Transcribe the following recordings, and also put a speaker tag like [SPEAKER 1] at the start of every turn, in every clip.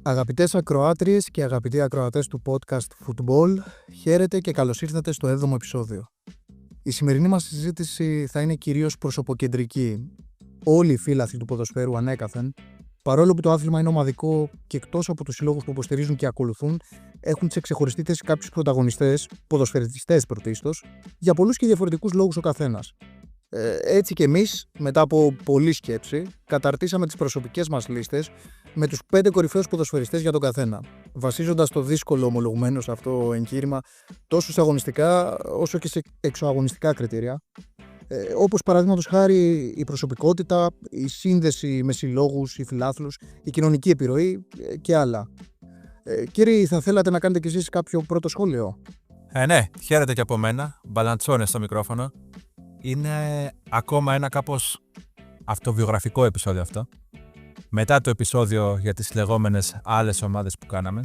[SPEAKER 1] Αγαπητές ακροάτριες και αγαπητοί ακροατές του podcast Football, χαίρετε και καλώς ήρθατε στο 7ο επεισόδιο. Η σημερινή μας συζήτηση θα είναι κυρίως προσωποκεντρική. Όλοι οι φίλαθλοι του ποδοσφαίρου ανέκαθεν, παρόλο που το άθλημα είναι ομαδικό και εκτός από τους συλλόγους που υποστηρίζουν και ακολουθούν, έχουν σε ξεχωριστή θέση κάποιους πρωταγωνιστές, ποδοσφαιριστές πρωτίστως, για πολλούς και διαφορετικούς λόγους ο καθένας. Έτσι και εμείς, μετά από πολλή σκέψη, καταρτήσαμε τις προσωπικές μας λίστες με τους 5 κορυφαίους ποδοσφαιριστές για τον καθένα, βασίζοντας το δύσκολο ομολογουμένο σε αυτό εγχείρημα τόσο σε αγωνιστικά όσο και σε εξωαγωνιστικά κριτήρια, όπως παραδείγματος χάρη η προσωπικότητα, η σύνδεση με συλλόγους ή φιλάθλους, η κοινωνική επιρροή και άλλα. Κύριοι, θα θέλατε να κάνετε κι εσείς κάποιο πρώτο σχόλιο?
[SPEAKER 2] Ναι, χαίρετε και από μένα. Μπαλαντσόνε στο μικρόφωνο. Είναι ακόμα ένα κάπως αυτοβιογραφικό επεισόδιο αυτό. Μετά το επεισόδιο για τις λεγόμενες άλλες ομάδες που κάναμε.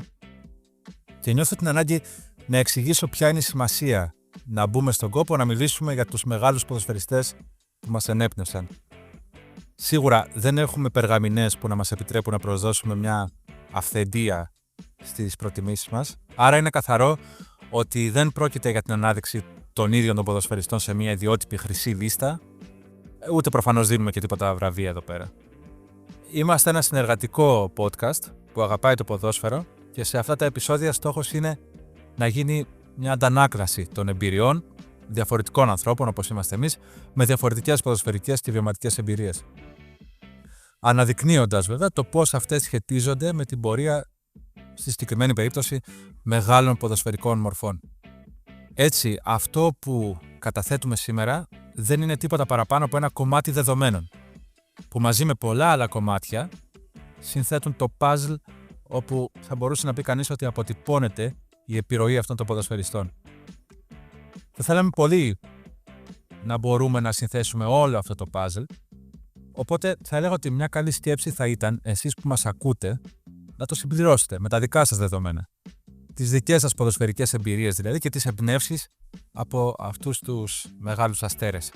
[SPEAKER 2] Και νιώθω την ανάγκη να εξηγήσω ποια είναι η σημασία να μπούμε στον κόπο να μιλήσουμε για τους μεγάλους ποδοσφαιριστές που μας ενέπνευσαν. Σίγουρα δεν έχουμε περγαμηνές που να μας επιτρέπουν να προσδώσουμε μια αυθεντία στις προτιμήσεις μας. Άρα είναι καθαρό ότι δεν πρόκειται για την ανάδειξη των ίδιων των ποδοσφαιριστών σε μια ιδιότυπη χρυσή λίστα, ούτε προφανώς δίνουμε και τίποτα βραβεία εδώ πέρα. Είμαστε ένα συνεργατικό podcast που αγαπάει το ποδόσφαιρο και σε αυτά τα επεισόδια στόχος είναι να γίνει μια αντανάκλαση των εμπειριών διαφορετικών ανθρώπων όπως είμαστε εμείς, με διαφορετικές ποδοσφαιρικές και βιωματικές εμπειρίες. Αναδεικνύοντας βέβαια το πώς αυτές σχετίζονται με την πορεία, στη συγκεκριμένη περίπτωση, μεγάλων ποδοσφαιρικών μορφών. Έτσι, αυτό που καταθέτουμε σήμερα δεν είναι τίποτα παραπάνω από ένα κομμάτι δεδομένων, που μαζί με πολλά άλλα κομμάτια συνθέτουν το puzzle όπου θα μπορούσε να πει κανείς ότι αποτυπώνεται η επιρροή αυτών των ποδοσφαιριστών. Θα θέλαμε πολύ να μπορούμε να συνθέσουμε όλο αυτό το puzzle, οπότε θα έλεγα ότι μια καλή σκέψη θα ήταν εσείς που μας ακούτε να το συμπληρώσετε με τα δικά σας δεδομένα. Τις δικές σας ποδοσφαιρικές εμπειρίες δηλαδή και τις εμπνεύσεις από αυτούς τους μεγάλους αστέρες.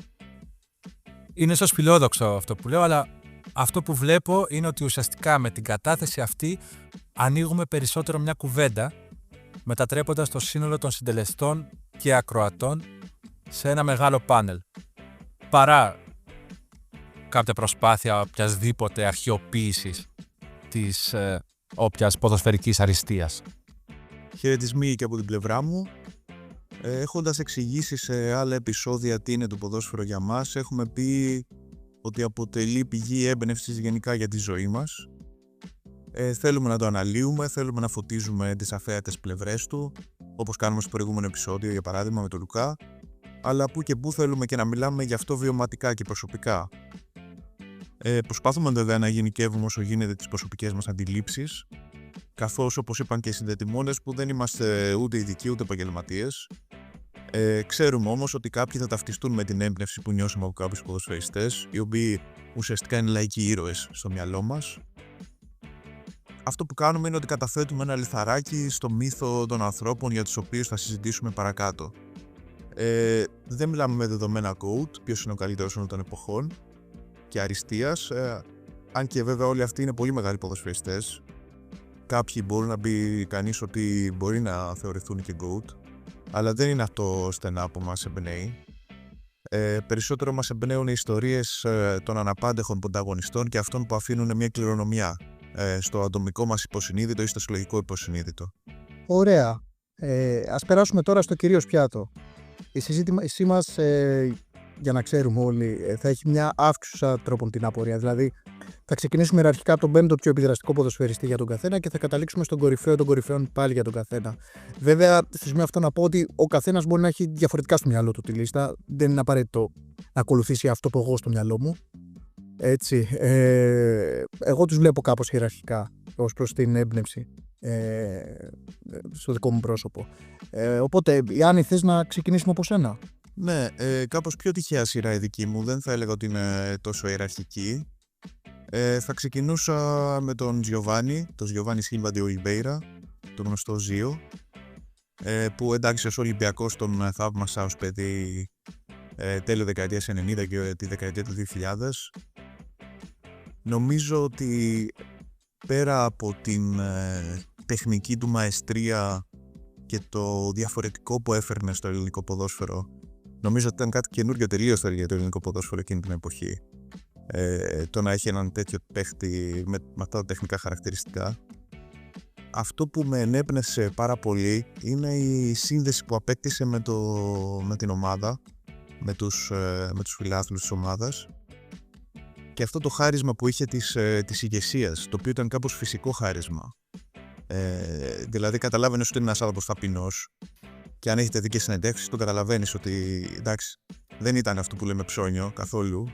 [SPEAKER 2] Είναι ίσως φιλόδοξο αυτό που λέω, αλλά αυτό που βλέπω είναι ότι ουσιαστικά με την κατάθεση αυτή ανοίγουμε περισσότερο μια κουβέντα, μετατρέποντας το σύνολο των συντελεστών και ακροατών σε ένα μεγάλο πάνελ, παρά κάποια προσπάθεια οποιασδήποτε αρχαιοποίησης της όποιας ποδοσφαιρικής αριστείας.
[SPEAKER 3] Χαιρετισμοί και από την πλευρά μου. Έχοντας εξηγήσει σε άλλα επεισόδια τι είναι το ποδόσφαιρο για μας, έχουμε πει ότι αποτελεί πηγή έμπνευσης γενικά για τη ζωή μας. Θέλουμε να το αναλύουμε, θέλουμε να φωτίζουμε τις αφαίατες πλευρές του, όπως κάνουμε στο προηγούμενο επεισόδιο, για παράδειγμα με τον Λουκά, αλλά που και που θέλουμε και να μιλάμε γι' αυτό βιωματικά και προσωπικά. Προσπάθουμε βέβαια να γενικεύουμε όσο γίνεται τις προσωπικές μας αντιλήψεις, καθώς όπως είπαν και οι συνδετημόνες που δεν είμαστε ούτε ειδικοί ούτε επαγγελματίες. Ξέρουμε όμως ότι κάποιοι θα ταυτιστούν με την έμπνευση που νιώσαμε από κάποιους ποδοσφαιριστές, οι οποίοι ουσιαστικά είναι λαϊκοί ήρωες στο μυαλό μας. Αυτό που κάνουμε είναι ότι καταθέτουμε ένα λιθαράκι στο μύθο των ανθρώπων για τους οποίους θα συζητήσουμε παρακάτω. Δεν μιλάμε με δεδομένα quote, ποιος είναι ο καλύτερος όλων των εποχών και αριστείας, αν και βέβαια όλοι αυτοί είναι πολύ μεγάλοι ποδοσφαιριστές. Κάποιοι μπορεί να πει κανείς ότι μπορεί να θεωρηθούν και GOAT, αλλά δεν είναι αυτό στενά που μας εμπνέει. Περισσότερο μας εμπνέουν οι ιστορίες των αναπάντεχων πρωταγωνιστών και αυτών που αφήνουν μια κληρονομιά στο ατομικό μας υποσυνείδητο ή στο συλλογικό υποσυνείδητο.
[SPEAKER 1] Ωραία. Ας περάσουμε τώρα στο κυρίως πιάτο. Η συζήτησή μας, για να ξέρουμε όλοι, θα έχει μια αύξουσα τρόπον την απορία. Δηλαδή, θα ξεκινήσουμε ιεραρχικά από τον 5ο πιο επιδραστικό ποδοσφαιριστή για τον καθένα και θα καταλήξουμε στον κορυφαίο των κορυφαίων πάλι για τον καθένα. Βέβαια, στο σημείο αυτό να πω ότι ο καθένας μπορεί να έχει διαφορετικά στο μυαλό του τη λίστα. Δεν είναι απαραίτητο να ακολουθήσει αυτό που έχω στο μυαλό μου. Έτσι. Εγώ τους βλέπω κάπως ιεραρχικά ως προς την έμπνευση στο δικό μου πρόσωπο. Οπότε, Ιάννη, θες να ξεκινήσουμε από σένα?
[SPEAKER 3] Ναι, κάπως πιο τυχαία σειρά η δική μου, δεν θα έλεγα ότι είναι τόσο ιεραρχική. Θα ξεκινούσα με τον Giovanni Silva de Oliveira, τον γνωστό Ζίο, που εντάξει ως Ολυμπιακός τον θαύμασα ως παιδί τέλειο δεκαετίας 90 και τη δεκαετία του 2000. Νομίζω ότι πέρα από την τεχνική του μαεστρία και το διαφορετικό που έφερνε στο ελληνικό ποδόσφαιρο, νομίζω ότι ήταν κάτι καινούργιο τελείως για το ελληνικό ποδόσφαιρο εκείνη την εποχή. Το να έχει έναν τέτοιο παίχτη με αυτά τα τεχνικά χαρακτηριστικά. Αυτό που με ενέπνευσε πάρα πολύ είναι η σύνδεση που απέκτησε με την ομάδα, με τους φιλάθλους της ομάδας, και αυτό το χάρισμα που είχε της ηγεσίας, το οποίο ήταν κάπως φυσικό χάρισμα. Δηλαδή καταλάβαινες ότι είναι ένας άνθρωπος ταπεινός, και αν έχετε δει και συνεντεύξεις το καταλαβαίνεις ότι εντάξει, δεν ήταν αυτό που λέμε ψώνιο καθόλου.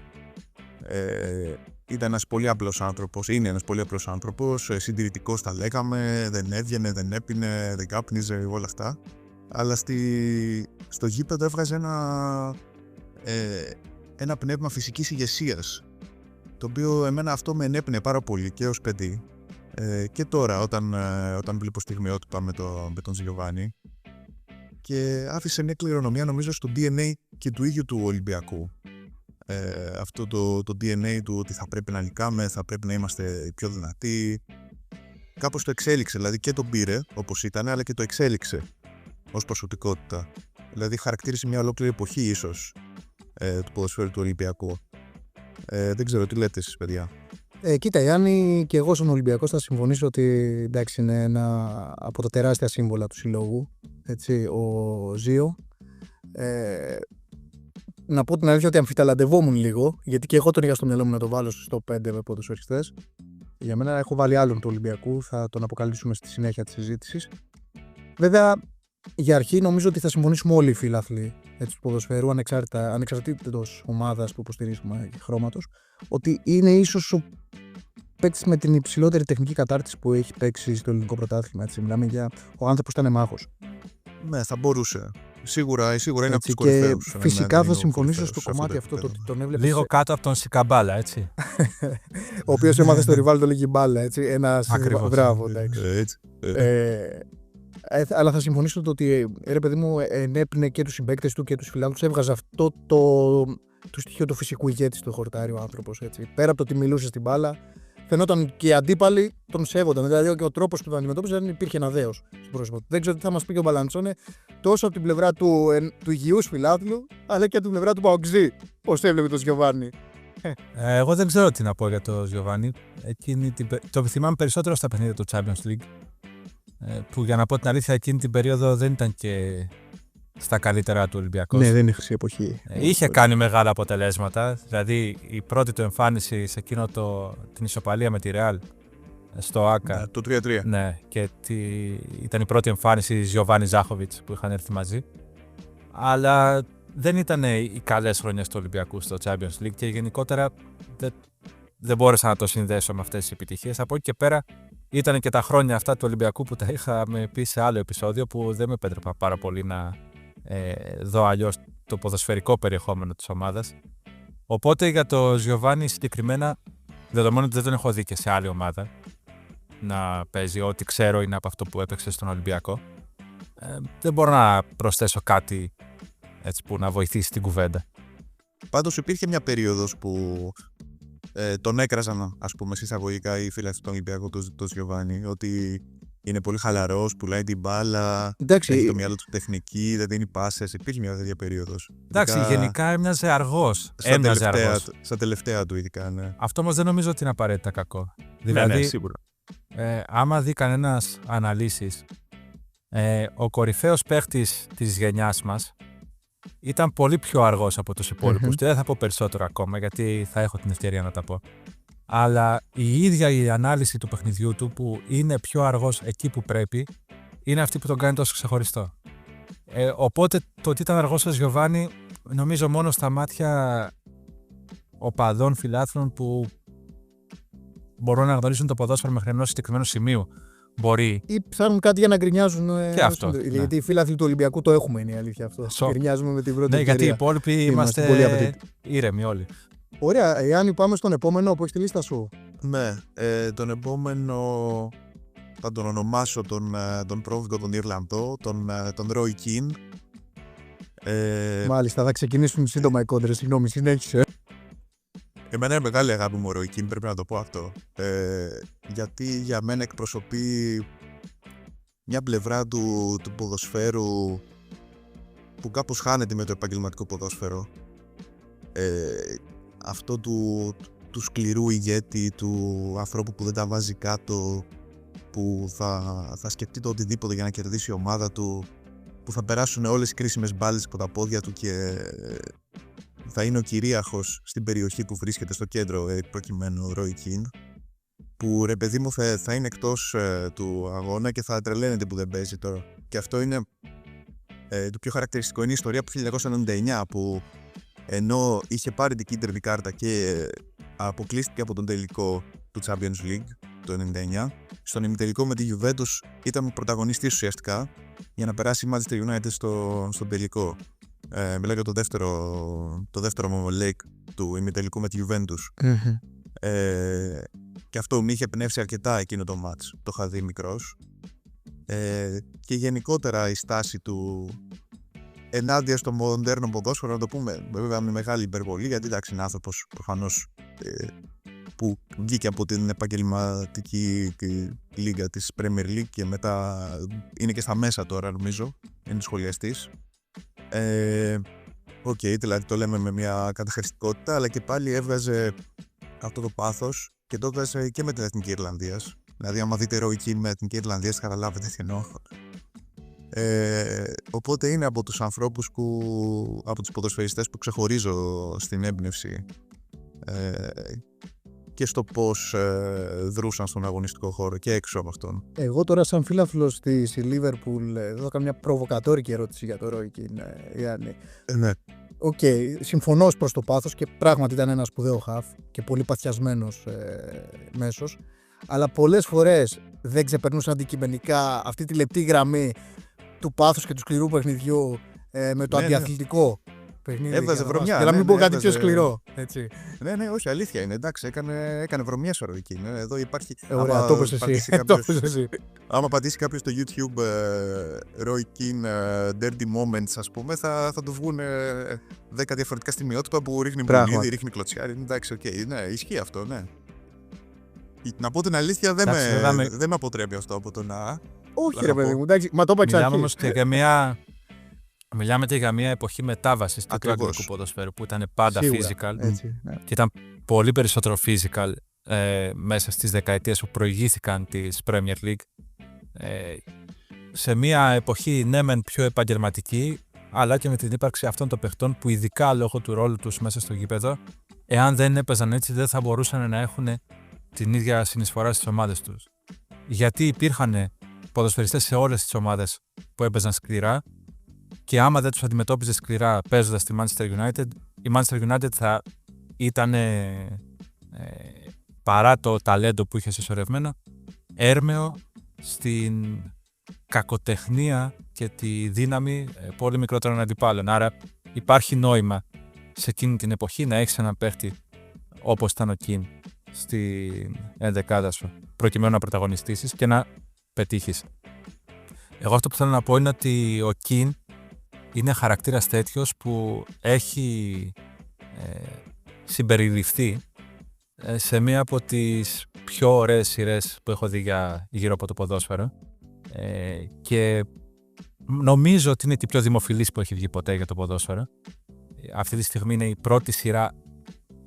[SPEAKER 3] Ήταν ένας πολύ απλός άνθρωπος, είναι ένας πολύ απλός άνθρωπος, συντηρητικός τα λέγαμε, δεν έβγαινε, δεν έπινε, δεν κάπνιζε, όλα αυτά. Αλλά στο γήπεδο έβγαζε ένα πνεύμα φυσικής ηγεσίας, το οποίο εμένα αυτό με ενέπνεε πάρα πολύ και ως παιδί. Και τώρα όταν βλέπω στιγμιότυπα με τον Γιωβάνι, και άφησε μια κληρονομιά νομίζω στο DNA και του ίδιου του Ολυμπιακού. Αυτό το DNA του ότι θα πρέπει να νικάμε, θα πρέπει να είμαστε πιο δυνατοί. Κάπως το εξέλιξε, δηλαδή και τον πήρε όπως ήταν, αλλά και το εξέλιξε ως προσωπικότητα. Δηλαδή χαρακτήρισε μια ολόκληρη εποχή ίσως του ποδοσφαίρου του Ολυμπιακού. Δεν ξέρω τι λέτε εσείς, παιδιά.
[SPEAKER 1] Κοίτα, Γιάννη, και εγώ στον Ολυμπιακό θα συμφωνήσω ότι εντάξει, είναι ένα από τα τεράστια σύμβολα του συλλόγου, έτσι, ο Ζίο. Να πω την αλήθεια ότι αμφιταλαντευόμουν λίγο, γιατί και εγώ τον είχα στο μυαλό μου να το βάλω στο 5 με ποδοσφαιριστές. Για μένα έχω βάλει άλλον του Ολυμπιακού, θα τον αποκαλύψουμε στη συνέχεια της συζήτησης. Βέβαια, για αρχή νομίζω ότι θα συμφωνήσουμε όλοι οι φίλαθλοι του ποδοσφαίρου, ανεξαρτήτως ομάδας που υποστηρίζουμε και χρώματος, ότι είναι ίσως ο παίκτης με την υψηλότερη τεχνική κατάρτιση που έχει παίξει στο ελληνικό πρωτάθλημα. Έτσι. Μιλάμε για ο άνθρωπος που ήταν μάχος.
[SPEAKER 3] Ναι, θα μπορούσε. Σίγουρα είναι από τους κορυφαίους.
[SPEAKER 1] Και φυσικά θα συμφωνήσω στο κομμάτι αυτό, το ότι τον έβλεπε.
[SPEAKER 2] Λίγο κάτω από τον Σικαμπάλα, έτσι.
[SPEAKER 1] Ο οποίος έμαθε στο ριβάλ το λίγη μπάλα, έτσι.
[SPEAKER 2] Ακριβώς.
[SPEAKER 1] Μπράβο, εντάξει. Αλλά θα συμφωνήσω το ότι ρε παιδί μου ενέπνε και τους συμπαίκτες του και τους φιλάθλους. Έβγαζε αυτό το στοιχείο του φυσικού ηγέτη στο χορτάρι ο άνθρωπος. Έτσι. Πέρα από το ότι μιλούσε στην μπάλα, φαινόταν και οι αντίπαλοι τον σέβονταν. Δηλαδή και ο τρόπος που τον αντιμετώπιζε δεν υπήρχε ένα δέος στο πρόσωπο του. Δεν ξέρω τι θα μας πει και ο Μπαλαντσόνε τόσο από την πλευρά του υγιούς φιλάθλου, αλλά και από την πλευρά του Παοξή. Πώς έβλεπε τον Γιωβάνι.
[SPEAKER 2] Εγώ δεν ξέρω τι να πω για τον Γιωβάνι. Το θυμάμαι περισσότερο στα παιχνίδια του Champions League. Που για να πω την αλήθεια, εκείνη την περίοδο δεν ήταν και στα καλύτερα του Ολυμπιακού.
[SPEAKER 1] Ναι, δεν είναι χρυσή εποχή.
[SPEAKER 2] Είχε κάνει μεγάλα αποτελέσματα. Δηλαδή η πρώτη του εμφάνιση σε εκείνο την ισοπαλία με τη Ρεάλ στο ΆΚΑ.
[SPEAKER 3] Το 3-3.
[SPEAKER 2] Ναι, και ήταν η πρώτη εμφάνιση της Γιωβάνι Ζάχοβιτς που είχαν έρθει μαζί. Αλλά δεν ήταν οι καλές χρονιές του Ολυμπιακού στο Champions League και γενικότερα δεν μπόρεσα να το συνδέσω με αυτές τις επιτυχίες. Από εκεί και πέρα ήταν και τα χρόνια αυτά του Ολυμπιακού που τα είχαμε πει σε άλλο επεισόδιο, που δεν με επέτρεπα πάρα πολύ να δω αλλιώς το ποδοσφαιρικό περιεχόμενο της ομάδας. Οπότε για το Γιωβάνι συγκεκριμένα, δεδομένου ότι δεν τον έχω δει και σε άλλη ομάδα να παίζει, ό,τι ξέρω είναι από αυτό που έπαιξε στον Ολυμπιακό, δεν μπορώ να προσθέσω κάτι έτσι που να βοηθήσει την κουβέντα.
[SPEAKER 3] Πάντως υπήρχε μια περίοδος που τον έκραζαν, ας πούμε, εισαγωγικά οι φίλοι του Ολυμπιακού, τον Γιωβάνι, ότι είναι πολύ χαλαρός, πουλάει την μπάλα, έχει το μυαλό του τεχνική, δεν δίνει πάσες. Υπήρχε μια τέτοια περίοδος.
[SPEAKER 2] Εντάξει, γενικά έμοιαζε αργός.
[SPEAKER 3] Στα τελευταία του, ειδικά, ναι.
[SPEAKER 2] Αυτό όμως δεν νομίζω ότι είναι απαραίτητα κακό. Δηλαδή,
[SPEAKER 3] ναι, σίγουρα.
[SPEAKER 2] Άμα δει κανένας αναλύσεις, ο κορυφαίος παίχτης της γενιάς μας ήταν πολύ πιο αργός από τους υπόλοιπους. Και δεν θα πω περισσότερο ακόμα, γιατί θα έχω την ευκαιρία να τα πω. Αλλά η ίδια η ανάλυση του παιχνιδιού του, που είναι πιο αργός εκεί που πρέπει, είναι αυτή που τον κάνει τόσο ξεχωριστό. Οπότε το ότι ήταν αργός ο Γιωβάνι, νομίζω μόνο στα μάτια οπαδών φιλάθλων που μπορούν να γνωρίσουν το ποδόσφαιρο μέχρι ενός συγκεκριμένου σημείου. Μπορεί.
[SPEAKER 1] Ή ψάχνουν κάτι για να γκρινιάζουν.
[SPEAKER 2] Και αυτό.
[SPEAKER 1] Γιατί οι φίλαθλοι του Ολυμπιακού το έχουμε, είναι η αλήθεια αυτό. Γκρινιάζουμε με την πρώτη ευκαιρία.
[SPEAKER 2] Γιατί οι υπόλοιποι είμαστε ήρεμοι όλοι.
[SPEAKER 1] Ωραία, Ιάννη, πάμε στον επόμενο που έχει τη λίστα σου.
[SPEAKER 3] Ναι, τον επόμενο θα τον ονομάσω τον πρόβικο, τον Ιρλανδό, τον Ρόι Κιν.
[SPEAKER 1] Μάλιστα, θα ξεκινήσουν σύντομα οι κόντρες. Συγγνώμη, συνέχισε.
[SPEAKER 3] Εμένα είναι μεγάλη αγάπη μου ο Ρόι Κιν, πρέπει να το πω αυτό. γιατί για μένα εκπροσωπεί μια πλευρά του ποδοσφαίρου που κάπως χάνεται με το επαγγελματικό ποδόσφαιρο. Αυτό του σκληρού ηγέτη, του ανθρώπου που δεν τα βάζει κάτω, που θα σκεφτεί το οτιδήποτε για να κερδίσει η ομάδα του, που θα περάσουν όλες οι κρίσιμες μπάλες από τα πόδια του και θα είναι ο κυρίαρχος στην περιοχή που βρίσκεται στο κέντρο, προκειμένου ο Roy Keane, που ρε παιδί μου θα είναι εκτός του αγώνα και θα τρελαίνεται που δεν παίζει τώρα. Και αυτό είναι το πιο χαρακτηριστικό. Είναι η ιστορία από το 1999, που ενώ είχε πάρει την κίτρινη κάρτα και αποκλείστηκε από τον τελικό του Champions League το 1999, στον ημιτελικό με τη Juventus ήταν πρωταγωνιστής ουσιαστικά για να περάσει η Manchester United στον τελικό. Μιλάω για το δεύτερο leg του ημιτελικού με τη Juventus. Και αυτό με είχε πνεύσει αρκετά εκείνο το μάτς. Το είχα δει μικρός. Και γενικότερα η στάση του ενάντια στο μοντέρνο ποδόσφαιρο, να το πούμε βέβαια με μεγάλη υπερβολή, γιατί εντάξει είναι άνθρωπος προφανώς που βγήκε από την επαγγελματική λίγα της Premier League και μετά είναι και στα μέσα τώρα, νομίζω είναι σχολιαστής. Δηλαδή το λέμε με μια καταχρηστικότητα, αλλά και πάλι έβγαζε αυτό το πάθος και το έβγαζε και με την Εθνική Ιρλανδίας. Δηλαδή άμα δείτε Roy Keane με Εθνική Ιρλανδίας θα καταλάβετε τι εννοώ. Οπότε είναι από τους ανθρώπους από τους ποδοσφαιριστές που ξεχωρίζω στην έμπνευση και στο πώς δρούσαν στον αγωνιστικό χώρο και έξω από αυτόν.
[SPEAKER 1] Εγώ τώρα σαν φίλαθλος της Liverpool θα κάνω μια προβοκατόρικη ερώτηση για το Roy Keane, Γιάννη.
[SPEAKER 3] Ναι.
[SPEAKER 1] Συμφωνώ προς το πάθος και πράγματι ήταν ένα σπουδαίο χαφ και πολύ παθιασμένος μέσος, αλλά πολλές φορές δεν ξεπερνούσαν αντικειμενικά αυτή τη λεπτή γραμμή του πάθους και του σκληρού παιχνιδιού με το αντιαθλητικό παιχνίδι.
[SPEAKER 3] Έβγαζε βρωμιά.
[SPEAKER 1] Για να μην πω κάτι πιο σκληρό. Έτσι.
[SPEAKER 3] Ναι, όχι, αλήθεια είναι. Εντάξει, έκανε βρωμιά στο Roy Keane. Εδώ υπάρχει.
[SPEAKER 1] Ωραία, το είπες εσύ.
[SPEAKER 3] Άμα πατήσει κάποιος στο YouTube Roy Keane Dirty Moments, ας πούμε, θα του βγουν 10 διαφορετικά στιγμιότυπα που ρίχνει μπουλίδι, ρίχνει κλωτσιάρι. Εντάξει, ναι, ισχύει αυτό, ναι. Να πω την αλήθεια, δεν με αποτρέπει αυτό από το να.
[SPEAKER 1] Όχι, ρε παιδί μου, εντάξει, μα το είπα εξ αρχής.
[SPEAKER 2] Μιλάμε όμως και για μια εποχή μετάβασης του αγγλικού ποδοσφαίρου που ήταν πάντα physical.
[SPEAKER 1] Έτσι, ναι.
[SPEAKER 2] Και ήταν πολύ περισσότερο physical μέσα στις δεκαετίες που προηγήθηκαν της Premier League. Σε μια εποχή ναι μεν πιο επαγγελματική, αλλά και με την ύπαρξη αυτών των παιχτών που ειδικά λόγω του ρόλου τους μέσα στο γήπεδο, εάν δεν έπαιζαν έτσι δεν θα μπορούσαν να έχουν την ίδια συνεισφορά στις ομάδες τους. Γιατί υπήρχαν ποδοσφαιριστές σε όλες τις ομάδες που έπαιζαν σκληρά και άμα δεν τους αντιμετώπιζε σκληρά παίζοντας στη Manchester United, η Manchester United θα ήταν παρά το ταλέντο που είχε συσσωρευμένο έρμεο στην κακοτεχνία και τη δύναμη πολύ μικρότερων αντιπάλων. Άρα υπάρχει νόημα σε εκείνη την εποχή να έχεις έναν παίχτη όπως ήταν ο Keane στην ενδεκάδα σου προκειμένου να πρωταγωνιστήσεις και να πετύχεις. Εγώ αυτό που θέλω να πω είναι ότι ο Keane είναι χαρακτήρας τέτοιος που έχει συμπεριληφθεί σε μία από τις πιο ωραίες σειρές που έχω δει γύρω από το ποδόσφαιρο και νομίζω ότι είναι η πιο δημοφιλής που έχει βγει ποτέ για το ποδόσφαιρο. Αυτή τη στιγμή είναι η πρώτη σειρά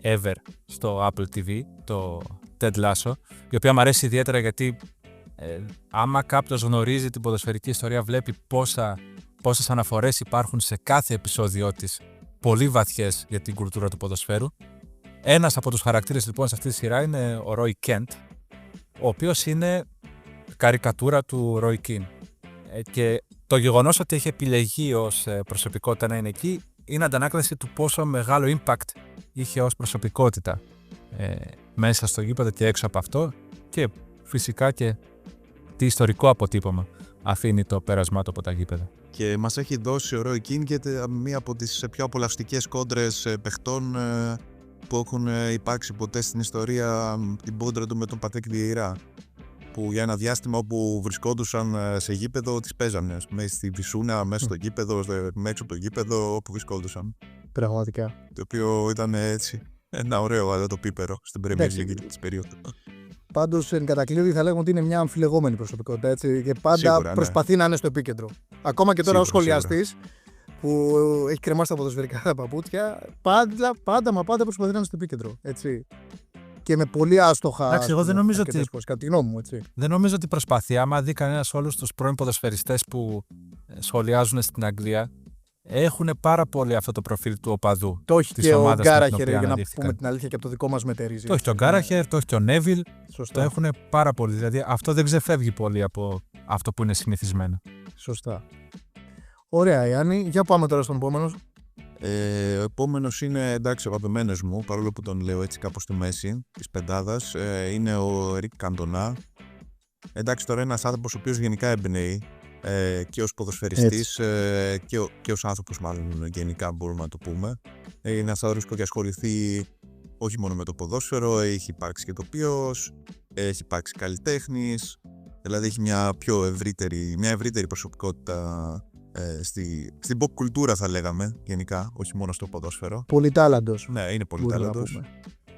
[SPEAKER 2] ever στο Apple TV, το Ted Lasso, η οποία μου αρέσει ιδιαίτερα γιατί άμα κάποιος γνωρίζει την ποδοσφαιρική ιστορία βλέπει πόσες αναφορές υπάρχουν σε κάθε επεισόδιο της, πολύ βαθιές για την κουλτούρα του ποδοσφαίρου. Ένας από τους χαρακτήρες λοιπόν σε αυτή τη σειρά είναι ο Roy Kent, ο οποίος είναι καρικατούρα του Roy Keane. Και το γεγονός ότι έχει επιλεγεί ως προσωπικότητα να είναι εκεί είναι αντανάκλαση του πόσο μεγάλο impact είχε ως προσωπικότητα μέσα στο γήπεδο και έξω από αυτό και φυσικά και τι ιστορικό αποτύπωμα αφήνει το πέρασμά του από τα γήπεδα.
[SPEAKER 3] Και μας έχει δώσει ο Roy Keane και μία από τις πιο απολαυστικές κόντρες παιχτών που έχουν υπάρξει ποτέ στην ιστορία, την κόντρα του με τον Πατρίκ Βιεϊρά, που για ένα διάστημα όπου βρισκόντουσαν σε γήπεδο τις παίζανε. Μέσα στη Βυσούνα, μέσα στο γήπεδο, μέσα από το γήπεδο, όπου βρισκόντουσαν.
[SPEAKER 1] Πραγματικά.
[SPEAKER 3] Το οποίο ήταν έτσι ένα ωραίο αλατοπίπερο στην Premier League της περίοδου.
[SPEAKER 1] Πάντως, εν κατακλείδη, θα λέγαμε ότι είναι μια αμφιλεγόμενη προσωπικότητα. Έτσι, και πάντα
[SPEAKER 3] Σίγουρα, ναι.
[SPEAKER 1] προσπαθεί να είναι στο επίκεντρο. Ακόμα και τώρα, ως
[SPEAKER 3] Σίγουρα,
[SPEAKER 1] σχολιαστής που έχει κρεμάσει τα ποδοσφαιρικά τα παπούτσια, πάντα προσπαθεί να είναι στο επίκεντρο. Έτσι. Και με πολύ άστοχα.
[SPEAKER 2] Εντάξει, εγώ δεν νομίζω ότι.
[SPEAKER 1] Κατά τη γνώμη μου, έτσι.
[SPEAKER 2] Δεν νομίζω ότι προσπαθεί. Άμα δει κανένας όλους τους πρώην ποδοσφαιριστές που σχολιάζουν στην Αγγλία, έχουν πάρα πολύ αυτό το προφίλ του οπαδού.
[SPEAKER 1] Το έχει
[SPEAKER 2] της
[SPEAKER 1] και ο
[SPEAKER 2] ομάδας με την
[SPEAKER 1] Γκάραχερ,
[SPEAKER 2] οποία
[SPEAKER 1] για να
[SPEAKER 2] αναδείχθηκαν.
[SPEAKER 1] πούμε την αλήθεια, και από το δικό μας μετερίζει.
[SPEAKER 2] Το έχει και ο Γκάραχερ, το έχει και ο Νέβιλ.
[SPEAKER 1] Σωστά.
[SPEAKER 2] Το έχουν πάρα πολύ. Δηλαδή αυτό δεν ξεφεύγει πολύ από αυτό που είναι συνηθισμένο.
[SPEAKER 1] Σωστά. Ωραία, Ιάννη. Για πάμε τώρα στον επόμενο.
[SPEAKER 3] Ο επόμενος είναι, εντάξει, ο αγαπημένος μου, παρόλο που τον λέω έτσι κάπως στη μέση της πεντάδας, είναι ο Ερικ Καντονά. Εντάξει, τώρα είναι ένας άνθρωπος ο οποίος γενικά εμπνέει και ως ποδοσφαιριστής και ως άνθρωπος, μάλλον γενικά μπορούμε να το πούμε. Είναι ένας άνθρωπος που έχει ασχοληθεί όχι μόνο με το ποδόσφαιρο, έχει υπάρξει και τοπίος, έχει υπάρξει καλλιτέχνης, δηλαδή έχει μια ευρύτερη προσωπικότητα στην pop κουλτούρα, θα λέγαμε, γενικά, όχι μόνο στο ποδόσφαιρο.
[SPEAKER 1] Πολυτάλαντος.
[SPEAKER 3] Ναι, είναι πολυτάλαντος.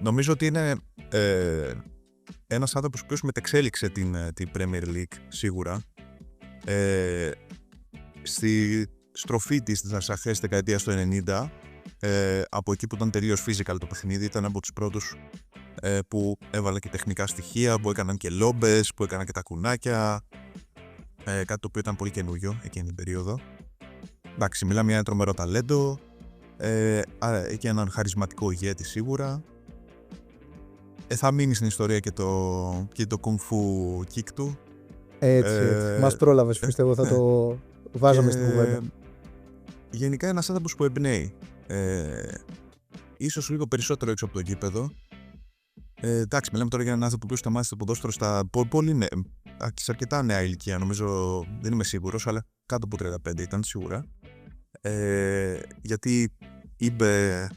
[SPEAKER 3] Νομίζω ότι είναι ένας άνθρωπος που μετεξέλιξε την Premier League, σίγουρα. Στη στροφή της στις αρχές της δεκαετίας του 90, από εκεί που ήταν τελείως physical το παιχνίδι, ήταν από τους πρώτους που έβαλε και τεχνικά στοιχεία, που έκαναν και λόμπες, που έκαναν και τα κουνάκια. Κάτι το οποίο ήταν πολύ καινούριο εκείνη την περίοδο. Εντάξει, μιλάμε για ένα τρομερό ταλέντο και έναν χαρισματικό ηγέτη σίγουρα. Θα μείνει στην ιστορία και το Kung Fu kick του.
[SPEAKER 1] Έτσι. Μας πρόλαβες, πιστεύω θα το βάζαμε στην κουβέντα.
[SPEAKER 3] Γενικά ένας άνθρωπος που εμπνέει. Ίσως λίγο περισσότερο έξω από το γήπεδο. Εντάξει, μιλάμε τώρα για έναν άνθρωπο που σταμάτησε το ποδόσφαιρο σε αρκετά νέα ηλικία, νομίζω, δεν είμαι σίγουρος, αλλά κάτω από 35 ήταν σίγουρα. Γιατί είπε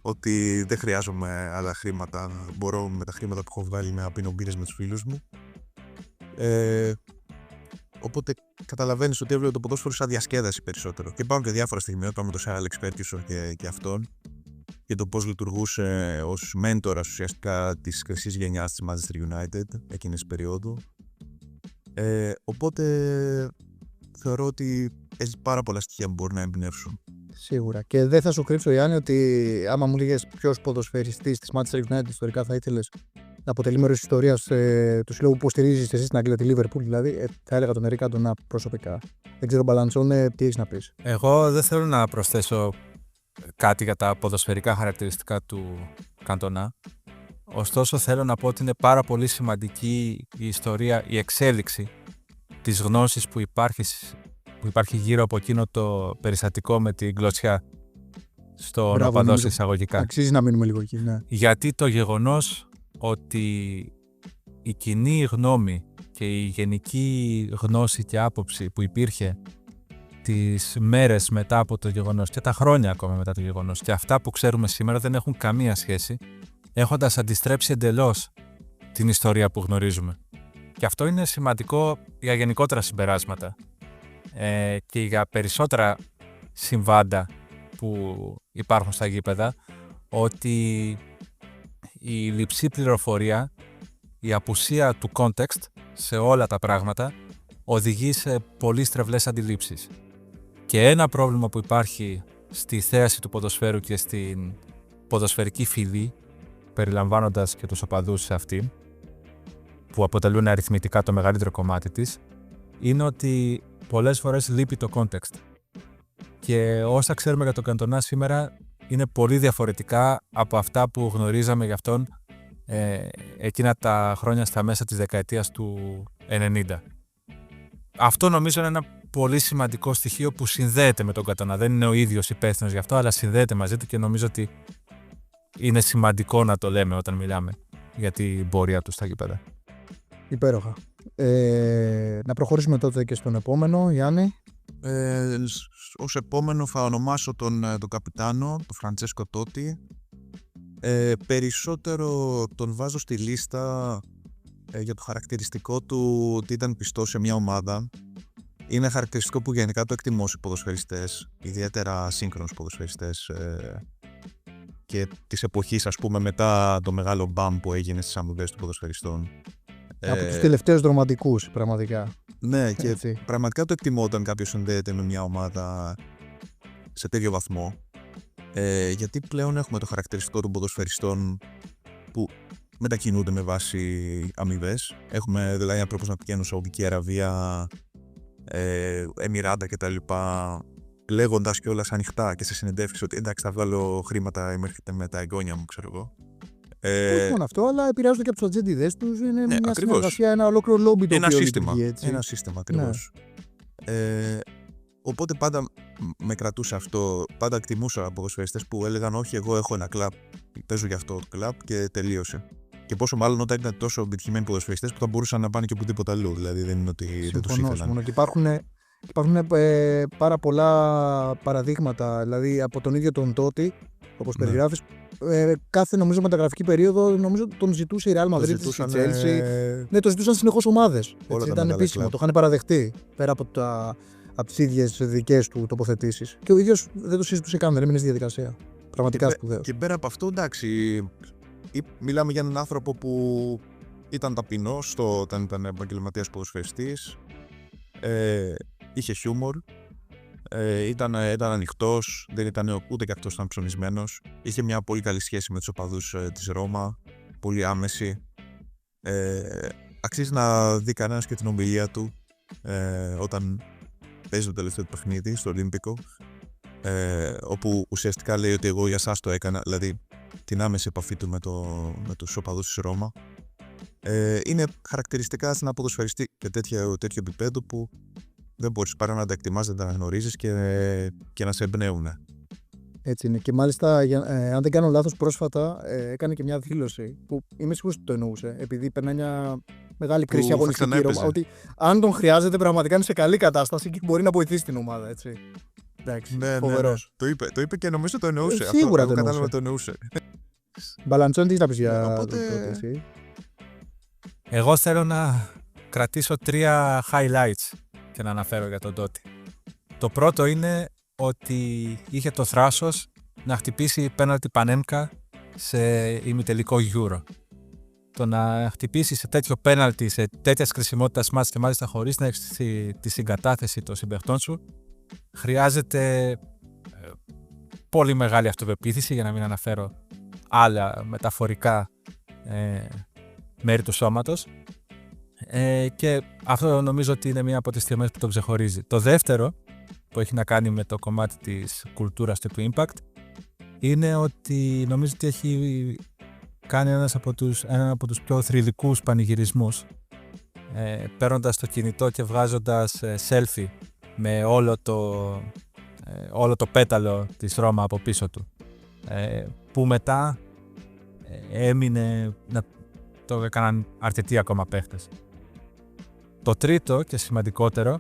[SPEAKER 3] ότι δεν χρειάζομαι άλλα χρήματα, μπορώ με τα χρήματα που έχω βγάλει να πίνω μπύρες με τους φίλους μου. Οπότε καταλαβαίνεις ότι έβλεπε το ποδόσφαιρο σαν διασκέδαση περισσότερο. Και υπάρχουν και διάφορα στιγμιότυπα, πάμε το Sir Alex Ferguson και αυτόν, και το πώς λειτουργούσε ως μέντορας ουσιαστικά της χρυσής γενιάς της Manchester United εκείνης της περίοδου. Οπότε θεωρώ ότι έχει πάρα πολλά στοιχεία που μπορεί να εμπνεύσουν.
[SPEAKER 1] Σίγουρα. Και δεν θα σου κρύψω, Ιάννη, ότι άμα μου λέγες ποιος ποδοσφαιριστής της Manchester United ιστορικά θα ήθελες να αποτελεί μέρος της ιστορίας του συλλόγου που στηρίζεις εσύ στην Αγγλία, τη Liverpool δηλαδή, θα έλεγα τον Ερικ Καντονά προσωπικά. Δεν ξέρω, Μπαλαντσόνε, τι έχεις να πεις?
[SPEAKER 2] Εγώ δεν θέλω να προσθέσω κάτι για τα ποδοσφαιρικά χαρακτηριστικά του Καντονά. Ωστόσο θέλω να πω ότι είναι πάρα πολύ σημαντική η ιστορία, η εξέλιξη της γνώσης που υπάρχει γύρω από εκείνο το περιστατικό με την κλωτσιά στον οπαδό εισαγωγικά.
[SPEAKER 1] Αξίζει να μείνουμε λίγο εκεί, ναι.
[SPEAKER 2] Γιατί το γεγονός ότι η κοινή γνώμη και η γενική γνώση και άποψη που υπήρχε τις μέρες μετά από το γεγονός και τα χρόνια ακόμα μετά το γεγονός και αυτά που ξέρουμε σήμερα δεν έχουν καμία σχέση, έχοντας αντιστρέψει εντελώς την ιστορία που γνωρίζουμε. Και αυτό είναι σημαντικό για γενικότερα συμπεράσματα και για περισσότερα συμβάντα που υπάρχουν στα γήπεδα, ότι η λειψή πληροφορία, η απουσία του context σε όλα τα πράγματα οδηγεί σε πολύ στρεβλές αντιλήψεις. Και ένα πρόβλημα που υπάρχει στη θέαση του ποδοσφαίρου και στην ποδοσφαιρική φυλή, περιλαμβάνοντας και τους οπαδούς σε αυτήν, που αποτελούν αριθμητικά το μεγαλύτερο κομμάτι της, είναι ότι πολλές φορές λείπει το context. Και όσα ξέρουμε για τον Καντονά σήμερα είναι πολύ διαφορετικά από αυτά που γνωρίζαμε για αυτόν εκείνα τα χρόνια στα μέσα της δεκαετίας του 90. Αυτό νομίζω είναι ένα πολύ σημαντικό στοιχείο που συνδέεται με τον Καντονά. Δεν είναι ο ίδιος υπεύθυνος γι' αυτό, αλλά συνδέεται μαζί του και νομίζω ότι είναι σημαντικό να το λέμε όταν μιλάμε για την πορεία του στα γήπεδα.
[SPEAKER 1] Υπέροχα. Να προχωρήσουμε τότε και στον επόμενο, Γιάννη.
[SPEAKER 3] Ως επόμενο θα ονομάσω τον καπιτάνο, τον Φραντσέσκο Τότι. Περισσότερο τον βάζω στη λίστα για το χαρακτηριστικό του ότι ήταν πιστός σε μια ομάδα. Είναι χαρακτηριστικό που γενικά το εκτιμώ σε ποδοσφαιριστές, ιδιαίτερα σύγχρονους ποδοσφαιριστές και της εποχής, ας πούμε, μετά το μεγάλο μπαμ που έγινε στις αμοιβές των ποδοσφαιριστών.
[SPEAKER 1] Από τους τελευταίους ρομαντικούς, πραγματικά.
[SPEAKER 3] Ναι, και
[SPEAKER 1] Έτσι.
[SPEAKER 3] πραγματικά το εκτιμώ όταν κάποιος συνδέεται με μια ομάδα σε τέτοιο βαθμό. Γιατί πλέον έχουμε το χαρακτηριστικό των ποδοσφαιριστών που μετακινούνται με βάση αμοιβές. Έχουμε δηλαδή ανθρώπους να πηγαίνουν Σαουδική Αραβία, Εμιράτα κτλ. Λέγοντας κιόλας ανοιχτά και σε συνεντεύξεις ότι εντάξει, θα βγάλω χρήματα με τα εγγόνια μου, ξέρω εγώ.
[SPEAKER 1] Όχι μόνο αυτό, αλλά επηρεάζονται και από τους ατζέντιδες τους. Είναι μια
[SPEAKER 3] ακριβώς.
[SPEAKER 1] συνεργασία, ένα ολόκληρο λόμπι το
[SPEAKER 3] Ένα
[SPEAKER 1] οποίο
[SPEAKER 3] σύστημα.
[SPEAKER 1] λειτουργεί, έτσι.
[SPEAKER 3] Ένα σύστημα, ακριβώς. Οπότε πάντα με κρατούσε αυτό. Πάντα εκτιμούσα ποδοσφαιριστές που έλεγαν όχι, εγώ έχω ένα κλαμπ, παίζω για αυτό το κλαμπ και τελείωσε. Και πόσο μάλλον όταν ήταν τόσο επιτυχημένοι ποδοσφαιριστές που θα μπορούσαν να πάνε και οπουδήποτε αλλού. Δηλαδή δεν είναι ότι δεν τους ήθελαν.
[SPEAKER 1] Συμφωνώ. Και υπάρχουν πάρα πολλά παραδείγματα. Δηλαδή από τον ίδιο τον Τότι, όπως περιγράφεις, κάθε νομίζω μεταγραφική περίοδο νομίζω τον ζητούσε η Real Madrid, η Chelsea. Ναι, το ζητούσαν συνεχώς ομάδες. Ήταν επίσημο, το είχαν παραδεχτεί πέρα από τις ίδιες δικές του τοποθετήσεις. Και ο ίδιος δεν το συζητούσε καν, δεν έμεινε στη διαδικασία. Πραγματικά σπουδαίο.
[SPEAKER 3] Και πέρα από αυτό, εντάξει, μιλάμε για έναν άνθρωπο που ήταν ταπεινός όταν ήταν επαγγελματίας ποδοσφαιριστής, είχε χιούμορ, ήταν ανοιχτός, δεν ήταν ούτε και αυτός ήταν ψωνισμένος, είχε μια πολύ καλή σχέση με τους οπαδούς της Ρώμα, πολύ άμεση. Αξίζει να δει κανένας και την ομιλία του όταν παίζει το τελευταίο του παιχνίδι στο Ολύμπικο, όπου ουσιαστικά λέει ότι εγώ για σας το έκανα, δηλαδή την άμεση επαφή του με τους οπαδούς της Ρώμα. Είναι χαρακτηριστικά σε ένα ποδοσφαιριστή και τέτοιο επίπεδο που δεν μπορείς παρά να τα εκτιμάς, να τα αναγνωρίζεις και να σε εμπνέουν.
[SPEAKER 1] Έτσι είναι. Και μάλιστα, αν δεν κάνω λάθος, πρόσφατα έκανε και μια δήλωση που είμαι σίγουρος ότι το εννοούσε. Επειδή περνάει μια μεγάλη κρίση αγωνιστική Ρώμα, ότι αν τον χρειάζεται πραγματικά είναι σε καλή κατάσταση και μπορεί να βοηθήσει την ομάδα. Έτσι. Εντάξει, φοβερός.
[SPEAKER 3] Ναι. Το είπε και νομίζω το εννοούσε.
[SPEAKER 1] Σίγουρα
[SPEAKER 3] αυτό,
[SPEAKER 1] το
[SPEAKER 3] εννοούσε.
[SPEAKER 1] Μπαλαντσόν, τι θα πεις για
[SPEAKER 3] Οπότε...
[SPEAKER 1] το εσύ?
[SPEAKER 2] Εγώ θέλω να κρατήσω 3 highlights και να αναφέρω για τον Τότι. Το πρώτο είναι ότι είχε το θράσος να χτυπήσει πέναλτι Πανέμκα σε ημιτελικό Euro. Το να χτυπήσει σε τέτοιο πέναλτι, σε τέτοια κρισιμότητα μάτς και μάλιστα χωρίς να έχεις τη συγκατάθεση των συμπαιχτών σου, χρειάζεται πολύ μεγάλη αυτοπεποίθηση, για να μην αναφέρω άλλα μεταφορικά μέρη του σώματος. Και αυτό νομίζω ότι είναι μία από τις στιγμές που τον ξεχωρίζει. Το δεύτερο, που έχει να κάνει με το κομμάτι της κουλτούρας και του impact, είναι ότι νομίζω ότι έχει κάνει έναν από τους πιο θρυλικούς πανηγυρισμούς, παίρνοντας το κινητό και βγάζοντας selfie με όλο το πέταλο της Ρώμα από πίσω του, που μετά έμεινε να το έκαναν αρκετοί ακόμα παίχτες. Το τρίτο και σημαντικότερο,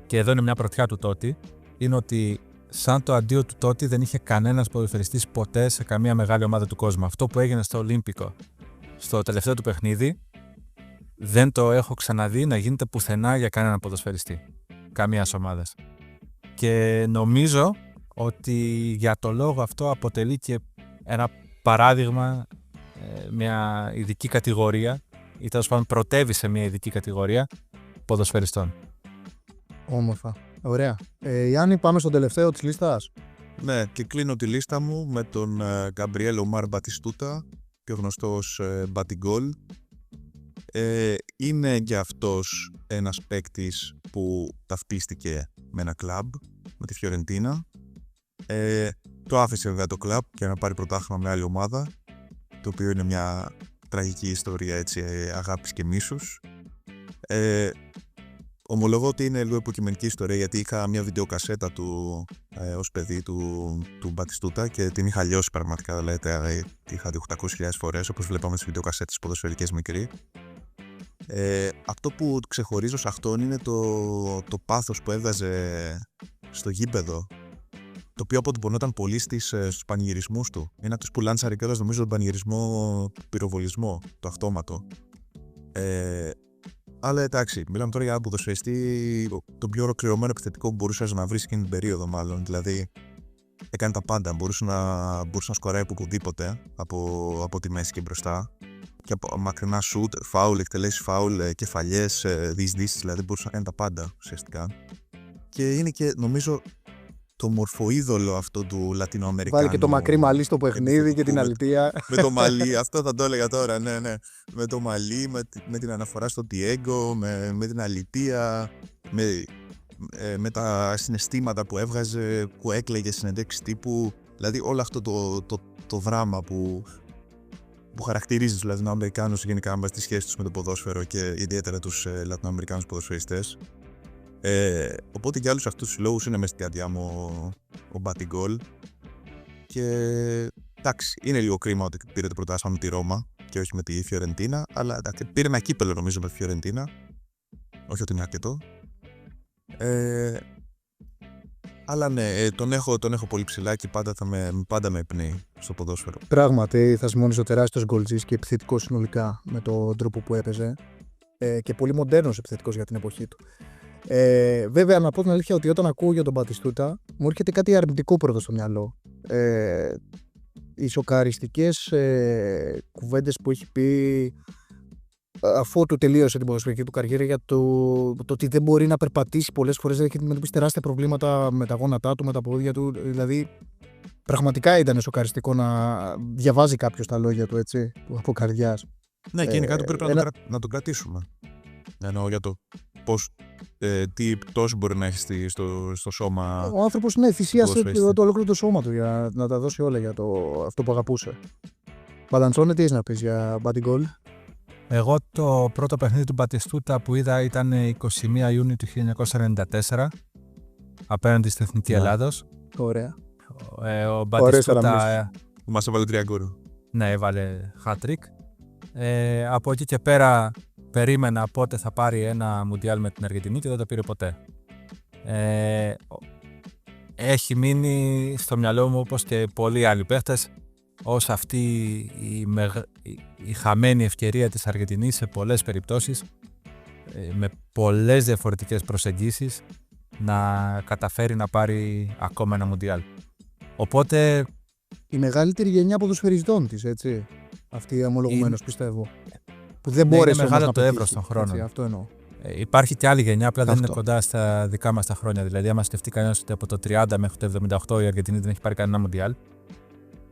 [SPEAKER 2] και εδώ είναι μια πρωτιά του Τότι, είναι ότι σαν το αντίο του Τότι δεν είχε κανένας ποδοσφαιριστής ποτέ σε καμία μεγάλη ομάδα του κόσμου. Αυτό που έγινε στο Ολύμπικο στο τελευταίο του παιχνίδι δεν το έχω ξαναδεί να γίνεται πουθενά για κανέναν ποδοσφαιριστή καμίας ομάδας. Και νομίζω ότι για το λόγο αυτό αποτελεί και ένα παράδειγμα, μια ειδική κατηγορία, ή τέλος πάντων πρωτεύει σε μια ειδική κατηγορία ποδοσφαιριστών.
[SPEAKER 1] Όμορφα. Ωραία. Γιάννη, πάμε στον τελευταίο της λίστας.
[SPEAKER 3] Ναι, και κλείνω τη λίστα μου με τον Γκαμπριέλ Ομάρ Μπατιστούτα, πιο γνωστός Μπατιγκόλ. Είναι και αυτός ένας παίκτης που ταυτίστηκε με ένα κλαμπ, με τη Φιωρεντίνα. Το άφησε βέβαια το κλαμπ για να πάρει πρωτάθλημα με άλλη ομάδα, το οποίο είναι μια τραγική ιστορία, έτσι, αγάπης και μίσους. Ομολογώ ότι είναι λίγο υποκειμενική ιστορία, γιατί είχα μια βιντεοκασέτα του ως παιδί του Μπατιστούτα και την είχα λιώσει πραγματικά, δηλαδή είχα δει 800.000 φορές, όπως βλέπαμε στις βιντεοκασέτες ποδοσφαιρικές μικροί. Αυτό που ξεχωρίζω σε αυτόν είναι το πάθος που έβγαζε στο γήπεδο, το οποίο αποτυπωνόταν πολύ στους πανηγυρισμούς του. Είναι αυτός που λάντσαρε κιόλας, νομίζω, τον πανηγυρισμό πυροβολισμό, το αυτόματο. Αλλά εντάξει, μιλάμε τώρα για ένα ποδοσφαιριστή, τον πιο ολοκληρωμένο επιθετικό που μπορούσε να βρει εκείνη την περίοδο, μάλλον. Δηλαδή, έκανε τα πάντα. Μπορούσε να σκοράει από οπουδήποτε, από τη μέση και μπροστά. και από μακρινά σουτ, φάουλ, εκτελέσεις φάουλ, κεφαλιές, διεισδύσεις, δηλαδή μπορούσε να κάνει τα πάντα ουσιαστικά. Και είναι και νομίζω το μορφοείδωλο αυτό του Λατινοαμερικάνου.
[SPEAKER 1] Βάλει και το μακρύ μαλλί στο παιχνίδι και την αλητεία.
[SPEAKER 3] Με το μαλλί, αυτό θα το έλεγα τώρα, ναι. Με το μαλλί, με την αναφορά στο Diego, με την αλητεία, με τα συναισθήματα που έβγαζε, που έκλαιγε συνεντεύξεις τύπου. Δηλαδή όλο αυτό το δράμα που χαρακτηρίζει τους Λατινοαμερικάνους γενικά με τη σχέση τους με το ποδόσφαιρο και ιδιαίτερα τους Λατινοαμερικάνους ποδοσφαιριστές. Οπότε για όλους αυτούς τους λόγους είναι μέσα στην καρδιά μου ο Μπατιγκόλ. Και εντάξει, είναι λίγο κρίμα ότι πήρε το πρωτάθλημα με τη Ρώμα και όχι με τη Φιωρεντίνα, αλλά εντάξει, πήρε ένα κύπελλο νομίζω με τη Φιωρεντίνα. Όχι ότι είναι αρκετό. Αλλά ναι, τον έχω πολύ ψηλά και πάντα με εμπνέει στο ποδόσφαιρο.
[SPEAKER 1] Πράγματι, θα σημώνησε τεράστιος γκολτζής και επιθετικός συνολικά με τον τρόπο που έπαιζε. Και πολύ μοντέρνος επιθετικός για την εποχή του. Βέβαια, να πω την αλήθεια ότι όταν ακούω για τον Μπατιστούτα, μου έρχεται κάτι αρνητικό πρώτα στο μυαλό. Οι σοκαριστικές κουβέντες που έχει πει αφού του τελείωσε την ποδοσφαιρική του καριέρα για το ότι δεν μπορεί να περπατήσει πολλές φορές, έχει αντιμετωπίσει τεράστια προβλήματα με τα γόνατά του, με τα πόδια του. Δηλαδή, πραγματικά ήταν σοκαριστικό να διαβάζει κάποιος τα λόγια του, έτσι, από καρδιάς.
[SPEAKER 3] Ναι, και είναι κάτι που πρέπει να τον κρατήσουμε. Εννοώ για το πώς, τι πτώση μπορεί να έχει στο σώμα.
[SPEAKER 1] Ο άνθρωπος, ναι, θυσίασε το ολόκληρο το σώμα του για να τα δώσει όλα για αυτό που αγαπούσε. Μπαλαντσόνε, τι έχεις να πεις για Μπατιγκόλ?
[SPEAKER 2] Εγώ το πρώτο παιχνίδι του Μπατιστούτα που είδα ήταν 21 Ιούνιου του 1994 απέναντι στην Εθνική Ελλάδος.
[SPEAKER 1] Ωραία.
[SPEAKER 2] Ο Μπατιστούτα
[SPEAKER 3] μας έβαλε 3 γκολ.
[SPEAKER 2] Ναι, έβαλε hat-trick. Από εκεί και πέρα περίμενα πότε θα πάρει ένα Μουντιάλ με την Αργεντινή και δεν το πήρε ποτέ. Έχει μείνει στο μυαλό μου, όπως και πολλοί άλλοι παίχτες, ως αυτή η χαμένη ευκαιρία της Αργεντινής σε πολλές περιπτώσεις, με πολλές διαφορετικές προσεγγίσεις, να καταφέρει να πάρει ακόμα ένα Μουντιάλ. Οπότε
[SPEAKER 1] η μεγαλύτερη γενιά ποδοσφαιριστών της, έτσι. Αυτή ομολογουμένως, πιστεύω. Που δεν μπόρεσε
[SPEAKER 2] είναι μεγάλο
[SPEAKER 1] να
[SPEAKER 2] το εύρος των χρόνων.
[SPEAKER 1] Έτσι, αυτό εννοώ.
[SPEAKER 2] Υπάρχει και άλλη γενιά, απλά δεν είναι κοντά στα δικά μας τα χρόνια. Δηλαδή, άμα σκεφτεί κανένας ότι από το 30 μέχρι το 78 η Αργεντινή δεν έχει πάρει κανένα Μουντιάλ.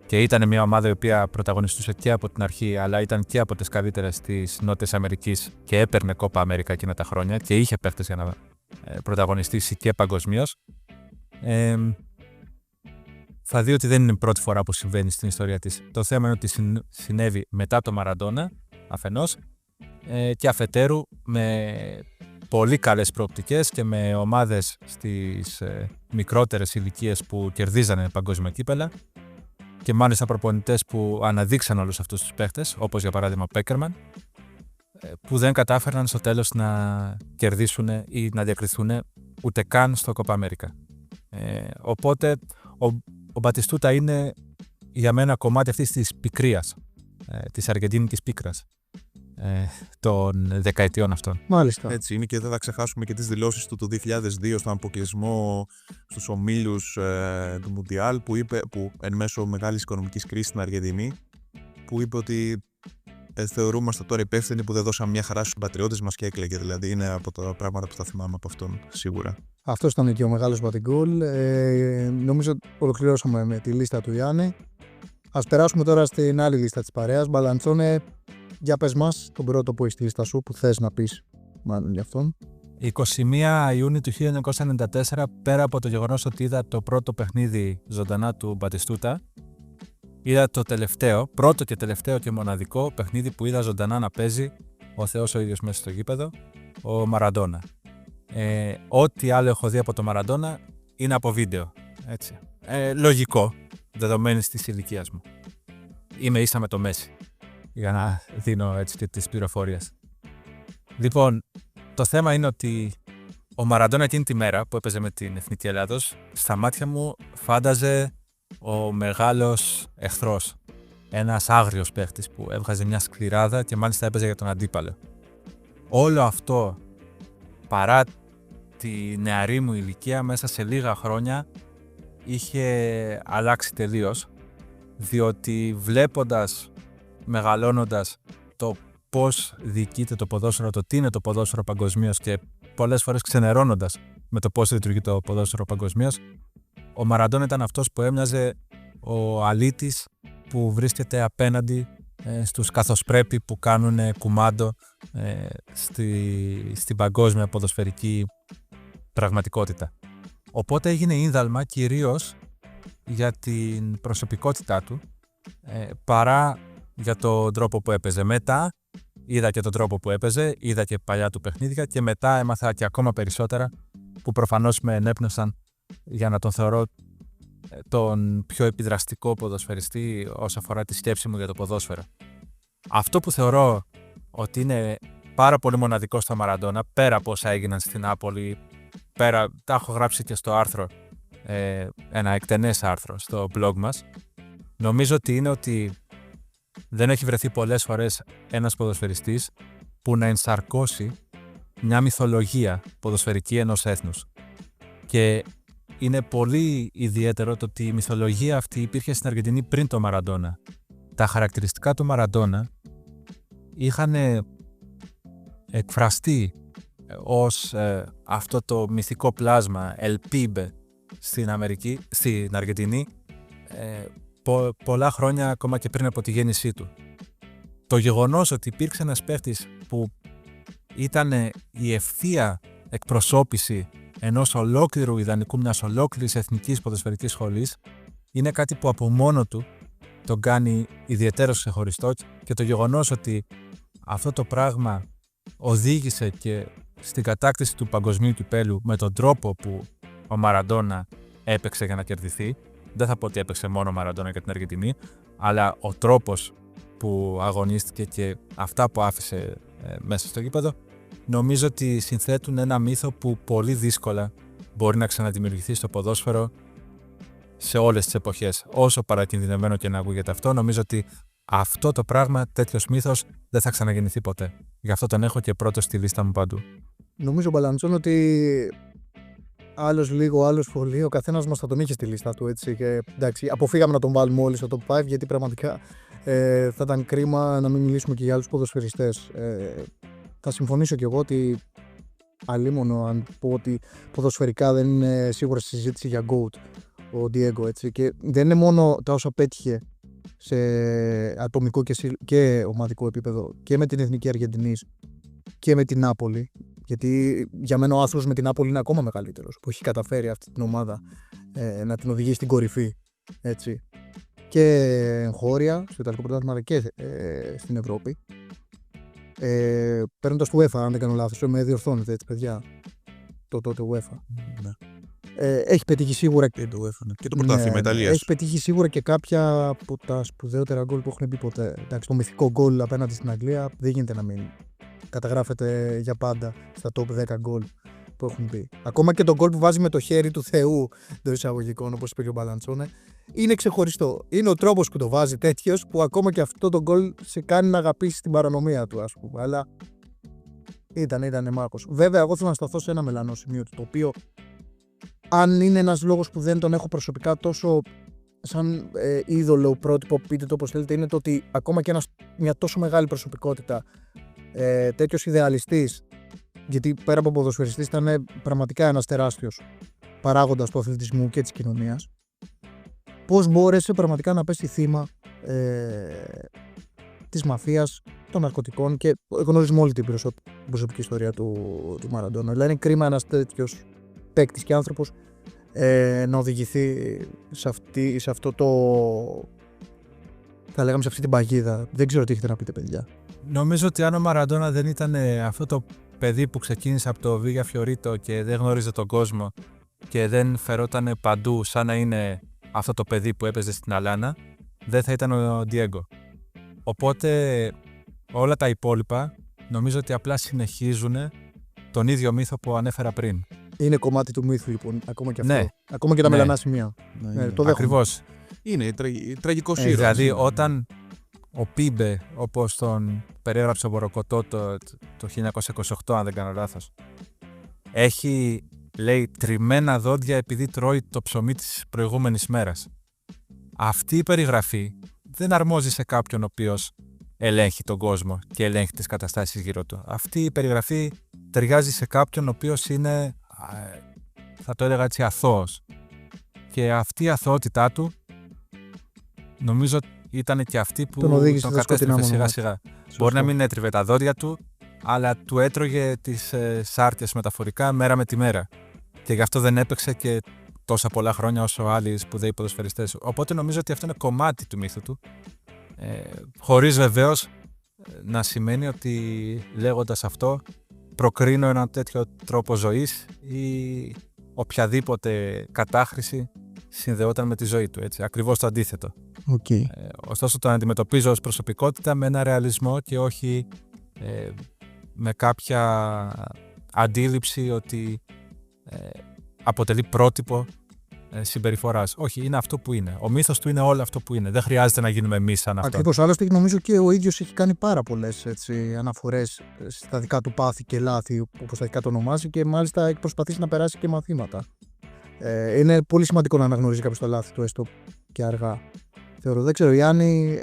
[SPEAKER 2] Και ήταν μια ομάδα η οποία πρωταγωνιστούσε και από την αρχή, αλλά ήταν και από τις καλύτερες της Νότιας Αμερικής και έπαιρνε Κόπα Αμέρικα εκείνα τα χρόνια και είχε παίχτες για να πρωταγωνιστήσει και παγκοσμίως. Θα δει ότι δεν είναι η πρώτη φορά που συμβαίνει στην ιστορία της. Το θέμα είναι ότι συνέβη μετά το Μαραντόνα, αφενός, και αφετέρου με πολύ καλές προοπτικές και με ομάδες στις μικρότερες ηλικίες που κερδίζανε παγκόσμια κύπελα και μάλιστα προπονητές που αναδείξαν όλους αυτούς τους παίχτες, όπως για παράδειγμα ο Πέκερμαν, που δεν κατάφεραν στο τέλος να κερδίσουν ή να διακριθούν ούτε καν στο Κόπα Αμέρικα. Οπότε ο Μπατιστούτα είναι για μένα κομμάτι αυτής της πικρίας, της αργεντίνικης πίκρας των δεκαετιών αυτών.
[SPEAKER 1] Μάλιστα.
[SPEAKER 3] Έτσι είναι, και δεν θα ξεχάσουμε και τις δηλώσεις του το 2002 στον αποκλεισμό στους ομίλους του Μουντιάλ που εν μέσω μεγάλης οικονομικής κρίσης στην Αργεντινή, που είπε ότι θεωρούμαστε τώρα υπεύθυνοι που δεν δώσαμε μια χαρά στους πατριώτες μας, και έκλαιγε. Δηλαδή είναι από τα πράγματα που θα θυμάμαι από αυτόν σίγουρα.
[SPEAKER 1] Αυτός ήταν και ο μεγάλος Μπατιγκόλ. Νομίζω ολοκληρώσαμε με τη λίστα του Ιάννη. Ας περάσουμε τώρα στην άλλη λίστα της παρέας. Μπαλαντσόνε, για πες μας τον πρώτο που έχει στη λίστα σου, που θες να πεις μάλλον για αυτόν.
[SPEAKER 2] 21 Ιούνιου του 1994, πέρα από το γεγονός ότι είδα το πρώτο παιχνίδι ζωντανά του Μπατιστούτα, είδα το πρώτο και τελευταίο και μοναδικό παιχνίδι που είδα ζωντανά να παίζει ο Θεός ο ίδιος μέσα στο γήπεδο, ο Μαραντόνα. Ό,τι άλλο έχω δει από το Μαραντόνα είναι από βίντεο. Έτσι. Λογικό, δεδομένης της ηλικίας μου. Είμαι ίσα με το Μέση, για να δίνω έτσι και τις πληροφορίες. Λοιπόν, το θέμα είναι ότι ο Μαραντόνα εκείνη τη μέρα που έπαιζε με την Εθνική Ελλάδος, στα μάτια μου φάνταζε ο μεγάλος εχθρός. Ένας άγριος παίχτης που έβγαζε μια σκληράδα και μάλιστα έπαιζε για τον αντίπαλο. Όλο αυτό, παρά τη νεαρή μου ηλικία, μέσα σε λίγα χρόνια είχε αλλάξει τελείως, διότι βλέποντας, μεγαλώνοντας το πώς διοικείται το ποδόσφαιρο, το τι είναι το ποδόσφαιρο παγκοσμίως και πολλές φορές ξενερώνοντας με το πώς λειτουργεί το ποδόσφαιρο παγκοσμίως, ο Μαραντόνα ήταν αυτός που έμοιαζε ο αλήτης που βρίσκεται απέναντι στους καθοσπρέπει που κάνουν κουμάντο στην παγκόσμια ποδοσφαιρική πραγματικότητα. Οπότε έγινε ίνδαλμα κυρίως για την προσωπικότητά του παρά για τον τρόπο που έπαιζε. Μετά είδα και τον τρόπο που έπαιζε, είδα και παλιά του παιχνίδια και μετά έμαθα και ακόμα περισσότερα που προφανώς με ενέπνευσαν για να τον θεωρώ τον πιο επιδραστικό ποδοσφαιριστή όσον αφορά τη σκέψη μου για το ποδόσφαιρο. Αυτό που θεωρώ ότι είναι πάρα πολύ μοναδικό στο Μαραντόνα, πέρα από όσα έγιναν στην Νάπολη, τα έχω γράψει και στο άρθρο, ένα εκτενές άρθρο στο blog μας, νομίζω ότι είναι ότι δεν έχει βρεθεί πολλές φορές ένας ποδοσφαιριστής που να ενσαρκώσει μια μυθολογία ποδοσφαιρική ενός έθνους. Και είναι πολύ ιδιαίτερο το ότι η μυθολογία αυτή υπήρχε στην Αργεντινή πριν το Μαραντόνα. Τα χαρακτηριστικά του Μαραντόνα είχαν εκφραστεί ως αυτό το μυθικό πλάσμα El Pibe στην Αργεντινή πολλά χρόνια ακόμα και πριν από τη γέννησή του. Το γεγονός ότι υπήρξε ένας παίχτης που ήταν η ευθεία εκπροσώπηση ενός ολόκληρου ιδανικού, μιας ολόκληρης εθνικής ποδοσφαιρικής σχολής, είναι κάτι που από μόνο του τον κάνει ιδιαιτέρως ξεχωριστό, και το γεγονός ότι αυτό το πράγμα οδήγησε και στην κατάκτηση του παγκοσμίου κυπέλου με τον τρόπο που ο Μαραντόνα έπαιξε για να κερδιθεί. Δεν θα πω ότι έπαιξε μόνο ο Μαραντόνα για την Αργεντινή, αλλά ο τρόπος που αγωνίστηκε και αυτά που άφησε μέσα στο γήπεδο, νομίζω ότι συνθέτουν ένα μύθο που πολύ δύσκολα μπορεί να ξαναδημιουργηθεί στο ποδόσφαιρο σε όλες τις εποχές. Όσο παρακινδυνευμένο και να ακούγεται αυτό, νομίζω ότι αυτό το πράγμα, τέτοιος μύθος, δεν θα ξαναγεννηθεί ποτέ. Γι' αυτό τον έχω και πρώτο στη λίστα μου παντού.
[SPEAKER 1] Νομίζω, Μπαλαντσόν, ότι άλλος λίγο, άλλος πολύ, ο καθένας μας θα τον είχε στη λίστα του, έτσι. Και εντάξει, αποφύγαμε να τον βάλουμε όλοι στο top 5, γιατί πραγματικά θα ήταν κρίμα να μην μιλήσουμε και για άλλους ποδοσφαιριστές. Θα συμφωνήσω κι εγώ ότι αλίμονο αν πω ότι ποδοσφαιρικά δεν είναι σίγουρα στη συζήτηση για GOAT ο Diego, έτσι. Και δεν είναι μόνο τα όσα πέτυχε σε ατομικό και ομαδικό επίπεδο και με την Εθνική Αργεντινής και με την Νάπολη. Γιατί για μένα ο άθλος με την Νάπολη είναι ακόμα μεγαλύτερος, που έχει καταφέρει αυτή την ομάδα να την οδηγήσει στην κορυφή, έτσι. Και εγχώρια στο Ιταλικό Πρωτάθλημα, αλλά και στην Ευρώπη. Παίρνοντας το UEFA, αν δεν κάνω λάθος, με διορθώνετε, έτσι, παιδιά. Το τότε UEFA.
[SPEAKER 3] Ναι.
[SPEAKER 1] Έχει πετύχει σίγουρα
[SPEAKER 3] και το UEFA, ναι. Και το πρωτάθλημα Ιταλίας.
[SPEAKER 1] Έχει πετύχει σίγουρα και κάποια από τα σπουδαιότερα γκολ που έχουν μπει ποτέ. Εντάξει, το μυθικό γκολ απέναντι στην Αγγλία δεν γίνεται να μην καταγράφεται για πάντα στα top 10 γκολ που έχουν μπει. Ακόμα και το γκολ που βάζει με το χέρι του Θεού των εισαγωγικών, όπως είπε και ο Μπαλαντσόνε, είναι ξεχωριστό. Είναι ο τρόπος που το βάζει τέτοιος, που ακόμα και αυτό το γκολ σε κάνει να αγαπήσει την παρανομία του, ας πούμε. Αλλά ήταν μάκος. Βέβαια, εγώ θέλω να σταθώ σε ένα μελανό σημείο του, το οποίο, αν είναι ένας λόγος που δεν τον έχω προσωπικά τόσο σαν είδωλο, πρότυπο, πείτε το όπως θέλετε, είναι το ότι ακόμα και μια τόσο μεγάλη προσωπικότητα, τέτοιος ιδεαλιστής, γιατί πέρα από ποδοσφαιριστής ήταν πραγματικά ένας τεράστιος παράγοντας του αθλητισμού και της κοινωνίας, πώς μπόρεσε πραγματικά να πέσει θύμα της μαφίας, των ναρκωτικών, και γνωρίζουμε όλη την προσωπική ιστορία του Μαραντόνα. Δηλαδή είναι κρίμα ένας τέτοιος παίκτης και άνθρωπος να οδηγηθεί σε αυτό το, θα λέγαμε, σε αυτή την παγίδα. Δεν ξέρω τι έχετε να πείτε, παιδιά.
[SPEAKER 2] Νομίζω ότι αν ο Μαραντόνα δεν ήταν αυτό το παιδί που ξεκίνησε από το Βίγια Φιωρίτο και δεν γνώριζε τον κόσμο και δεν φερόταν παντού σαν να είναι αυτό το παιδί που έπαιζε στην Αλάνα, δεν θα ήταν ο Διέγκο. Οπότε όλα τα υπόλοιπα νομίζω ότι απλά συνεχίζουν τον ίδιο μύθο που ανέφερα πριν.
[SPEAKER 1] Είναι κομμάτι του μύθου, λοιπόν, ακόμα και αυτό.
[SPEAKER 2] Ναι.
[SPEAKER 1] Ακόμα και τα μελανά σημεία.
[SPEAKER 3] Ναι,
[SPEAKER 1] το δέχομαι.
[SPEAKER 2] Ακριβώς.
[SPEAKER 3] Είναι τραγικός ήρωας.
[SPEAKER 2] Δηλαδή όταν ο Πίμπε, όπως τον περιέγραψε ο Μποροκοτό το 1928, αν δεν κάνω λάθος, έχει, λέει, τριμμένα δόντια επειδή τρώει το ψωμί της προηγούμενης μέρας. Αυτή η περιγραφή δεν αρμόζει σε κάποιον ο οποίος ελέγχει τον κόσμο και ελέγχει τις καταστάσεις γύρω του. Αυτή η περιγραφή ταιριάζει σε κάποιον ο οποίος είναι, θα το έλεγα έτσι, αθώος. Και αυτή η αθωότητά του νομίζω ήταν και αυτή που τον κατέστρεφε σιγά σιγά. Μπορεί να μην έτριβε τα δόντια του, αλλά του έτρωγε τις σάρτιες μεταφορικά μέρα με τη μέρα. Και γι' αυτό δεν έπαιξε και τόσα πολλά χρόνια όσο άλλοι σπουδαίοι ποδοσφαιριστές. Οπότε νομίζω ότι αυτό είναι κομμάτι του μύθου του. Χωρίς βεβαίως να σημαίνει ότι λέγοντας αυτό προκρίνω έναν τέτοιο τρόπο ζωής ή οποιαδήποτε κατάχρηση συνδεόταν με τη ζωή του. Έτσι. Ακριβώς το αντίθετο.
[SPEAKER 1] Okay.
[SPEAKER 2] Ωστόσο τον αντιμετωπίζω ως προσωπικότητα με ένα ρεαλισμό και όχι με κάποια αντίληψη ότι αποτελεί πρότυπο συμπεριφοράς. Όχι, είναι αυτό που είναι. Ο μύθος του είναι όλο αυτό που είναι. Δεν χρειάζεται να γίνουμε εμείς σαν αυτό.
[SPEAKER 1] Ακριβώς. Άλλωστε, νομίζω και ο ίδιος έχει κάνει πάρα πολλές αναφορές στα δικά του πάθη και λάθη, όπως τα δικά το ονομάζει, και μάλιστα έχει προσπαθήσει να περάσει και μαθήματα. Είναι πολύ σημαντικό να αναγνωρίζει κάποιος τα λάθη του, έστω και αργά. Θεωρώ. Δεν ξέρω, Γιάννη,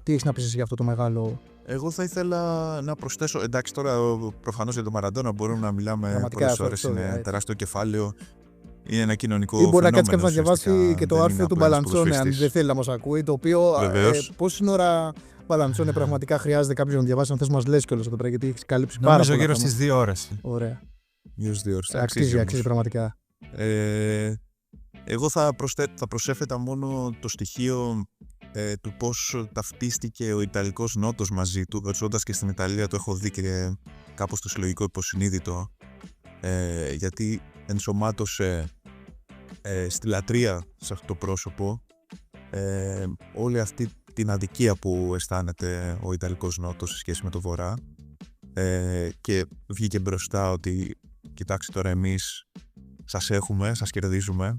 [SPEAKER 1] τι έχεις να πεις για αυτό το μεγάλο.
[SPEAKER 3] Εγώ θα ήθελα να προσθέσω. Εντάξει, τώρα προφανώς για τον Μαραντόνα μπορούμε να μιλάμε πολλές ώρες. Είναι τεράστιο κεφάλαιο. Είναι ένα κοινωνικό φαινόμενο.
[SPEAKER 1] Ή μπορεί να κάτσει κάποιος να διαβάσει και το άρθρο του Μπαλαντσόνε, αν δεν θέλει να μας ακούει. Το οποίο. Πόση ώρα Μπαλαντσόνε πραγματικά χρειάζεται κάποιος να διαβάσει, αν θες μας λες κιόλας εδώ πέρα, γιατί έχει καλύψει πάρα πολλά.
[SPEAKER 2] Νομίζω γύρω στις 2 ώρες.
[SPEAKER 1] Ωραία.
[SPEAKER 3] Γύρω στις 2 ώρες.
[SPEAKER 1] Αξίζει πραγματικά.
[SPEAKER 3] Εγώ θα προσέφετα μόνο το στοιχείο του πώς ταυτίστηκε ο Ιταλικός Νότος μαζί του. Ζώντας και στην Ιταλία το έχω δει και κάπως το συλλογικό υποσυνείδητο, γιατί ενσωμάτωσε στη λατρεία σε αυτό το πρόσωπο όλη αυτή την αδικία που αισθάνεται ο Ιταλικός Νότος σε σχέση με το Βορρά, και βγήκε μπροστά ότι κοιτάξτε τώρα, εμείς σας έχουμε, σας κερδίζουμε.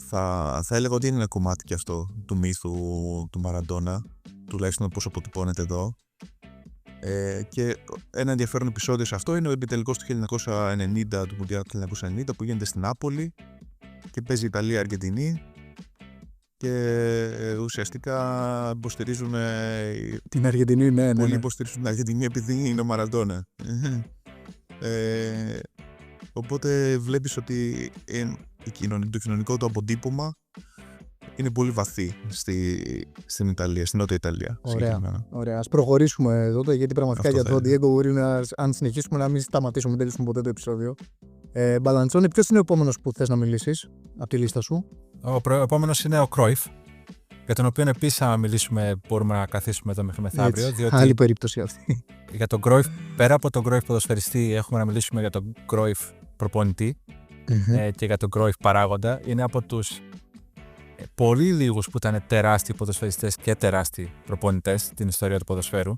[SPEAKER 3] Θα έλεγα ότι είναι ένα κομμάτι και αυτό του μύθου του Μαραντόνα, τουλάχιστον πώς αποτυπώνεται εδώ. Και ένα ενδιαφέρον επεισόδιο σε αυτό είναι ο επιτελικός του 1990, του Μουντιάλ του 1990, που γίνεται στην Νάπολη και παίζει Ιταλία-Αργεντινή, και ουσιαστικά υποστηρίζουν
[SPEAKER 1] την Αργεντινή, ναι.
[SPEAKER 3] Πολλοί υποστηρίζουν την Αργεντινή επειδή είναι ο Μαραντόνα. Οπότε βλέπεις ότι το κοινωνικό του αποτύπωμα είναι πολύ βαθύ στην Ιταλία, στην Νότια Ιταλία.
[SPEAKER 1] Ωραία. Ας προχωρήσουμε εδώ, γιατί πραγματικά για τον Diego μπορεί αν συνεχίσουμε να μην σταματήσουμε, μην τελειώσουμε ποτέ το επεισόδιο. Μπαλαντσόνε, ποιος είναι ο επόμενος που θες να μιλήσεις από τη λίστα σου?
[SPEAKER 2] Ο επόμενος είναι ο Κρόιφ, για τον οποίο επίσης αν μιλήσουμε μπορούμε να καθίσουμε εδώ μέχρι μεθαύριο. Διότι
[SPEAKER 1] άλλη περίπτωση αυτή.
[SPEAKER 2] Για τον Κρόιφ, πέρα από τον Κρόιφ ποδοσφαιριστή, έχουμε να μιλήσουμε για τον Κρόιφ προπονητή και για τον Κρόιφ παράγοντα. Είναι από τους πολύ λίγους που ήταν τεράστιοι ποδοσφαιριστές και τεράστιοι προπονητές στην ιστορία του ποδοσφαίρου.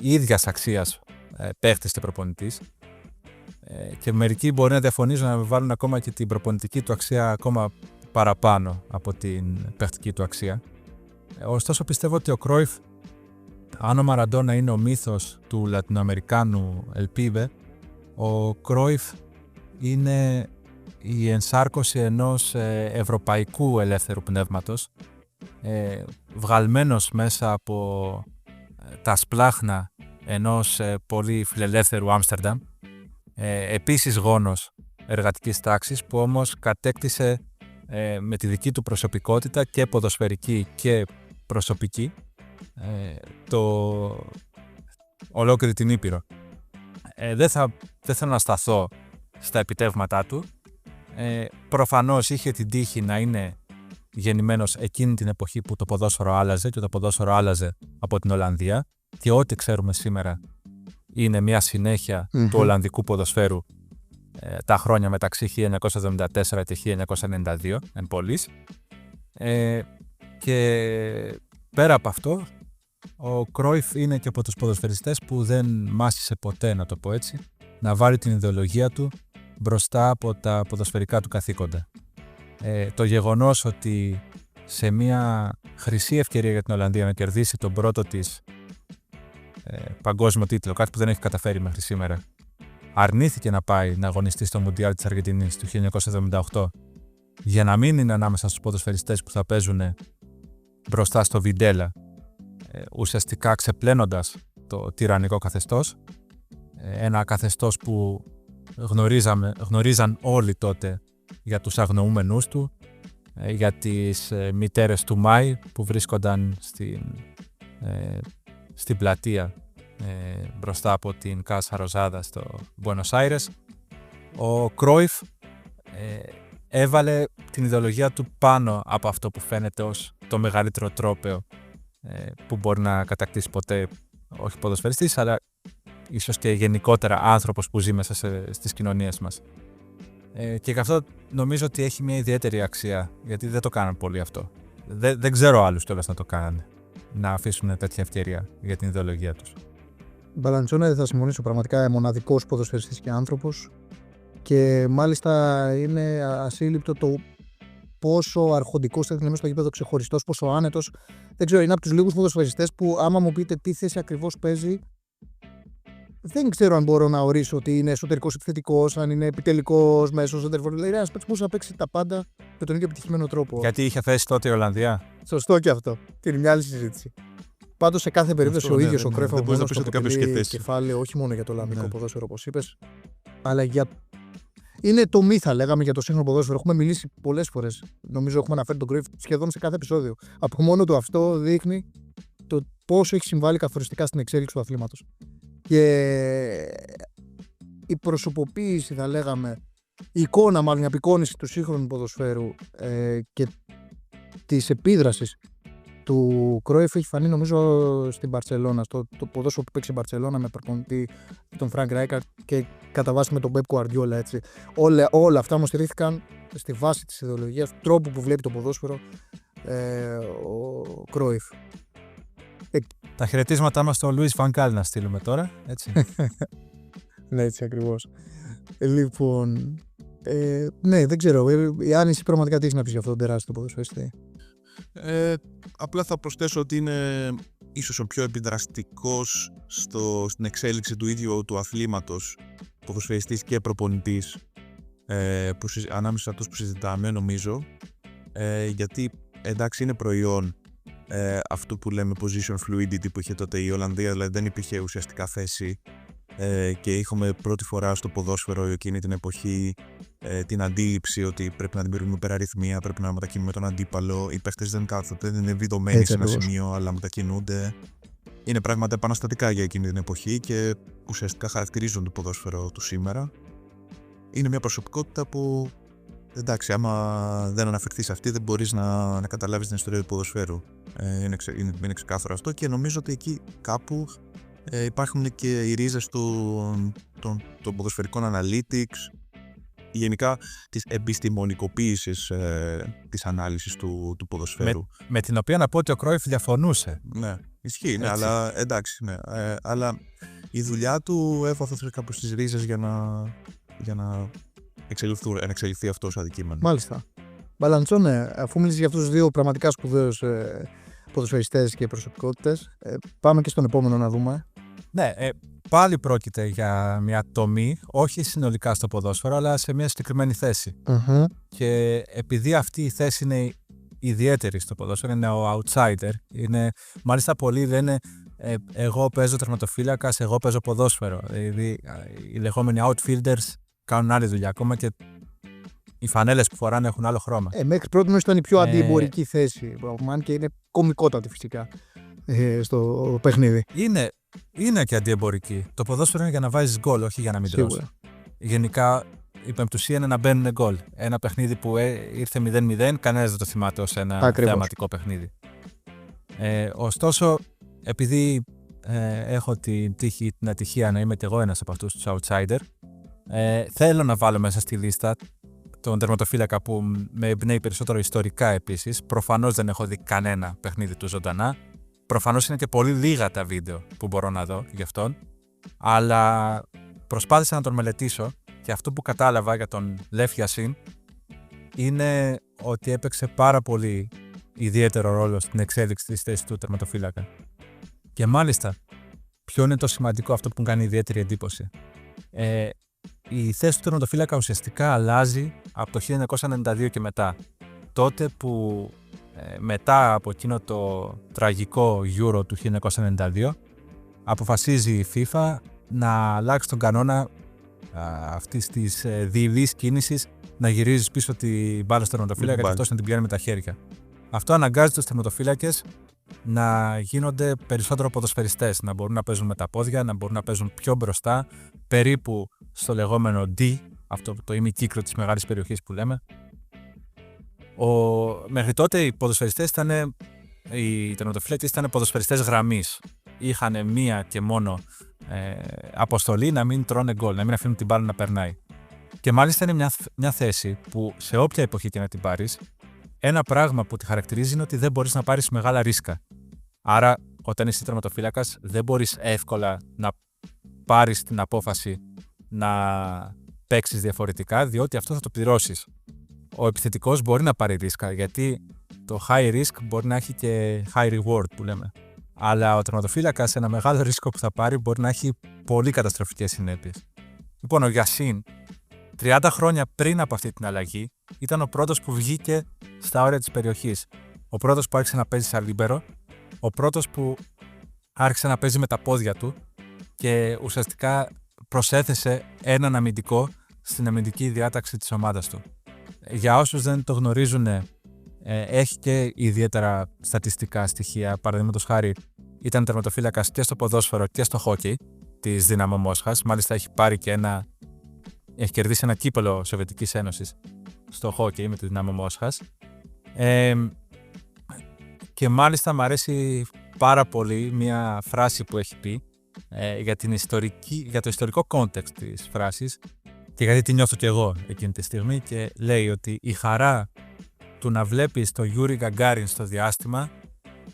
[SPEAKER 2] Ίδιας αξίας παίχτης και προπονητής. Και μερικοί μπορεί να διαφωνήσουν, να βάλουν ακόμα και την προπονητική του αξία ακόμα παραπάνω από την παιχτική του αξία. Ωστόσο πιστεύω ότι ο Κρόιφ, αν ο Μαραντόνα είναι ο μύθος του Λατινοαμερικάνου Ελπίβε, ο Κρόιφ είναι η ενσάρκωση ενός ευρωπαϊκού ελεύθερου πνεύματος, βγαλμένος μέσα από τα σπλάχνα ενός πολύ φιλελεύθερου Άμστερνταμ, επίσης γόνος εργατικής τάξης, που όμως κατέκτησε με τη δική του προσωπικότητα και ποδοσφαιρική και προσωπική ολόκληρη την Ήπειρο. Δεν θέλω να σταθώ στα επιτεύγματά του. Προφανώς είχε την τύχη να είναι γεννημένος εκείνη την εποχή που το ποδόσφαιρο άλλαζε, και το ποδόσφαιρο άλλαζε από την Ολλανδία, και ό,τι ξέρουμε σήμερα είναι μια συνέχεια του Ολλανδικού ποδοσφαίρου τα χρόνια μεταξύ 1974 και 1992 εν πολλής. Και πέρα από αυτό, ο Κρόιφ είναι και από τους ποδοσφαιριστές που δεν μάσησε ποτέ, να το πω έτσι, να βάλει την ιδεολογία του μπροστά από τα ποδοσφαιρικά του καθήκοντα. Το γεγονός ότι σε μια χρυσή ευκαιρία για την Ολλανδία να κερδίσει τον πρώτο της παγκόσμιο τίτλο, κάτι που δεν έχει καταφέρει μέχρι σήμερα, αρνήθηκε να πάει να αγωνιστεί στο Μουντιάλ της Αργεντινής του 1978 για να μην είναι ανάμεσα στους ποδοσφαιριστές που θα παίζουν μπροστά στο Βιντέλα ουσιαστικά ξεπλένοντας το τυραννικό καθεστώς. Ένα καθεστώς που γνωρίζαν όλοι τότε για τους αγνοούμενους του, για τις μητέρες του Μάη που βρίσκονταν στην πλατεία μπροστά από την Κάσα Ροζάδα στο Μπουένος Άιρες. Ο Κρόιφ έβαλε την ιδεολογία του πάνω από αυτό που φαίνεται ως το μεγαλύτερο τρόπαιο που μπορεί να κατακτήσει ποτέ, όχι ποδοσφαιριστής, αλλά ίσως και γενικότερα άνθρωπος που ζει μέσα στις κοινωνίες μας. Και γι' αυτό νομίζω ότι έχει μια ιδιαίτερη αξία, γιατί δεν το κάνουν πολύ αυτό. Δεν ξέρω άλλους κιόλας να το κάνανε, να αφήσουν τέτοια ευκαιρία για την ιδεολογία τους.
[SPEAKER 1] Μπαλαντσόνε, θα συμφωνήσω, πραγματικά μοναδικός ποδοσφαιριστής και άνθρωπος, και μάλιστα είναι ασύλληπτο το πόσο αρχοντικός θα ήθελε μέσα στο γήπεδο, ξεχωριστός, πόσο άνετος. Δεν ξέρω, είναι από τους λίγους ποδοσφαιριστές που άμα μου πείτε τι θέση ακριβώς παίζει, δεν ξέρω αν μπορώ να ορίσω ότι είναι εσωτερικός επιθετικός, αν είναι επιτελικός, μέσος, σεντερφόρ. Δηλαδή, ένας παίκτης που μπορούσε να παίξει τα πάντα με τον ίδιο επιτυχημένο τρόπο.
[SPEAKER 2] Γιατί είχε θέση τότε η Ολλανδία.
[SPEAKER 1] Σωστό και αυτό. Και είναι μια άλλη συζήτηση. Πάντως, σε κάθε περίπτωση, ο ίδιος ο Κρόιφ αποτελεί κεφάλαιο όχι μόνο για το ολλανδικό ποδόσφαιρο, όπως είπες, αλλά για. Είναι το μη, θα λέγαμε, για το σύγχρονο ποδόσφαιρο. Έχουμε μιλήσει πολλές φορές. Νομίζω έχουμε αναφέρει τον Κρόιφ σχεδόν σε κάθε επεισόδιο. Από μόνο του αυτό δείχνει το πόσο έχει συμβάλει καθοριστικά στην εξέλιξη του αθλήματος. Και η προσωποποίηση, θα λέγαμε, η εικόνα, μάλλον η απεικόνηση του σύγχρονου ποδοσφαίρου και της επίδρασης του Κρόιφ έχει φανεί, νομίζω, στην Μπαρσελόνα, στο το ποδόσφαιρο που παίξει η Μπαρσελόνα με προπονητή τον Φρανκ Ράικαρτ και κατά βάση με τον Πεπ Γκουαρντιόλα, έτσι. Όλα αυτά όμως στηρίχθηκαν στη βάση της ιδεολογίας, του τρόπου που βλέπει το ποδόσφαιρο ο Κρόιφ.
[SPEAKER 2] Τα χαιρετίσματά μας στο Λουίς Βαν Γκάλ να στείλουμε τώρα, έτσι.
[SPEAKER 1] Ναι, έτσι ακριβώς. Λοιπόν, ναι, δεν ξέρω. Αν εσύ πραγματικά τι έχεις να πεις για αυτόν τον τεράστιο ποδοσφαιριστή.
[SPEAKER 3] Απλά θα προσθέσω ότι είναι ίσως ο πιο επιδραστικός στην εξέλιξη του ίδιου του αθλήματος, ποδοσφαιριστής και προπονητής, ανάμεσα σε αυτούς που συζητάμε, νομίζω, γιατί εντάξει είναι προϊόν αυτού που λέμε position fluidity που είχε τότε η Ολλανδία, δηλαδή δεν υπήρχε ουσιαστικά θέση και είχαμε πρώτη φορά στο ποδόσφαιρο εκείνη την εποχή την αντίληψη ότι πρέπει να δημιουργούμε υπεραριθμία, πρέπει να μετακινούμε τον αντίπαλο, οι παίχτες δεν κάθονται, δεν είναι βιδωμένοι σε ένα σημείο αλλά μετακινούνται. Είναι πράγματα επαναστατικά για εκείνη την εποχή και ουσιαστικά χαρακτηρίζουν το ποδόσφαιρο του σήμερα. Είναι μια προσωπικότητα που, εντάξει, άμα δεν αναφερθείς σε αυτή δεν μπορείς να καταλάβεις την ιστορία του ποδοσφαίρου. Είναι ξεκάθαρο αυτό και νομίζω ότι εκεί κάπου υπάρχουν και οι ρίζες των ποδοσφαιρικών analytics, γενικά της επιστημονικοποίησης της ανάλυσης του ποδοσφαίρου.
[SPEAKER 2] Με την οποία να πω ότι ο Κρόιφ διαφωνούσε.
[SPEAKER 3] Ναι, ισχύει, ναι, αλλά εντάξει, ναι. Αλλά η δουλειά του έβαθε κάπως στις ρίζες για να εξελιχθεί αυτό ως αντικείμενο.
[SPEAKER 1] Μάλιστα. Μπαλαντσόνε, αφού μίλησες για αυτούς τους δύο πραγματικά σπουδαίους ποδοσφαιριστές και προσωπικότητες, πάμε και στον επόμενο να δούμε.
[SPEAKER 2] Ναι, πάλι πρόκειται για μια τομή, όχι συνολικά στο ποδόσφαιρο, αλλά σε μια συγκεκριμένη θέση.
[SPEAKER 1] Mm-hmm.
[SPEAKER 2] Και επειδή αυτή η θέση είναι ιδιαίτερη στο ποδόσφαιρο, είναι ο outsider, μάλιστα πολλοί λένε εγώ παίζω τερματοφύλακας, εγώ παίζω ποδόσφαιρο. Δηλαδή οι λεγόμενοι outfielders κάνουν άλλη δουλειά, ακόμα και οι φανέλες που φοράνε έχουν άλλο χρώμα.
[SPEAKER 1] Μέχρι πρώτη ήταν η πιο αντιεμπορική θέση και είναι κωμικότατη φυσικά στο παιχνίδι.
[SPEAKER 2] Είναι και αντιεμπορική. Το ποδόσφαιρο είναι για να βάζεις γκολ, όχι για να μην τρως. Γενικά η πεμπτουσία είναι να μπαίνουν γκολ. Ένα παιχνίδι που ήρθε 0-0, κανένας δεν το θυμάται ως ένα θεαματικό παιχνίδι. Ωστόσο, επειδή έχω την ατυχία να είμαι και εγώ ένας από αυτούς τους outsider, θέλω να βάλω μέσα στη λίστα τον τερματοφύλακα που με εμπνέει περισσότερο ιστορικά επίσης. Προφανώς δεν έχω δει κανένα παιχνίδι του ζωντανά. Προφανώς είναι και πολύ λίγα τα βίντεο που μπορώ να δω γι' αυτόν. Αλλά προσπάθησα να τον μελετήσω και αυτό που κατάλαβα για τον Λεφ Γιασίν είναι ότι έπαιξε πάρα πολύ ιδιαίτερο ρόλο στην εξέλιξη της θέσης του τερματοφύλακα. Και μάλιστα, ποιο είναι το σημαντικό αυτό που μου κάνει ιδιαίτερη εντύπωση. Η θέση του τερματοφύλακα ουσιαστικά αλλάζει από το 1992 και μετά. Τότε που μετά από εκείνο το τραγικό Euro του 1992, αποφασίζει η FIFA να αλλάξει τον κανόνα αυτής της διευλής κίνησης, να γυρίζεις πίσω την μπάλα στο τερματοφύλακα και αυτός να την πιάνει με τα χέρια. Αυτό αναγκάζει τους τερματοφύλακες να γίνονται περισσότερο ποδοσφαιριστές, να μπορούν να παίζουν με τα πόδια, να μπορούν να παίζουν πιο μπροστά, περίπου στο λεγόμενο D, αυτό το ημικύκρο της μεγάλης περιοχής που λέμε. Μέχρι τότε οι ποδοσφαιριστές οι τερματοφύλακες ήταν ποδοσφαιριστές γραμμής. Είχαν μία και μόνο αποστολή να μην τρώνε γκολ, να μην αφήνουν την μπάλα να περνάει. Και μάλιστα είναι μια θέση που σε όποια εποχή και να την πάρεις, ένα πράγμα που τη χαρακτηρίζει είναι ότι δεν μπορείς να πάρεις μεγάλα ρίσκα. Άρα, όταν είσαι τερματοφύλακας, δεν μπορείς εύκολα να πάρεις την απόφαση να παίξεις διαφορετικά, διότι αυτό θα το πληρώσεις. Ο επιθετικός μπορεί να πάρει ρίσκα, γιατί το high risk μπορεί να έχει και high reward που λέμε. Αλλά ο τερματοφύλακας, ένα μεγάλο ρίσκο που θα πάρει, μπορεί να έχει πολύ καταστροφικές συνέπειες. Λοιπόν, ο Γιασίν, 30 χρόνια πριν από αυτή την αλλαγή, ήταν ο πρώτος που βγήκε στα όρια της περιοχής. Ο πρώτος που άρχισε να παίζει σαν λίμπερο, ο πρώτος που άρχισε να παίζει με τα πόδια του και ουσιαστικά προσέθεσε έναν αμυντικό στην αμυντική διάταξη της ομάδας του. Για όσους δεν το γνωρίζουν, έχει και ιδιαίτερα στατιστικά στοιχεία. Παραδείγματος χάρη, ήταν τερματοφύλακας και στο ποδόσφαιρο και στο χόκι της Δύναμο Μόσχας. Μάλιστα έχει κερδίσει ένα κύπελλο Σοβιετικής Ένωσης στο χόκι με τη Δύναμο Μόσχας. Και μάλιστα μου αρέσει πάρα πολύ μια φράση που έχει πει για το ιστορικό context της φράσης και γιατί τη νιώθω και εγώ εκείνη τη στιγμή, και λέει ότι η χαρά του να βλέπεις το Γιούρι Γκαγκάριν στο διάστημα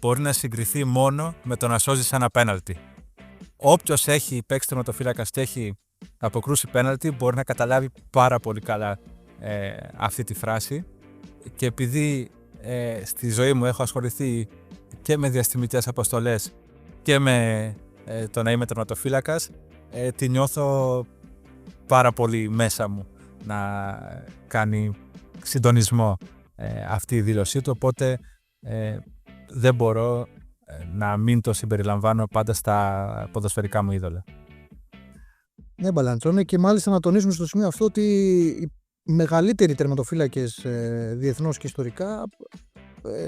[SPEAKER 2] μπορεί να συγκριθεί μόνο με το να σώζεις ένα πέναλτι. Όποιος έχει παίξει τερματοφύλακας και έχει αποκρούσει πέναλτι μπορεί να καταλάβει πάρα πολύ καλά αυτή τη φράση, και επειδή στη ζωή μου έχω ασχοληθεί και με διαστημικές αποστολές και με το να είμαι τερματοφύλακας, τη νιώθω πάρα πολύ μέσα μου να κάνει συντονισμό αυτή η δήλωσή του, οπότε δεν μπορώ να μην το συμπεριλαμβάνω πάντα στα ποδοσφαιρικά μου είδωλα.
[SPEAKER 1] Ναι, Μπαλαντσόνε, και μάλιστα να τονίσουμε στο σημείο αυτό ότι οι μεγαλύτεροι τερματοφύλακες διεθνώς και ιστορικά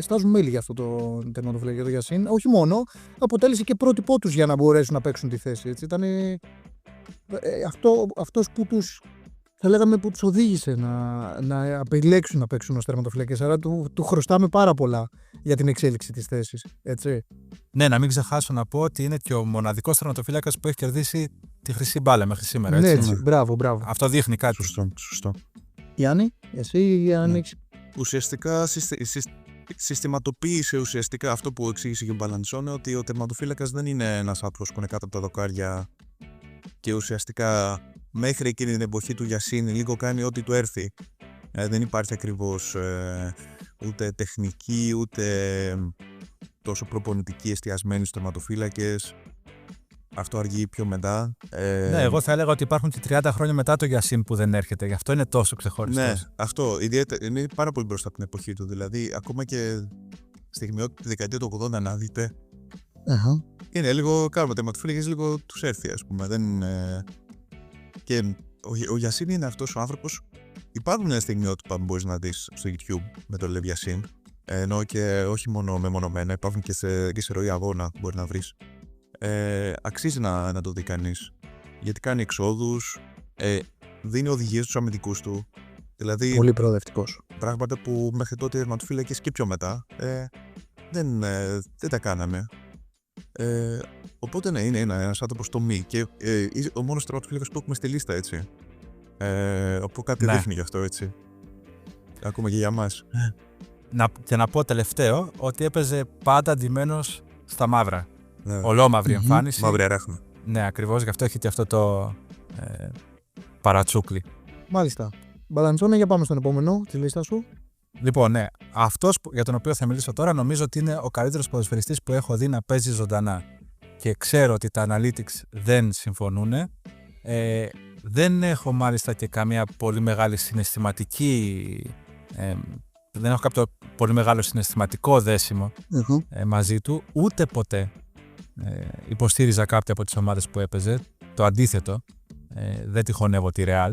[SPEAKER 1] στάζουν μέλη για αυτό το τερματοφύλακα, για το Γιασίν. Όχι μόνο, αποτέλεσε και πρότυπό τους για να μπορέσουν να παίξουν τη θέση. Έτσι. Ήταν αυτός που θα λέγαμε που τους οδήγησε να επιλέξουν να παίξουν ως τερματοφύλακες. Άρα του χρωστάμε πάρα πολλά για την εξέλιξη της θέσης. Έτσι.
[SPEAKER 2] Ναι, να μην ξεχάσω να πω ότι είναι και ο μοναδικός τερματοφύλακας που έχει κερδίσει τη χρυσή μπάλα μέχρι σήμερα.
[SPEAKER 1] Ναι,
[SPEAKER 2] έτσι.
[SPEAKER 1] έτσι. Μπράβο.
[SPEAKER 2] Αυτό δείχνει κάτι.
[SPEAKER 3] Σωστό.
[SPEAKER 1] Γιάννη, εσύ αν
[SPEAKER 3] Ναι.
[SPEAKER 1] έχεις...
[SPEAKER 3] Ουσιαστικά συστηματοποίησε ουσιαστικά αυτό που εξήγησε και ο Μπαλαντσόνε, ότι ο τερματοφύλακας δεν είναι ένας άνθρωπος που είναι κάτω από τα δοκάρια και ουσιαστικά μέχρι εκείνη την εποχή του Γιασίν λίγο κάνει ό,τι του έρθει. Δεν υπάρχει ακριβώς ούτε τεχνική ούτε τόσο προπονητική εστιασμένη στους τερματοφύλακες. Αυτό αργεί πιο μετά.
[SPEAKER 2] Ναι, εγώ θα έλεγα ότι υπάρχουν και 30 χρόνια μετά το Γιασίν που δεν έρχεται. Γι' αυτό είναι τόσο ξεχωριστός.
[SPEAKER 3] Ναι, αυτό είναι πάρα πολύ μπροστά από την εποχή του. Δηλαδή, ακόμα και στιγμιότητα τη δεκαετία του 80 να δείτε. Είναι λίγο, κάνουμε τερματοφύλακες, λίγο τους έρθει, ας πούμε. Και ο Γιασίν είναι αυτός ο άνθρωπος. Υπάρχουν στιγμιότυπα που μπορείς να δεις στο YouTube με το Λεβ Γιασίν. Ενώ και όχι μόνο μεμονωμένα, υπάρχουν και σε ροή αγώνα που μπορεί να βρεις. Αξίζει να το δει κανείς. Γιατί κάνει εξόδους, δίνει οδηγίες στους αμυντικούς του. Δηλαδή,
[SPEAKER 1] Πολύ προοδευτικός.
[SPEAKER 3] πράγματα που μέχρι τότε οι τερματοφύλακες και πιο μετά δεν τα κάναμε. Οπότε ναι, είναι ένας άνθρωπος τομή και ο μόνος τερματοφύλακας που έχουμε στη λίστα, έτσι. Οπότε κάτι δείχνει γι' αυτό, έτσι. Ακόμα και για μας.
[SPEAKER 2] Και να πω τελευταίο ότι έπαιζε πάντα ντυμένος στα μαύρα.
[SPEAKER 3] Ναι.
[SPEAKER 2] Ολόμαυρη εμφάνιση.
[SPEAKER 3] Μαύρη αράχνη.
[SPEAKER 2] Ναι, ακριβώς, γι' αυτό έχει και αυτό το παρατσούκλι.
[SPEAKER 1] Μάλιστα. Μπαλαντσόνε, για πάμε στον επόμενο τη λίστα σου.
[SPEAKER 2] Λοιπόν, ναι, αυτός για τον οποίο θα μιλήσω τώρα νομίζω ότι είναι ο καλύτερος ποδοσφαιριστής που έχω δει να παίζει ζωντανά. Και ξέρω ότι τα analytics δεν συμφωνούν. Δεν έχω μάλιστα και καμία πολύ μεγάλη συναισθηματική δεν έχω κάποιο πολύ μεγάλο συναισθηματικό δέσιμο μαζί του, ούτε ποτέ υποστήριζα κάποια από τις ομάδες που έπαιζε. Το αντίθετο, δεν τη χωνεύω τη Real.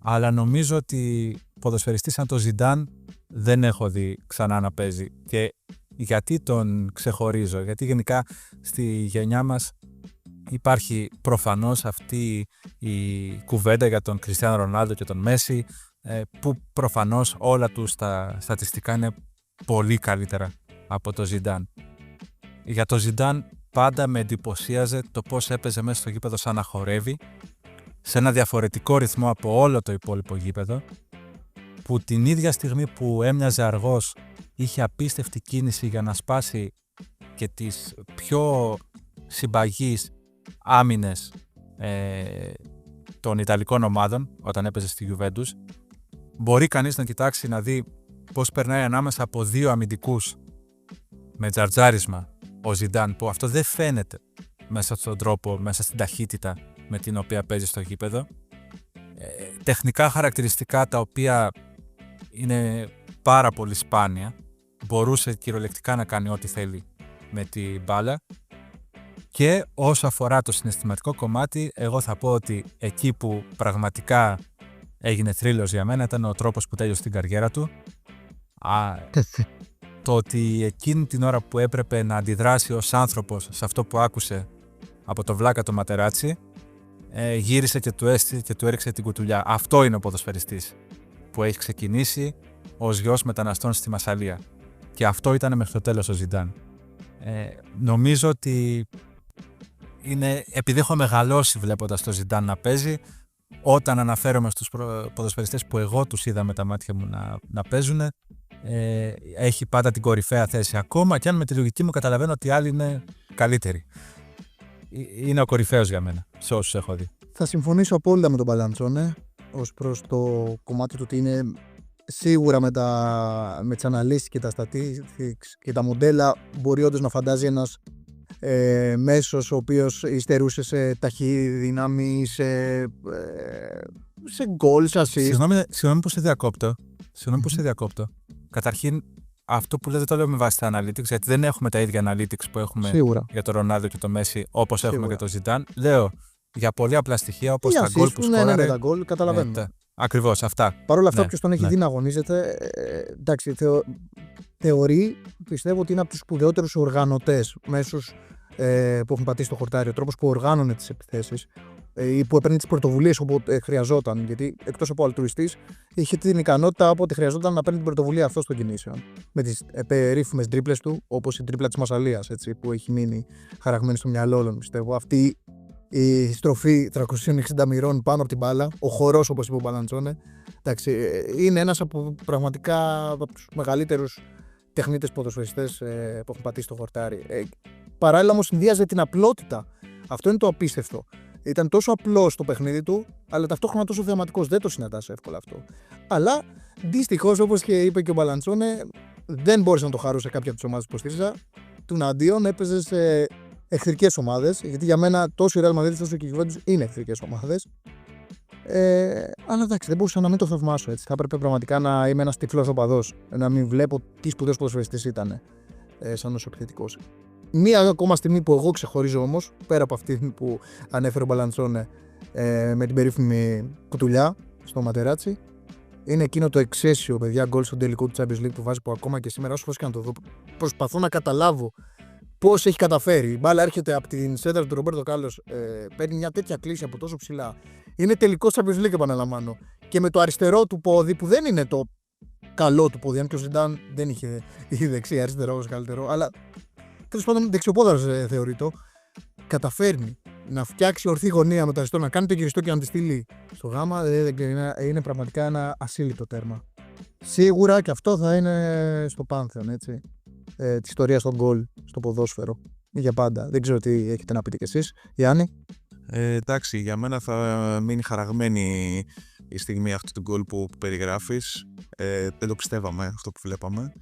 [SPEAKER 2] Αλλά νομίζω ότι ποδοσφαιριστής σαν το Ζιντάν δεν έχω δει ξανά να παίζει. Και γιατί τον ξεχωρίζω? Γιατί γενικά στη γενιά μας υπάρχει προφανώς αυτή η κουβέντα για τον Κριστιάνο Ρονάλντο και τον Μέση, που προφανώς όλα τους τα στατιστικά είναι πολύ καλύτερα από το Ζιντάν. Για το Ζιντάν πάντα με εντυπωσίαζε το πώς έπαιζε μέσα στο γήπεδο σαν να χορεύει, σε ένα διαφορετικό ρυθμό από όλο το υπόλοιπο γήπεδο, που την ίδια στιγμή που έμοιαζε αργός είχε απίστευτη κίνηση για να σπάσει και τις πιο συμπαγείς άμυνες των Ιταλικών ομάδων όταν έπαιζε στη Juventus. Μπορεί κανείς να κοιτάξει να δει πώς περνάει ανάμεσα από δύο αμυντικούς με τζαρτζάρισμα ο Ζιντάν, που αυτό δεν φαίνεται μέσα στον τρόπο, μέσα στην ταχύτητα με την οποία παίζει στο γήπεδο. Τεχνικά χαρακτηριστικά τα οποία είναι πάρα πολύ σπάνια. Μπορούσε κυριολεκτικά να κάνει ό,τι θέλει με την μπάλα. Και όσο αφορά το συναισθηματικό κομμάτι, εγώ θα πω ότι εκεί που πραγματικά έγινε θρύλος για μένα ήταν ο τρόπος που τέλειωσε την καριέρα του. Το ότι εκείνη την ώρα που έπρεπε να αντιδράσει ως άνθρωπος σε αυτό που άκουσε από το βλάκα το Ματεράτσι, γύρισε και του έστειλε και του έριξε την κουτουλιά. Αυτό είναι ο ποδοσφαιριστής που έχει ξεκινήσει ως γιος μεταναστών στη Μασσαλία. Και αυτό ήταν μέχρι το τέλος ο Ζιντάν. Νομίζω ότι είναι, επειδή έχω μεγαλώσει βλέποντας το Ζιντάν να παίζει, όταν αναφέρομαι στους ποδοσφαιριστές που εγώ τους είδα με τα μάτια μου να παίζουν, έχει πάντα την κορυφαία θέση. Ακόμα και αν με τη λογική μου καταλαβαίνω ότι οι άλλοι είναι καλύτεροι. Είναι ο κορυφαίος για μένα, σε όσους έχω δει.
[SPEAKER 1] Θα συμφωνήσω απόλυτα με τον Μπαλαντσόνε ως προς το κομμάτι του ότι είναι σίγουρα με τις αναλύσεις και τα statistics και τα μοντέλα μπορεί όντως να φαντάζει ένας μέσος ο οποίος υστερούσε σε ταχύ δύναμη, σε γκολ, σε assist.
[SPEAKER 2] Συγγνώμη που σε διακόπτω. Καταρχήν, αυτό που λέτε το λέω με βάση τα analytics, γιατί δεν έχουμε τα ίδια analytics που έχουμε
[SPEAKER 1] Σίγουρα
[SPEAKER 2] για το Ρονάλντο και το Μέση, όπως έχουμε για το Ζιντάν. Λέω για πολύ απλά στοιχεία, όπως
[SPEAKER 1] τα
[SPEAKER 2] γκολ που σκόραρε.
[SPEAKER 1] Ναι, τα γκολ, καταλαβαίνουμε.
[SPEAKER 2] Ακριβώς, αυτά.
[SPEAKER 1] Παρ' όλα αυτά, όποιος τον έχει δει να αγωνίζεται, εντάξει, θεωρεί, πιστεύω ότι είναι από τους σπουδαιότερους οργανωτές μέσους που έχουν πατήσει το χορτάρι. Ο τρόπος που οργάνωνε τις επιθέσεις ή που έπαιρνε τις πρωτοβουλίες όποτε χρειαζόταν. Γιατί εκτός από αλτρουιστής, είχε την ικανότητα όποτε χρειαζόταν να παίρνει την πρωτοβουλία αυτός των κινήσεων. Με τις περίφημες τρίπλες του, όπως η τρίπλα της Μασσαλίας, έτσι, που έχει μείνει χαραγμένη στο μυαλό όλων, πιστεύω. Αυτή η στροφή 360 μοιρών πάνω από την μπάλα, ο χορός, όπως είπε ο Μπαλαντσόνε, εντάξει, είναι ένας από πραγματικά από τους μεγαλύτερους τεχνίτες ποδοσφαιριστές που έχουν πατήσει το χορτάρι. Παράλληλα όμως συνδύαζε την απλότητα. Αυτό είναι το απίστευτο. Ήταν τόσο απλό στο παιχνίδι του, αλλά ταυτόχρονα τόσο θεαματικός. Δεν το συναντάς εύκολα αυτό. Αλλά δυστυχώς, όπως και είπε και ο Μπαλαντσόνε, δεν μπόρεσε να το χαρούσε σε κάποια από τις ομάδες που υποστήριζα. Τουναντίον έπαιζε σε εχθρικές ομάδες, γιατί για μένα τόσο η Real Madrid όσο και η Juventus είναι εχθρικές ομάδες. Αλλά εντάξει, δεν μπορούσα να μην το θαυμάσω έτσι. Θα έπρεπε πραγματικά να είμαι ένας τυφλός οπαδός, να μην βλέπω τι σπουδαίος ποδοσφαιριστής ήταν σαν όσο επιθετικός. Μία ακόμα στιγμή που εγώ ξεχωρίζω όμως, πέρα από αυτή που ανέφερε ο Μπαλαντσόνε με την περίφημη κουτουλιά στο Ματεράτσι, είναι εκείνο το εξαίσιο, παιδιά, γκολ στο τελικό του Champions League που βάζει, που ακόμα και σήμερα, όσο φορές και να το δω, προσπαθώ να καταλάβω πώς έχει καταφέρει. Η μπάλα έρχεται από την σέντρα του Ρομπέρτο Κάρλος, παίρνει μια τέτοια κλίση από τόσο ψηλά. Είναι τελικό Champions League, επαναλαμβάνω. Και με το αριστερό του πόδι, που δεν είναι το καλό του πόδι, αν και ο Ζιντάν δεν είχε η δεξί αριστερό ως καλύτερο, αλλά τέλος πάντων δεξιοπόδαρος θεωρείται, καταφέρνει να φτιάξει ορθή γωνία με το αριστερό, να κάνει το γυριστό και να τη στείλει στο γάμα. Είναι πραγματικά ένα ασύλληπτο τέρμα. Σίγουρα και αυτό θα είναι στο πάνθεον, έτσι. Τη ιστορία στον γκολ στο ποδόσφαιρο για πάντα. Δεν ξέρω τι έχετε να πείτε κι εσείς, Γιάννη.
[SPEAKER 3] Εντάξει, για μένα θα μείνει χαραγμένη η στιγμή αυτή του γκολ που περιγράφεις. Δεν το πιστεύαμε αυτό που βλέπαμε.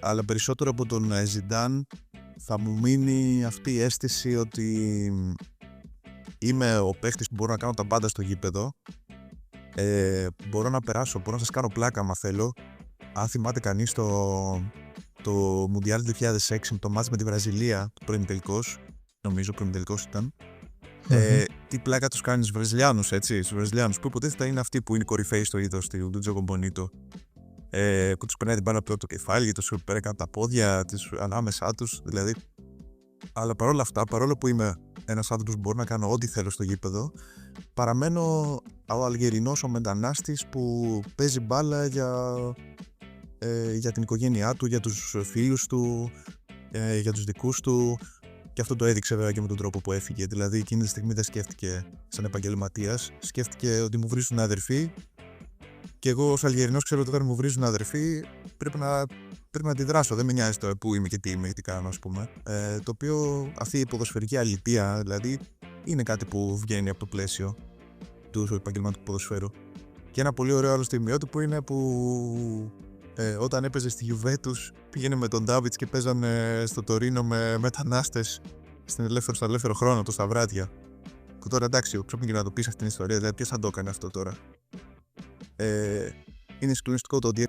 [SPEAKER 3] Αλλά περισσότερο από τον Ζιντάν θα μου μείνει αυτή η αίσθηση ότι είμαι ο παίχτης που μπορώ να κάνω τα πάντα στο γήπεδο. Μπορώ να περάσω, μπορώ να σας κάνω πλάκα άμα θέλω. Αν θυμάται κανείς το Μουντιάλ 2006, το μάτς με τη Βραζιλία, το προημιτελικός, νομίζω προημιτελικός ήταν. Τι πλάκα τους κάνει στους Βραζιλιάνους, έτσι, στους Βραζιλιάνους, που υποτίθεται είναι αυτοί που είναι κορυφαίοι στο είδος του Τζόκο Μπονίτο. Που τους περνάει την μπάλα από το κεφάλι, τους περνάει από τα πόδια, ανάμεσά τους, δηλαδή. Αλλά παρόλα αυτά, παρόλο που είμαι ένας άνθρωπος που μπορεί να κάνω ό,τι θέλω στο γήπεδο, παραμένω ο Αλγερινός, ο μετανάστης που παίζει μπάλα για την οικογένειά του, για τους φίλους του, για τους δικούς του. Και αυτό το έδειξε βέβαια και με τον τρόπο που έφυγε. Δηλαδή, εκείνη τη στιγμή δεν σκέφτηκε σαν επαγγελματίας, σκέφτηκε ότι μου βρίζουν αδερφοί. Και εγώ, ως Αλγερινός, ξέρω ότι όταν μου βρίζουν αδερφοί, πρέπει να αντιδράσω. Δεν με νοιάζει το που είμαι και τι είμαι και τι κάνω, ας πούμε. Το οποίο αυτή η ποδοσφαιρική αλητεία, δηλαδή, είναι κάτι που βγαίνει από το πλαίσιο του επαγγελματικού ποδοσφαίρου. Και ένα πολύ ωραίο άλλο στιγμιότυπο είναι που όταν έπαιζε στη Juventus, πήγαινε με τον Ντάβιτς και παίζανε στο Τωρίνο με μετανάστες στο ελεύθερο χρόνο, το στα βράδια. Που τώρα εντάξει, πρέπει να το πεις αυτήν την ιστορία, δηλαδή ποιος θα το έκανε αυτό τώρα. Είναι συγκλονιστικό το ότι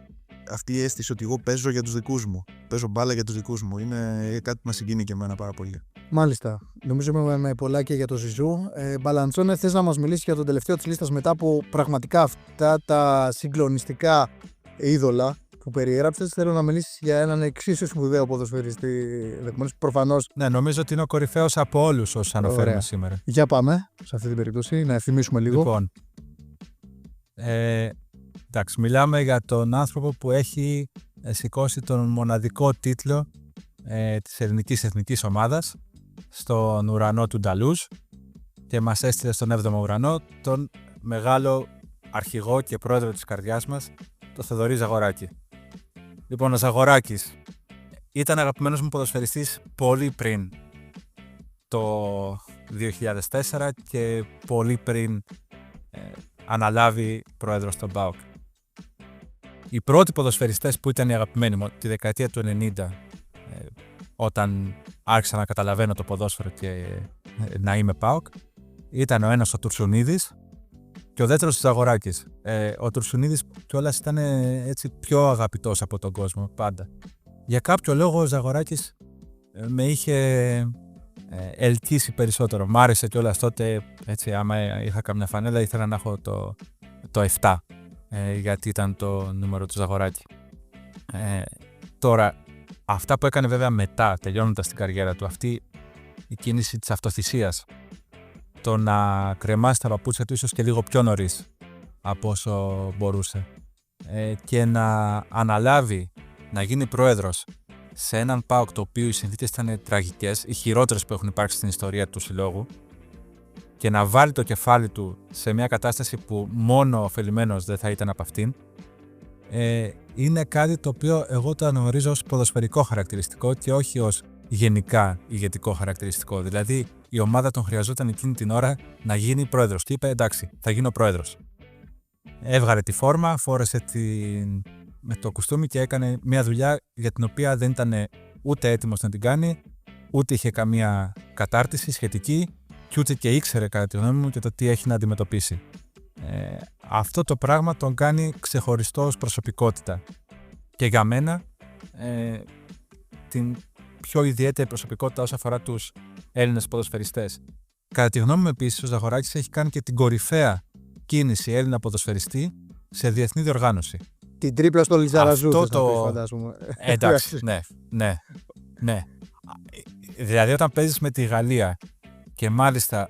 [SPEAKER 3] αυτή η αίσθηση ότι εγώ παίζω για τους δικούς μου, παίζω μπάλα για τους δικούς μου, είναι κάτι που μας συγκίνει και εμένα πάρα πολύ.
[SPEAKER 1] Μάλιστα. Νομίζω με πολλά και για το Ζιζού. Μπαλαντσόνε, θες να μας μιλήσεις για τον τελευταίο της λίστας μετά από πραγματικά αυτά τα συγκλονιστικά είδωλα που περιέγραψες? Θέλω να μιλήσεις για έναν εξίσου σπουδαίο ποδοσφαιριστή, προφανώς.
[SPEAKER 2] Ναι, νομίζω ότι είναι ο κορυφαίος από όλους όσους αναφέρουμε σήμερα.
[SPEAKER 1] Για πάμε σε αυτή την περίπτωση, να ευθυμίσουμε λίγο.
[SPEAKER 2] Λοιπόν, εντάξει, μιλάμε για τον άνθρωπο που έχει σηκώσει τον μοναδικό τίτλο της ελληνικής εθνικής ομάδας στον ουρανό του Νταλούζ και μας έστειλε στον 7ο ουρανό τον μεγάλο αρχηγό και πρόεδρο της καρδιάς μας, το Θοδωρή Ζαγοράκη. Λοιπόν, ο Ζαγοράκης ήταν αγαπημένος μου ποδοσφαιριστής πολύ πριν το 2004 και πολύ πριν αναλάβει πρόεδρος στον ΠΑΟΚ. Οι πρώτοι ποδοσφαιριστές που ήταν οι αγαπημένοι μου τη δεκαετία του 90, όταν άρχισα να καταλαβαίνω το ποδόσφαιρο και να είμαι ΠΑΟΚ, ήταν ο ένας ο Τουρσουνίδης και ο δεύτερος ο Ζαγοράκης. Ο Τουρσουνίδης κιόλας ήταν έτσι πιο αγαπητός από τον κόσμο πάντα. Για κάποιο λόγο ο Ζαγοράκης με είχε ελκύσει περισσότερο. Μ' άρεσε κιόλας τότε, έτσι, άμα είχα καμιά φανέλα ήθελα να έχω το 7, γιατί ήταν το νούμερο του Ζαγοράκη. Τώρα, αυτά που έκανε βέβαια μετά, τελειώνοντας την καριέρα του, αυτή η κίνηση της αυτοθυσίας, το να κρεμάσει τα παπούτσια του ίσως και λίγο πιο νωρίς από όσο μπορούσε, και να αναλάβει να γίνει πρόεδρος σε έναν ΠΑΟΚ το οποίο οι συνθήκες ήταν τραγικές, οι χειρότερες που έχουν υπάρξει στην ιστορία του συλλόγου, και να βάλει το κεφάλι του σε μια κατάσταση που μόνο ωφελημένος δεν θα ήταν από αυτήν, είναι κάτι το οποίο εγώ το αναγνωρίζω ως ποδοσφαιρικό χαρακτηριστικό και όχι ως γενικά ηγετικό χαρακτηριστικό. Δηλαδή, η ομάδα τον χρειαζόταν εκείνη την ώρα να γίνει πρόεδρος. Και είπε: εντάξει, θα γίνω πρόεδρος. Έβγαλε τη φόρμα, φόρεσε με το κουστούμι και έκανε μια δουλειά για την οποία δεν ήταν ούτε έτοιμος να την κάνει, ούτε είχε καμία κατάρτιση σχετική και ούτε και ήξερε, κατά τη γνώμη μου, και το τι έχει να αντιμετωπίσει. Αυτό το πράγμα τον κάνει ξεχωριστό ως προσωπικότητα. Και για μένα, την πιο ιδιαίτερη προσωπικότητα όσον αφορά τους Έλληνες ποδοσφαιριστές. Κατά τη γνώμη μου, επίσης, ο Ζαγοράκης έχει κάνει και την κορυφαία κίνηση Έλληνα ποδοσφαιριστή σε διεθνή διοργάνωση.
[SPEAKER 1] Την τρίπλα στο Λιζαραζού,
[SPEAKER 2] φαντάζομαι. Εντάξει, ναι. Δηλαδή, όταν παίζεις με τη Γαλλία και μάλιστα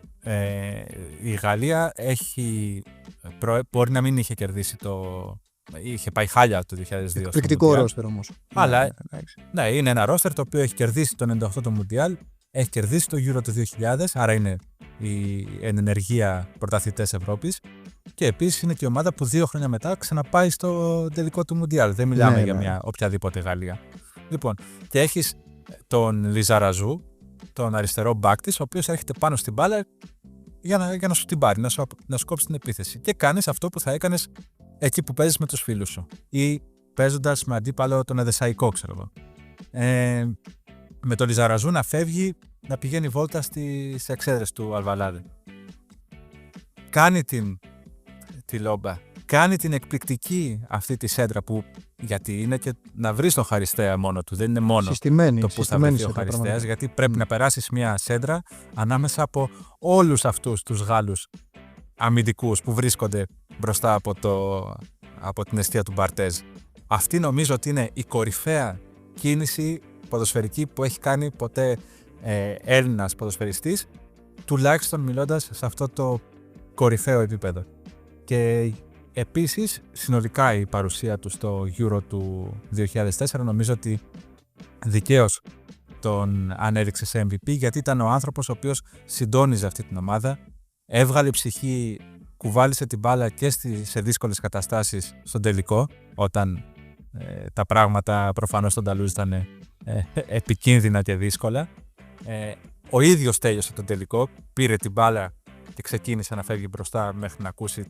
[SPEAKER 2] η Γαλλία μπορεί να μην είχε κερδίσει είχε πάει χάλια το 2002.
[SPEAKER 1] Εκπληκτικό ρόστερ όμως.
[SPEAKER 2] Αλλά ναι, είναι ένα ρόστερ το οποίο έχει κερδίσει το 98 το Μουντιάλ, έχει κερδίσει το Euro το 2000, άρα είναι οι ενεργεία πρωταθλητές Ευρώπης, και επίσης είναι και η ομάδα που 2 χρόνια μετά ξαναπάει στο τελικό του Μουντιάλ. Δεν μιλάμε για μια οποιαδήποτε Γαλλία. Λοιπόν, και έχεις τον Λιζαραζού, τον αριστερό μπακ της, ο οποίος έρχεται πάνω στην μπάλα για να σου την πάρει, να σου κόψει την επίθεση. Και κάνεις αυτό που θα έκανες εκεί που παίζεις με τους φίλους σου ή παίζοντας με αντίπαλο τον Εδεσαϊκό, ξέρω εγώ. Με τον Λιζαραζού να φεύγει, να πηγαίνει βόλτα στις εξέδρες του Αλβαλάδε. Κάνει τη λόμπα, κάνει την εκπληκτική αυτή τη σέντρα που, γιατί είναι και να βρεις τον Χαριστέα μόνο του, δεν είναι μόνο το που θα βρεθεί ο Χαριστέας, γιατί πρέπει να περάσεις μια σέντρα ανάμεσα από όλους αυτούς τους Γάλλους αμυντικούς που βρίσκονται μπροστά από την εστία του Μπαρτέζ. Αυτή νομίζω ότι είναι η κορυφαία κίνηση ποδοσφαιρική που έχει κάνει ποτέ Έλληνας ποδοσφαιριστής, τουλάχιστον μιλώντας σε αυτό το κορυφαίο επίπεδο. Και επίσης, συνολικά η παρουσία του στο Euro του 2004 νομίζω ότι δικαίως τον ανέδειξε σε MVP, γιατί ήταν ο άνθρωπος ο οποίος συντόνιζε αυτή την ομάδα, έβγαλε ψυχή, κουβάλισε την μπάλα και σε δύσκολες καταστάσεις στον τελικό, όταν τα πράγματα προφανώς στον Ταλούζ ήταν επικίνδυνα και δύσκολα. Ο ίδιος τέλειωσε τον τελικό, πήρε την μπάλα και ξεκίνησε να φεύγει μπροστά μέχρι να ακούσει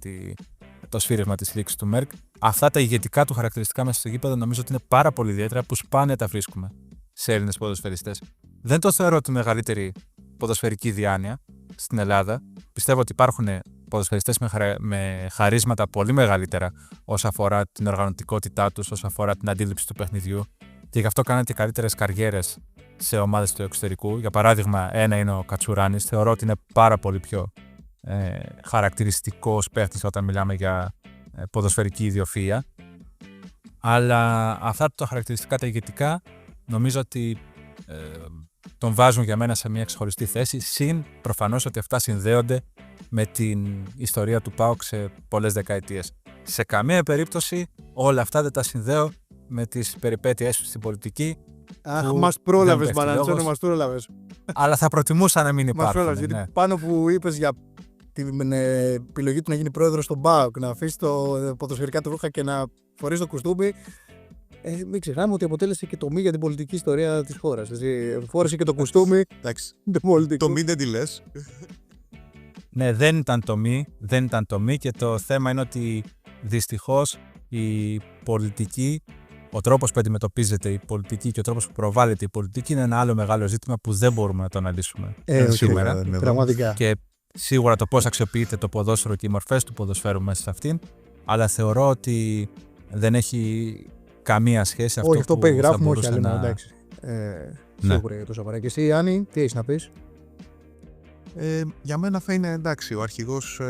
[SPEAKER 2] το σφύριγμα της λήξης του Μέρκ. Αυτά τα ηγετικά του χαρακτηριστικά μέσα στο γήπεδο νομίζω ότι είναι πάρα πολύ ιδιαίτερα, που σπάνια τα βρίσκουμε σε Έλληνες ποδοσφαιριστές. Δεν το θεωρώ τη μεγαλύτερη ποδοσφαιρική διάνοια στην Ελλάδα. Πιστεύω ότι υπάρχουν ποδοσφαιριστές με χαρίσματα πολύ μεγαλύτερα όσον αφορά την οργανωτικότητά τους, όσον αφορά την αντίληψη του παιχνιδιού, και γι' αυτό κάνανε και καλύτερες καριέρες σε ομάδες του εξωτερικού. Για παράδειγμα, ένα είναι ο Κατσουράνης. Θεωρώ ότι είναι πάρα πολύ πιο χαρακτηριστικός παίχτης όταν μιλάμε για ποδοσφαιρική ιδιοφυΐα. Αλλά αυτά τα χαρακτηριστικά τα ηγετικά νομίζω ότι τον βάζουν για μένα σε μια ξεχωριστή θέση, συν προφανώς ότι αυτά συνδέονται με την ιστορία του ΠΑΟΚ σε πολλές δεκαετίες. Σε καμία περίπτωση όλα αυτά δεν τα συνδέω με τις περιπέτειές του στην πολιτική.
[SPEAKER 1] Αχ, μας πρόλαβες, Μαναντσόνο, μας πρόλαβες.
[SPEAKER 2] Αλλά θα προτιμούσα να μην υπάρχουν.
[SPEAKER 1] Μας πρόλαβες, γιατί πάνω που είπες για την επιλογή του να γίνει πρόεδρος στον ΠΑΟΚ, να αφήσει το ποδοσφαιρικά του ρούχα και να φορείς το κουστούμι, μην ξεχνάμε ότι αποτέλεσε και τομή για την πολιτική ιστορία της χώρας. Δηλαδή, φόρεσε και το κουστούμι.
[SPEAKER 3] Εντάξει,
[SPEAKER 1] το
[SPEAKER 3] τομή δεν τη λες.
[SPEAKER 2] Ναι, δεν ήταν τομή και το θέμα είναι ότι δυστυχώς η πολιτική, ο τρόπος που αντιμετωπίζεται η πολιτική και ο τρόπος που προβάλλεται η πολιτική είναι ένα άλλο μεγάλο ζήτημα που δεν μπορούμε να το αναλύσουμε σήμερα.
[SPEAKER 1] Πραγματικά.
[SPEAKER 2] Και σίγουρα το πώς αξιοποιείται το ποδόσφαιρο και οι μορφές του ποδοσφαίρου μέσα σε αυτήν, αλλά θεωρώ ότι δεν έχει καμία σχέση αυτό.
[SPEAKER 1] Όχι, αυτό που περιγράφουμε, όχι άλλο. Εντάξει. Σίγουρα για το Σαββαρά. Και εσύ, Άννη, τι έχεις να πεις?
[SPEAKER 3] Για μένα θα είναι εντάξει, ο αρχηγός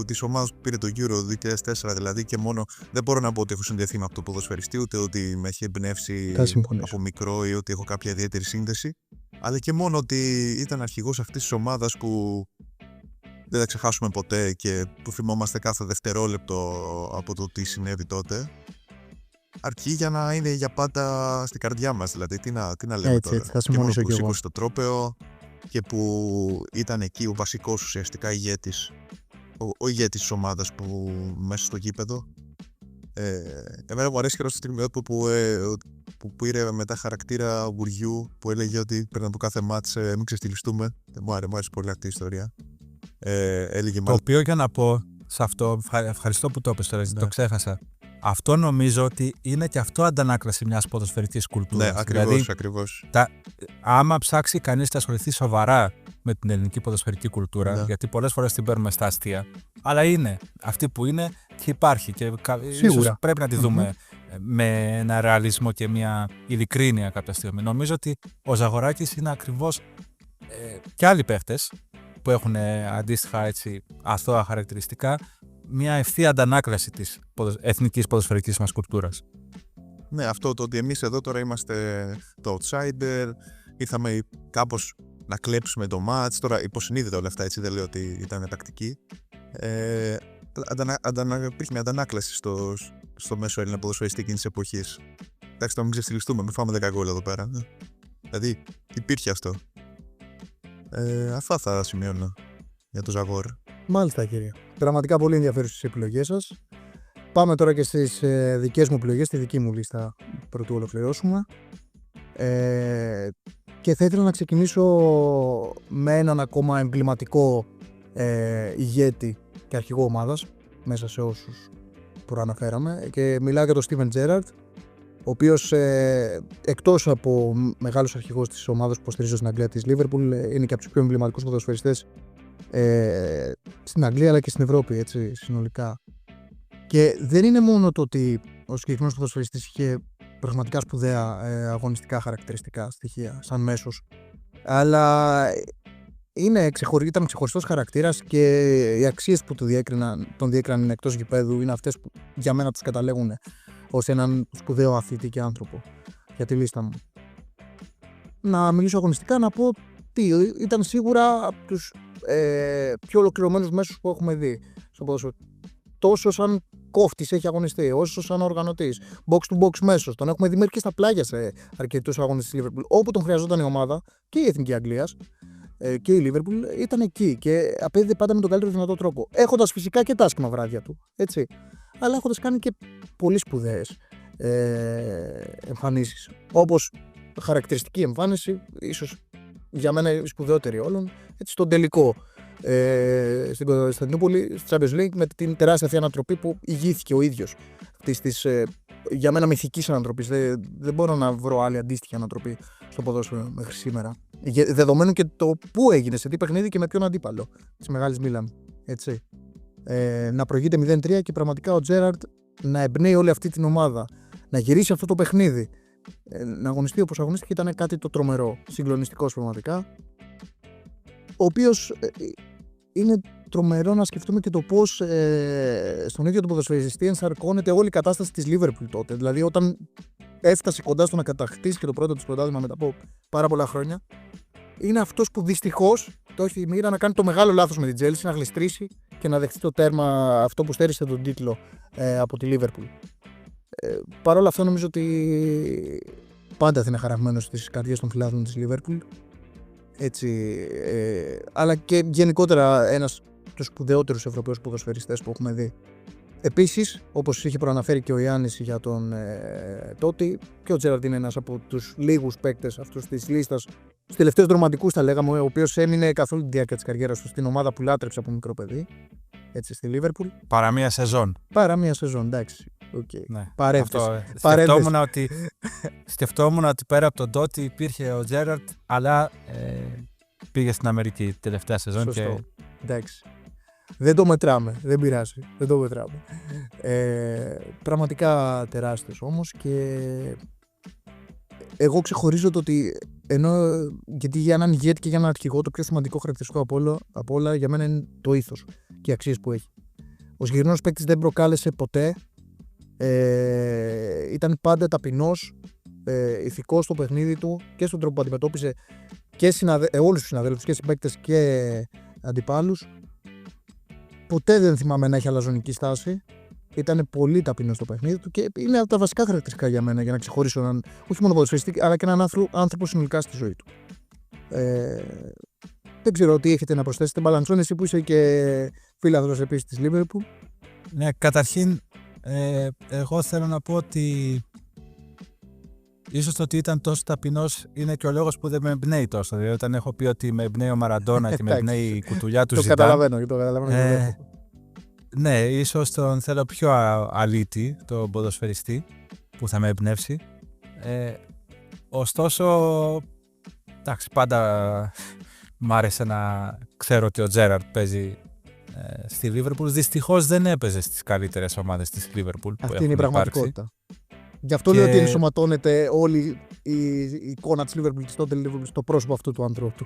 [SPEAKER 3] της ομάδας που πήρε το Euro 2004, δηλαδή, και μόνο δεν μπορώ να πω ότι έχω συνδεθεί με αυτό το ποδοσφαιριστή, ούτε ότι με έχει εμπνεύσει από μικρό ή ότι έχω κάποια ιδιαίτερη σύνδεση, αλλά και μόνο ότι ήταν αρχηγός αυτής της ομάδας που δεν θα ξεχάσουμε ποτέ και που θυμόμαστε κάθε δευτερόλεπτο από το τι συνέβη τότε. Αρκεί για να είναι για πάντα στην καρδιά μας, δηλαδή τι να λέμε
[SPEAKER 1] έτσι,
[SPEAKER 3] τώρα.
[SPEAKER 1] Έτσι, θα συμφωνήσω
[SPEAKER 3] και
[SPEAKER 1] εγώ.
[SPEAKER 3] που σήκωσε το τρόπαιο και που ήταν εκεί ο βασικός ουσιαστικά ηγέτης, ο ηγέτης της ομάδας που μέσα στο γήπεδο. Εμένα μου αρέσει και στο στιγμιότυπο που πήρε μετά χαρακτήρα Βουριού, που έλεγε ότι πριν από κάθε μάτς μην ξεστιλιστούμε. Μου άρεσε πολύ αυτή η ιστορία.
[SPEAKER 2] Το οποίο, για να πω σε αυτό, ευχαριστώ που το είπες τώρα, το ξέχασα. Αυτό νομίζω ότι είναι και αυτό αντανάκλαση μιας ποδοσφαιρικής κουλτούρας.
[SPEAKER 3] Ναι, ακριβώς,
[SPEAKER 2] δηλαδή,
[SPEAKER 3] ακριβώς.
[SPEAKER 2] Άμα ψάξει κανείς να ασχοληθεί σοβαρά με την ελληνική ποδοσφαιρική κουλτούρα,
[SPEAKER 3] Ναι.
[SPEAKER 2] γιατί πολλές φορές την παίρνουμε στα αστεία, αλλά είναι αυτή που είναι και υπάρχει και
[SPEAKER 1] Σίγουρα.
[SPEAKER 2] πρέπει να τη δούμε με ένα ρεαλισμό και μια ειλικρίνεια κάποια στιγμή. Νομίζω ότι ο Ζαγοράκης είναι ακριβώς και άλλοι παίχτες που έχουν αντίστοιχα έτσι αθώα χαρακτηριστικά, μια ευθεία αντανάκλαση της εθνικής ποδοσφαιρικής μας κουλτούρας.
[SPEAKER 3] Ναι, αυτό το ότι εμείς εδώ τώρα είμαστε το outsider, ήρθαμε κάπως να κλέψουμε το match, τώρα υποσυνείδητα όλα αυτά, έτσι δεν λέω ότι ήταν τακτική. Υπήρχε μια αντανάκλαση στο μέσο Έλληνα ποδοσφαιριστή εκείνης της εποχής. Εντάξει, τώρα μην ξεστιλιστούμε, μην φάμε 10 γκολ εδώ πέρα. Δηλαδή, υπήρχε αυτό. Αυτά θα σημειώνω για το Ζαγόρ.
[SPEAKER 1] Μάλιστα, κύριε. Πραγματικά πολύ ενδιαφέρουσες οι επιλογές σας. Πάμε τώρα και στις δικές μου επιλογές, στη δική μου λίστα πρωτού ολοκληρώσουμε. Και θα ήθελα να ξεκινήσω με έναν ακόμα εμβληματικό ηγέτη και αρχηγό ομάδας μέσα σε όσους προαναφέραμε, και μιλάω για τον Στίβεν Τζέραρντ, ο οποίος εκτός από μεγάλος αρχηγός της ομάδας που υποστηρίζω στην Αγγλία της Liverpool, είναι και από τους πιο εμβληματικούς ποδοσφαιριστές στην Αγγλία αλλά και στην Ευρώπη, έτσι, συνολικά. Και δεν είναι μόνο το ότι ο συγκεκριμένος ποδοσφαιριστής είχε πραγματικά σπουδαία αγωνιστικά χαρακτηριστικά στοιχεία σαν μέσος, αλλά ήταν ξεχωριστός χαρακτήρας και οι αξίες που τον διέκριναν εκτός γηπέδου είναι αυτές που για μένα τους καταλέγουν ως έναν σπουδαίο αθλητή και άνθρωπο για τη λίστα μου. Να μιλήσω αγωνιστικά, να πω τι ήταν σίγουρα από τους πιο ολοκληρωμένους μέσους που έχουμε δει στο ποδόσφαιρο. Τόσο σαν κόφτης έχει αγωνιστεί, όσο σαν οργανωτής. Box to box μέσος. Τον έχουμε δει μέχρι και στα πλάγια σε αρκετούς αγώνες της Liverpool. Όπου τον χρειαζόταν η ομάδα και η Εθνική Αγγλίας και η Liverpool ήταν εκεί και απέδιδε πάντα με τον καλύτερο δυνατό τρόπο. Έχοντας φυσικά και τα άσχημα βράδια του. Έτσι. Αλλά έχοντας κάνει και πολύ σπουδαίες εμφανίσεις. Όπως χαρακτηριστική εμφάνιση, ίσως για μένα η σπουδαιότερη όλων, έτσι, στον τελικό στην Κωνσταντινούπολη, στη Champions League, με την τεράστια αυτή ανατροπή που ηγήθηκε ο ίδιος της για μένα μυθικής ανατροπής. Δεν μπορώ να βρω άλλη αντίστοιχη ανατροπή στο ποδόσφαιρο μέχρι σήμερα. Δεδομένου και το πού έγινε, σε τι παιχνίδι και με ποιον αντίπαλο της Μεγάλης Μίλαν. Έτσι. Να προηγείται 0-3 και πραγματικά ο Τζέραρντ να εμπνέει όλη αυτή την ομάδα, να γυρίσει αυτό το παιχνίδι, να αγωνιστεί όπως αγωνίστηκε, ήταν κάτι το τρομερό, συγκλονιστικός πραγματικά. Ο οποίος είναι τρομερό να σκεφτούμε και το πώς στον ίδιο τον ποδοσφαιριστή ενσαρκώνεται όλη η κατάσταση της Liverpool τότε. Δηλαδή, όταν έφτασε κοντά στο να κατακτήσει και το πρώτο του πρωτάθλημα μετά από πάρα πολλά χρόνια, είναι αυτός που δυστυχώς το έχει η μοίρα να κάνει το μεγάλο λάθος με την Chelsea, να γλιστρήσει και να δεχτεί το τέρμα αυτό που στέρισε τον τίτλο από τη Liverpool. Παρ' όλα αυτά, νομίζω ότι πάντα θα είναι χαραγμένος στις καρδιές των φιλάθλων της Liverpool. Έτσι, αλλά και γενικότερα ένας από τους σπουδαιότερους Ευρωπαίους ποδοσφαιριστές που έχουμε δει. Επίσης, όπως είχε προαναφέρει και ο Ιάννης για τον Τότι, και ο Τζέραρντ είναι ένας από τους λίγους παίκτες αυτούς της λίστας, στους τελευταίους δραματικούς θα λέγαμε, ο οποίος έμεινε καθ' όλη τη διάρκεια της καριέρας του στην ομάδα που λάτρεψε από μικρό παιδί, έτσι, στη Λίβερπουλ.
[SPEAKER 2] Παρά μία σεζόν.
[SPEAKER 1] Παρά μία σεζόν, εντάξει. Okay.
[SPEAKER 2] Ναι.
[SPEAKER 1] Παρένθεση.
[SPEAKER 2] Σκεφτόμουν ότι πέρα από τον Τότι υπήρχε ο Τζέραρντ, αλλά πήγε στην Αμερική τελευταία σεζόν.
[SPEAKER 1] Σωστό.
[SPEAKER 2] Και...
[SPEAKER 1] εντάξει. Δεν το μετράμε, δεν πειράζει, δεν το μετράμε. Πραγματικά τεράστιος όμως, και εγώ ξεχωρίζω το ότι γιατί για έναν ηγέτη και για έναν αρχηγό το πιο σημαντικό χαρακτηριστικό από όλα για μένα είναι το ήθος και οι αξίες που έχει. Ο συγκεκριμένος παίκτης δεν προκάλεσε ποτέ, ήταν πάντα ταπεινός, ηθικός στο παιχνίδι του και στον τρόπο που αντιμετώπιζε και όλους τους συναδέλφους και συμπαίκτες και αντιπάλους. Ποτέ δεν θυμάμαι να έχει αλαζονική στάση. Ήταν πολύ ταπεινός στο παιχνίδι του και είναι από τα βασικά χαρακτηριστικά για μένα για να ξεχωρίσω έναν, όχι μόνο ποδοσφαιριστή, αλλά και έναν άνθρωπο συνολικά στη ζωή του. Δεν ξέρω τι έχετε να προσθέσετε. Μπαλαντσόν, εσύ που είσαι και φίλαθλος επίσης της Liverpool.
[SPEAKER 2] Ναι, καταρχήν, εγώ θέλω να πω ότι ίσως το ότι ήταν τόσο ταπεινός είναι και ο λόγος που δεν με εμπνέει τόσο. Δηλαδή, όταν έχω πει ότι με εμπνέει ο Μαραντόνα και με εμπνέει η κουτουλιά του Ζιντάν.
[SPEAKER 1] Το καταλαβαίνω.
[SPEAKER 2] Ναι, ίσως τον θέλω πιο αλήτη, τον ποδοσφαιριστή που θα με εμπνεύσει. Ωστόσο, εντάξει, πάντα μ' άρεσε να ξέρω ότι ο Τζέραρντ παίζει στη Λίβερπουλ. Δυστυχώς δεν έπαιζε στις καλύτερες ομάδες της Λίβερπουλ.
[SPEAKER 1] Αυτή είναι η πραγματικότητα. Γι' αυτό λέω ότι ενσωματώνεται όλη η εικόνα της Liverpool και τότε Liverpool στο πρόσωπο αυτού του ανθρώπου.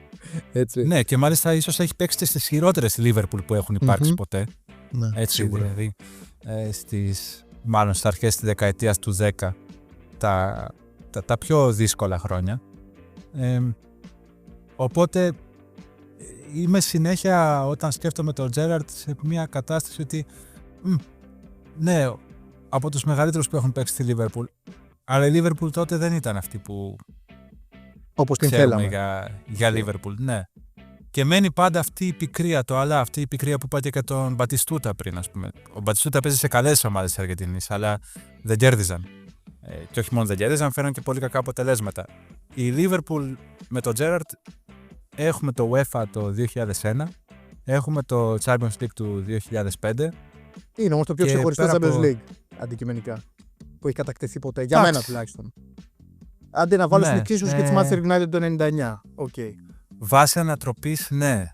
[SPEAKER 1] Έτσι.
[SPEAKER 2] Ναι, και μάλιστα ίσως έχει παίξει στις χειρότερες Liverpool που έχουν υπάρξει ποτέ.
[SPEAKER 1] Ναι,
[SPEAKER 2] έτσι,
[SPEAKER 1] σίγουρα.
[SPEAKER 2] δηλαδή, μάλλον στις αρχές της δεκαετίας του 10, τα πιο δύσκολα χρόνια. Οπότε είμαι συνέχεια, όταν σκέφτομαι τον Τζέραρντ, σε μια κατάσταση ότι ναι, από τους μεγαλύτερους που έχουν παίξει στη Λίβερπουλ, αλλά η Λίβερπουλ τότε δεν ήταν αυτή που
[SPEAKER 1] όπως την
[SPEAKER 2] ξέρουμε
[SPEAKER 1] θέλαμε
[SPEAKER 2] για Λίβερπουλ. Ναι. Και μένει πάντα αυτή η πικρία, αυτή η πικρία που είπατε και τον Μπατιστούτα πριν, ας πούμε. Ο Μπατιστούτα παίζει σε καλές ομάδες της Αργεντινής, αλλά δεν κέρδιζαν. Και όχι μόνο δεν κέρδιζαν, φέραν και πολύ κακά αποτελέσματα. Η Λίβερπουλ με τον Τζέραρντ έχουμε το UEFA το 2001, έχουμε το Champions League του 2005.
[SPEAKER 1] Είναι όμως το πιο ξεχωριστό Champions League αντικειμενικά που έχει κατακτηθεί ποτέ, για μένα τουλάχιστον. Άντε να βάλω στην εξίσωση και τη Manchester United το 99. Okay.
[SPEAKER 2] Βάσει ανατροπής, ναι.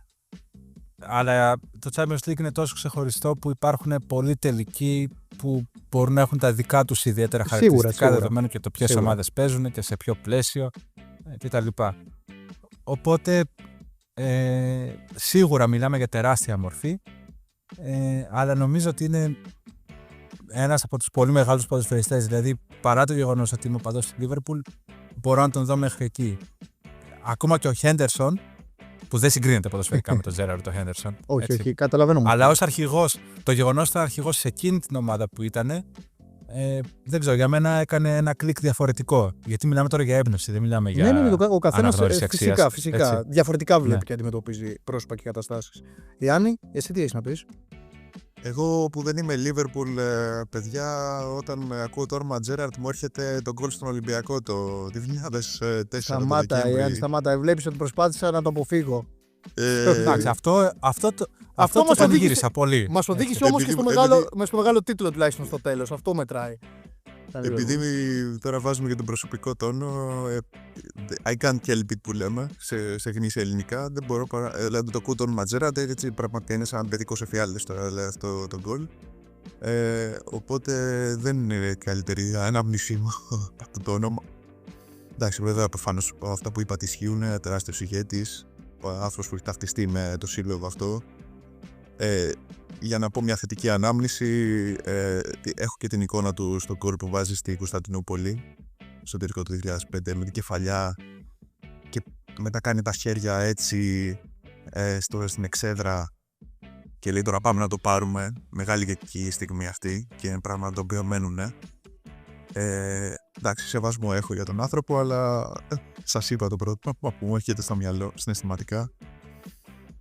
[SPEAKER 2] Αλλά το Champions League είναι τόσο ξεχωριστό που υπάρχουν πολλοί τελικοί, που μπορούν να έχουν τα δικά τους ιδιαίτερα
[SPEAKER 1] Σίγουρα,
[SPEAKER 2] χαρακτηριστικά
[SPEAKER 1] σίγουρα.
[SPEAKER 2] δεδομένου και το ποιες
[SPEAKER 1] Σίγουρα.
[SPEAKER 2] ομάδες παίζουν και σε ποιο πλαίσιο κτλ. Οπότε σίγουρα μιλάμε για τεράστια μορφή, αλλά νομίζω ότι είναι ένας από τους πολύ μεγάλους ποδοσφαιριστές. Δηλαδή, παρά το γεγονός ότι είμαι οπαδός στη Λίβερπουλ, μπορώ να τον δω μέχρι εκεί. Ακόμα και ο Χέντερσον, που δεν συγκρίνεται ποδοσφαιρικά με τον Τζέραρντ το Χέντερσον.
[SPEAKER 1] Όχι, όχι, καταλαβαίνω.
[SPEAKER 2] Αλλά ως αρχηγός, το γεγονός ότι ήταν αρχηγός σε εκείνη την ομάδα που ήταν, δεν ξέρω, για μένα έκανε ένα κλικ διαφορετικό. Γιατί μιλάμε τώρα για έμπνευση, δεν μιλάμε για.
[SPEAKER 1] Ναι, ο καθένας
[SPEAKER 2] αναγνώριση αξίας,
[SPEAKER 1] φυσικά.
[SPEAKER 2] έτσι.
[SPEAKER 1] Διαφορετικά βλέπει
[SPEAKER 2] Ναι.
[SPEAKER 1] και αντιμετωπίζει πρόσωπα και καταστάσεις. Ιάννη, εσύ τι έχεις να πεις?
[SPEAKER 3] Εγώ που δεν είμαι Liverpool, παιδιά, όταν ακούω το όνομα Τζέραρντ μου έρχεται το γκολ στον Ολυμπιακό το 2004.
[SPEAKER 1] Σταμάτα, Ιάννη, σταμάτα. Βλέπεις ότι προσπάθησα να το αποφύγω.
[SPEAKER 2] Εντάξει, αυτό το
[SPEAKER 1] μας
[SPEAKER 2] πανηγύρισα πολύ.
[SPEAKER 1] Μας οδήγησε
[SPEAKER 3] Έτσι.
[SPEAKER 1] όμως και στο μεγάλο τίτλο τουλάχιστον στο τέλος. Αυτό μετράει.
[SPEAKER 3] Επειδή τώρα βάζουμε και τον προσωπικό τόνο, I can't help it που λέμε σε γνήσια ελληνικά, δεν μπορώ παρά. Δηλαδή το ακούω το όνομα Τζέραρντ, έτσι πραγματικά είναι σαν παιδικός εφιάλτης τώρα, δηλαδή αυτό το γκολ. Οπότε δεν είναι καλύτερη ανάμνησή μου αυτό το όνομα. Εντάξει, βέβαια, προφανώς αυτά που είπατε ισχύουν, τεράστιος ηγέτης, ο άνθρωπος που έχει ταυτιστεί με το σύλλογο αυτό. Για να πω μια θετική ανάμνηση, έχω και την εικόνα του στον γκολ που βάζει στη Κωνσταντινούπολη, στο τελικό του 2005, με την κεφαλιά και μετά κάνει τα χέρια έτσι στην εξέδρα και λέει τώρα πάμε να το πάρουμε. Μεγάλη και η στιγμή αυτή και είναι πράγμα το οποίο μένουνε. Εντάξει, σεβασμό έχω για τον άνθρωπο, αλλά σας είπα το πρώτο που μου έρχεται στο μυαλό συναισθηματικά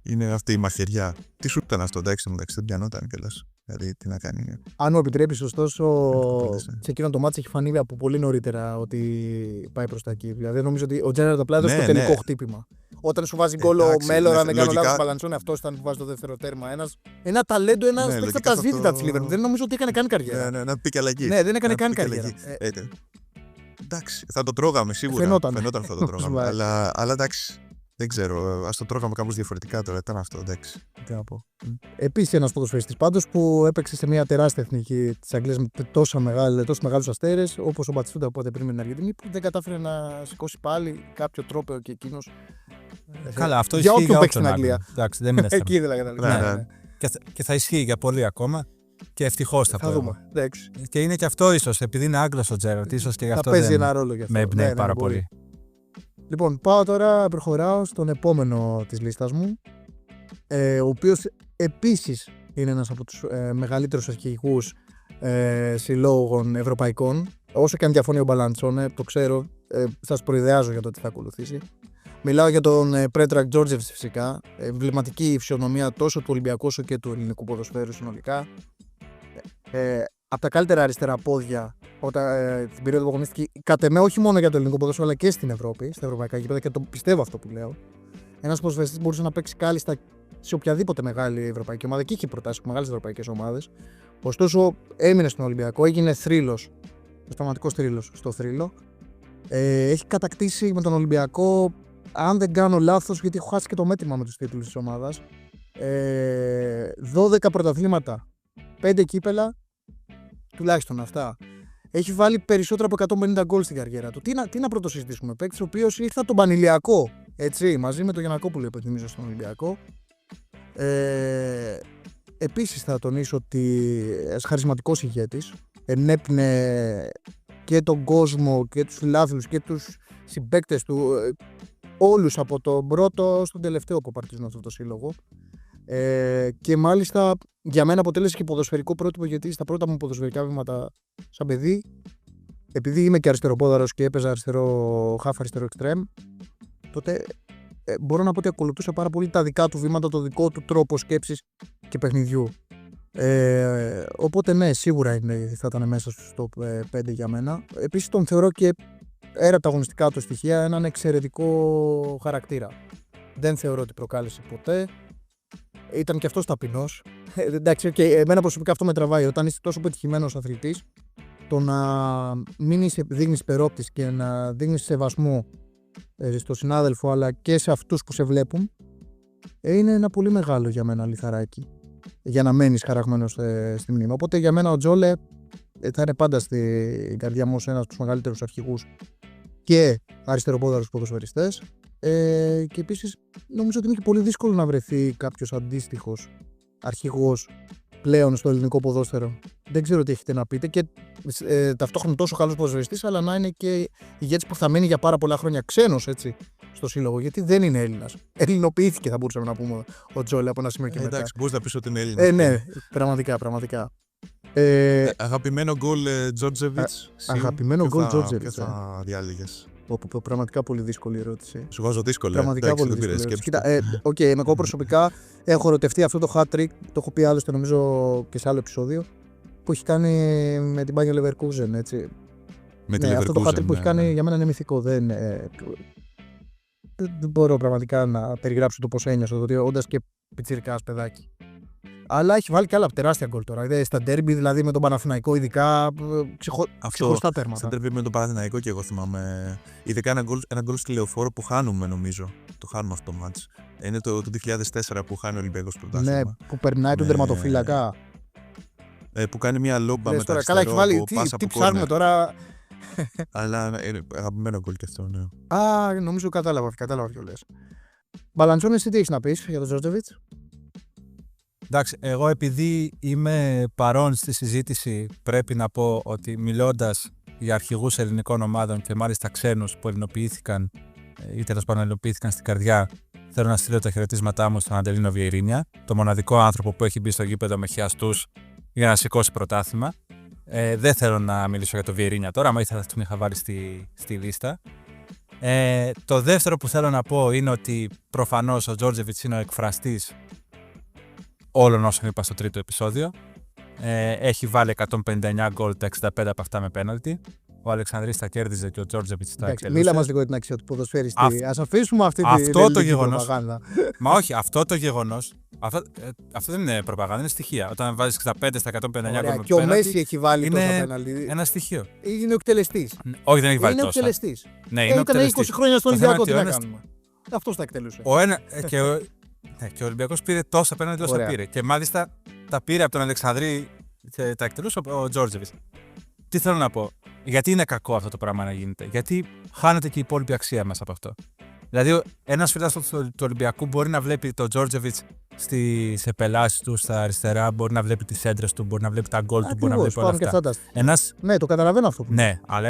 [SPEAKER 3] είναι αυτή η μαχαιριά. Τι σου ήταν αυτό, εντάξει, δεν πιανόταν κιόλας. Δηλαδή, τι να κάνει.
[SPEAKER 1] Αν μου επιτρέπεις, ωστόσο,
[SPEAKER 3] Ευχαριστώ.
[SPEAKER 1] σε εκείνο το μάτσο έχει φανεί από πολύ νωρίτερα ότι πάει προς τα εκεί. Δηλαδή, νομίζω ότι ο Τζέραρντ απλά έδωσε το τελικό χτύπημα. Όταν σου βάζει γκολ ο Μέλλορ, αν δεν κάνω λάθος, Μπαλαντσόνε, αυτό ήταν που βάζει το δεύτερο τέρμα. Ένα ταλέντο, ένα παίκτη από τα ζήτητα της Liverpool. Δεν νομίζω ότι έκανε καν καριέρα.
[SPEAKER 3] Ναι, να πει και αλλαγή.
[SPEAKER 1] Ναι, δεν έκανε καν καριέρα.
[SPEAKER 3] Εντάξει, θα το τρώγαμε σίγουρα. Φαινόταν θα το τρώγαμε. Αλλά εντάξει. Δεν ξέρω, ας το τρώγαμε κάπως διαφορετικά τώρα. Ήταν αυτό, εντάξει. Τι να πω.
[SPEAKER 1] Επίσης, ένας ποδοσφαιριστής πάντως που έπαιξε σε μια τεράστια εθνική της Αγγλίας με τόσους μεγάλους αστέρες, όπως ο Μπατιστούτα που πριν με την Αργεντινή, που δεν κατάφερε να σηκώσει πάλι κάποιο τρόπο και εκείνος.
[SPEAKER 2] Καλά, αυτό
[SPEAKER 1] για
[SPEAKER 2] ισχύει για
[SPEAKER 1] όποιον παίξει στην
[SPEAKER 2] όποιον
[SPEAKER 1] Αγγλία.
[SPEAKER 2] Εντάξει, δεν είναι θέμα.
[SPEAKER 1] Εκεί ήθελα να καταλήξω.
[SPEAKER 2] Και θα ισχύει για πολύ ακόμα. Και ευτυχώς θα πω.
[SPEAKER 1] δούμε. Εντάξει.
[SPEAKER 2] Και είναι και αυτό ίσως, επειδή είναι Άγγλος ο Τζέραρντ, ίσως και γι' αυτό
[SPEAKER 1] παίζει ένα ρόλο γι' αυτό.
[SPEAKER 2] με εμπνέει πάρα πολύ.
[SPEAKER 1] Λοιπόν, πάω τώρα, προχωράω στον επόμενο της λίστας μου, ο οποίος επίσης είναι ένας από τους μεγαλύτερους αρχηγούς συλλόγων ευρωπαϊκών. Όσο και αν διαφωνεί ο Μπαλαντσόνε, το ξέρω, σας προειδεάζω για το τι θα ακολουθήσει. Μιλάω για τον Πρέτρακ Τζόρτζεβιτς φυσικά, εμβληματική φυσιονομία τόσο του Ολυμπιακού όσο και του ελληνικού ποδοσφαίρου συνολικά. Από τα καλύτερα αριστερά πόδια την περίοδο που αγωνίστηκε, κατ' εμέ όχι μόνο για το ελληνικό ποδόσφαιρο αλλά και στην Ευρώπη, στα ευρωπαϊκά γήπεδα, και το πιστεύω αυτό που λέω. Ένας ποδοσφαιριστής μπορούσε να παίξει κάλλιστα σε οποιαδήποτε μεγάλη ευρωπαϊκή ομάδα και είχε προτάσει από μεγάλες ευρωπαϊκές ομάδες. Ωστόσο, έμεινε στον Ολυμπιακό, έγινε θρύλος, πραγματικός θρύλος στο θρύλο. Έχει κατακτήσει με τον Ολυμπιακό, αν δεν κάνω λάθος, γιατί έχω χάσει και το μέτρημα με τους τίτλους της ομάδας, 12 πρωταθλήματα, 5 κύπελα, τουλάχιστον αυτά. Έχει βάλει περισσότερα από 150 γκολ στην καριέρα του. Τι να πρωτοσυζητήσουμε. Παίκτης ο οποίος ήρθε από τον Πανηλιακό, έτσι, μαζί με τον Γιαννακόπουλο, υπενθυμίζω, στον Ολυμπιακό. Επίσης θα τονίσω ότι ένας χαρισματικός ηγέτης, ενέπνε και τον κόσμο και τους φιλάθλους και τους συμπαίκτες του, όλους από τον πρώτο στον τελευταίο που απαρτίζουν αυτό το σύλλογο. Και μάλιστα για μένα αποτέλεσε και ποδοσφαιρικό πρότυπο, γιατί στα πρώτα μου ποδοσφαιρικά βήματα σαν παιδί, επειδή είμαι και αριστεροπόδαρος και έπαιζα αριστερό εξτρέμ, τότε μπορώ να πω ότι ακολουθούσα πάρα πολύ τα δικά του βήματα, το δικό του τρόπο σκέψης και παιχνιδιού. Οπότε ναι, σίγουρα θα ήταν μέσα στο 5 για μένα. Επίσης τον θεωρώ και πέρα από τα αγωνιστικά του στοιχεία έναν εξαιρετικό χαρακτήρα. Δεν θεωρώ ότι προκάλεσε ποτέ. Ήταν και αυτός ταπεινός. Εντάξει, και εμένα προσωπικά αυτό με τραβάει. Όταν είσαι τόσο πετυχημένος αθλητής, το να μην δείχνεις υπερόπτης και να δείχνεις σεβασμό στο συνάδελφο αλλά και σε αυτούς που σε βλέπουν, είναι ένα πολύ μεγάλο για μένα λιθαράκι. για να μένεις χαραγμένος στη μνήμη. Οπότε για μένα ο Τζόλε θα είναι πάντα στην καρδιά μου ως ένας από τους μεγαλύτερους αρχηγούς και αριστεροπόδαρους ποδοσφαιριστές. Και επίσης νομίζω ότι είναι και πολύ δύσκολο να βρεθεί κάποιος αντίστοιχος αρχηγός πλέον στο ελληνικό ποδόσφαιρο. Δεν ξέρω τι έχετε να πείτε και ταυτόχρονα τόσο καλός ποδοσφαιριστής, αλλά να είναι και ηγέτης που θα μείνει για πάρα πολλά χρόνια ξένος, έτσι, στο σύλλογο, γιατί δεν είναι Έλληνας. Ελληνοποιήθηκε, θα μπορούσαμε να πούμε, ο Τζόλε από ένα σημείο και μετά.
[SPEAKER 3] Εντάξει, μπορείς να πεις ότι είναι Έλληνας.
[SPEAKER 1] Ναι, πραγματικά.
[SPEAKER 3] Αγαπημένο γκολ Τζόρτζεβιτς.
[SPEAKER 1] Αγαπημένο γκολ Τζόρτζεβιτς.
[SPEAKER 3] Ποιο θα διάλεγες?
[SPEAKER 1] Πραγματικά πολύ δύσκολη ερώτηση.
[SPEAKER 3] Σου βάζω δύσκολη.
[SPEAKER 1] Πραγματικά πολύ δύσκολη ερώτηση. Κοίτα, εγώ προσωπικά έχω ερωτευτεί αυτό το hat-trick, το έχω πει άλλωστε νομίζω και σε άλλο επεισόδιο, που έχει κάνει με την Bayer Leverkusen, έτσι.
[SPEAKER 3] Με τη Leverkusen,
[SPEAKER 1] αυτό το hat-trick που έχει κάνει για μένα είναι μυθικό. Δεν μπορώ πραγματικά να περιγράψω το πώς ένιωσα, όντας και πιτσιρικάς παιδάκι. Αλλά έχει βάλει και άλλα τεράστια γκολ τώρα. Στα ντέρμπι, δηλαδή με τον Παναθηναϊκό, ειδικά ξεχωριστά τέρματα.
[SPEAKER 3] Στα ντέρμπι με τον Παναθηναϊκό και εγώ θυμάμαι. Ειδικά ένα γκολ στη Λεωφόρο που χάνουμε, νομίζω. Το χάνουμε αυτό το μάτς. Είναι το 2004 που χάνει ο Ολυμπιακός πρωτάθλημα.
[SPEAKER 1] Ναι, που περνάει τον τερματοφύλακα.
[SPEAKER 3] Που κάνει μια λόμπα με τα αριστερό.
[SPEAKER 1] Καλά, έχει βάλει. Τι ψάχνουμε τώρα.
[SPEAKER 3] Αλλά αγαπημένο γκολ και αυτό, ναι.
[SPEAKER 1] Νομίζω κατάλαβα ποιο λες. Μπαλαντσόν, εσύ τι έχεις να πεις για τον Τζόρτζεβιτς?
[SPEAKER 2] Εντάξει, εγώ επειδή είμαι παρόν στη συζήτηση, πρέπει να πω ότι μιλώντας για αρχηγούς ελληνικών ομάδων και μάλιστα ξένους που ελληνοποιήθηκαν ή τέλος πάντων ελληνοποιήθηκαν στην καρδιά, θέλω να στείλω τα χαιρετίσματά μου στον Αντελίνο Βιερίνια, το μοναδικό άνθρωπο που έχει μπει στο γήπεδο με χιαστούς για να σηκώσει πρωτάθλημα. Δεν θέλω να μιλήσω για το Βιερίνια τώρα, μα ήθελα να τον είχα βάλει στη λίστα. Το δεύτερο που θέλω να πω είναι ότι προφανώς ο Τζόρτζεβιτς είναι ο εκφραστής όλων όσων είπα στο τρίτο επεισόδιο. Έχει βάλει 159 γκολ, τα 65 από αυτά με πέναλτι. Ο Αλεξανδρής τα κέρδιζε και ο Τζόρτζεβιτς τα εκτελούσε.
[SPEAKER 1] Μίλα μας λίγο για την αξία του ποδοσφαιριστή. Ας αφήσουμε αυτή την προπαγάνδα.
[SPEAKER 2] Μα όχι, αυτό το γεγονός. Αυτό δεν είναι προπαγάνδα, είναι στοιχεία. Όταν βάζεις 65 στα 159 γκολ με πέναλτι.
[SPEAKER 1] Και ο Μέση έχει βάλει
[SPEAKER 2] είναι
[SPEAKER 1] τόσα πέναλτι.
[SPEAKER 2] Ένα στοιχείο.
[SPEAKER 1] Είναι ο εκτελεστής.
[SPEAKER 2] Όχι, δεν έχει βάλει τόσα.
[SPEAKER 1] Είναι ο εκτελεστής.
[SPEAKER 2] Ναι, είναι
[SPEAKER 1] ήταν 20 χρόνια στο Ολυμπιακό, τι να κάνουμε. Αυτός τα εκτελούσε.
[SPEAKER 2] Και ο Ολυμπιακός πήρε τόσα πέναλτι όσα πήρε. Και μάλιστα τα πήρε από τον Αλεξανδρή και τα εκτελούσε ο Τζόρτζεβιτς. Τι θέλω να πω? Γιατί είναι κακό αυτό το πράγμα να γίνεται? Γιατί χάνεται και η υπόλοιπη αξία μέσα από αυτό. Δηλαδή, ένας φίλος του Ολυμπιακού μπορεί να βλέπει τον Τζόρτζεβιτς στις επελάσεις του στα αριστερά, μπορεί να βλέπει τις έντρες του, μπορεί να βλέπει τα γκολ του, μπορεί να βλέπει όλα αυτά.
[SPEAKER 1] Ναι, το καταλαβαίνω αυτό.
[SPEAKER 2] Ναι, αλλά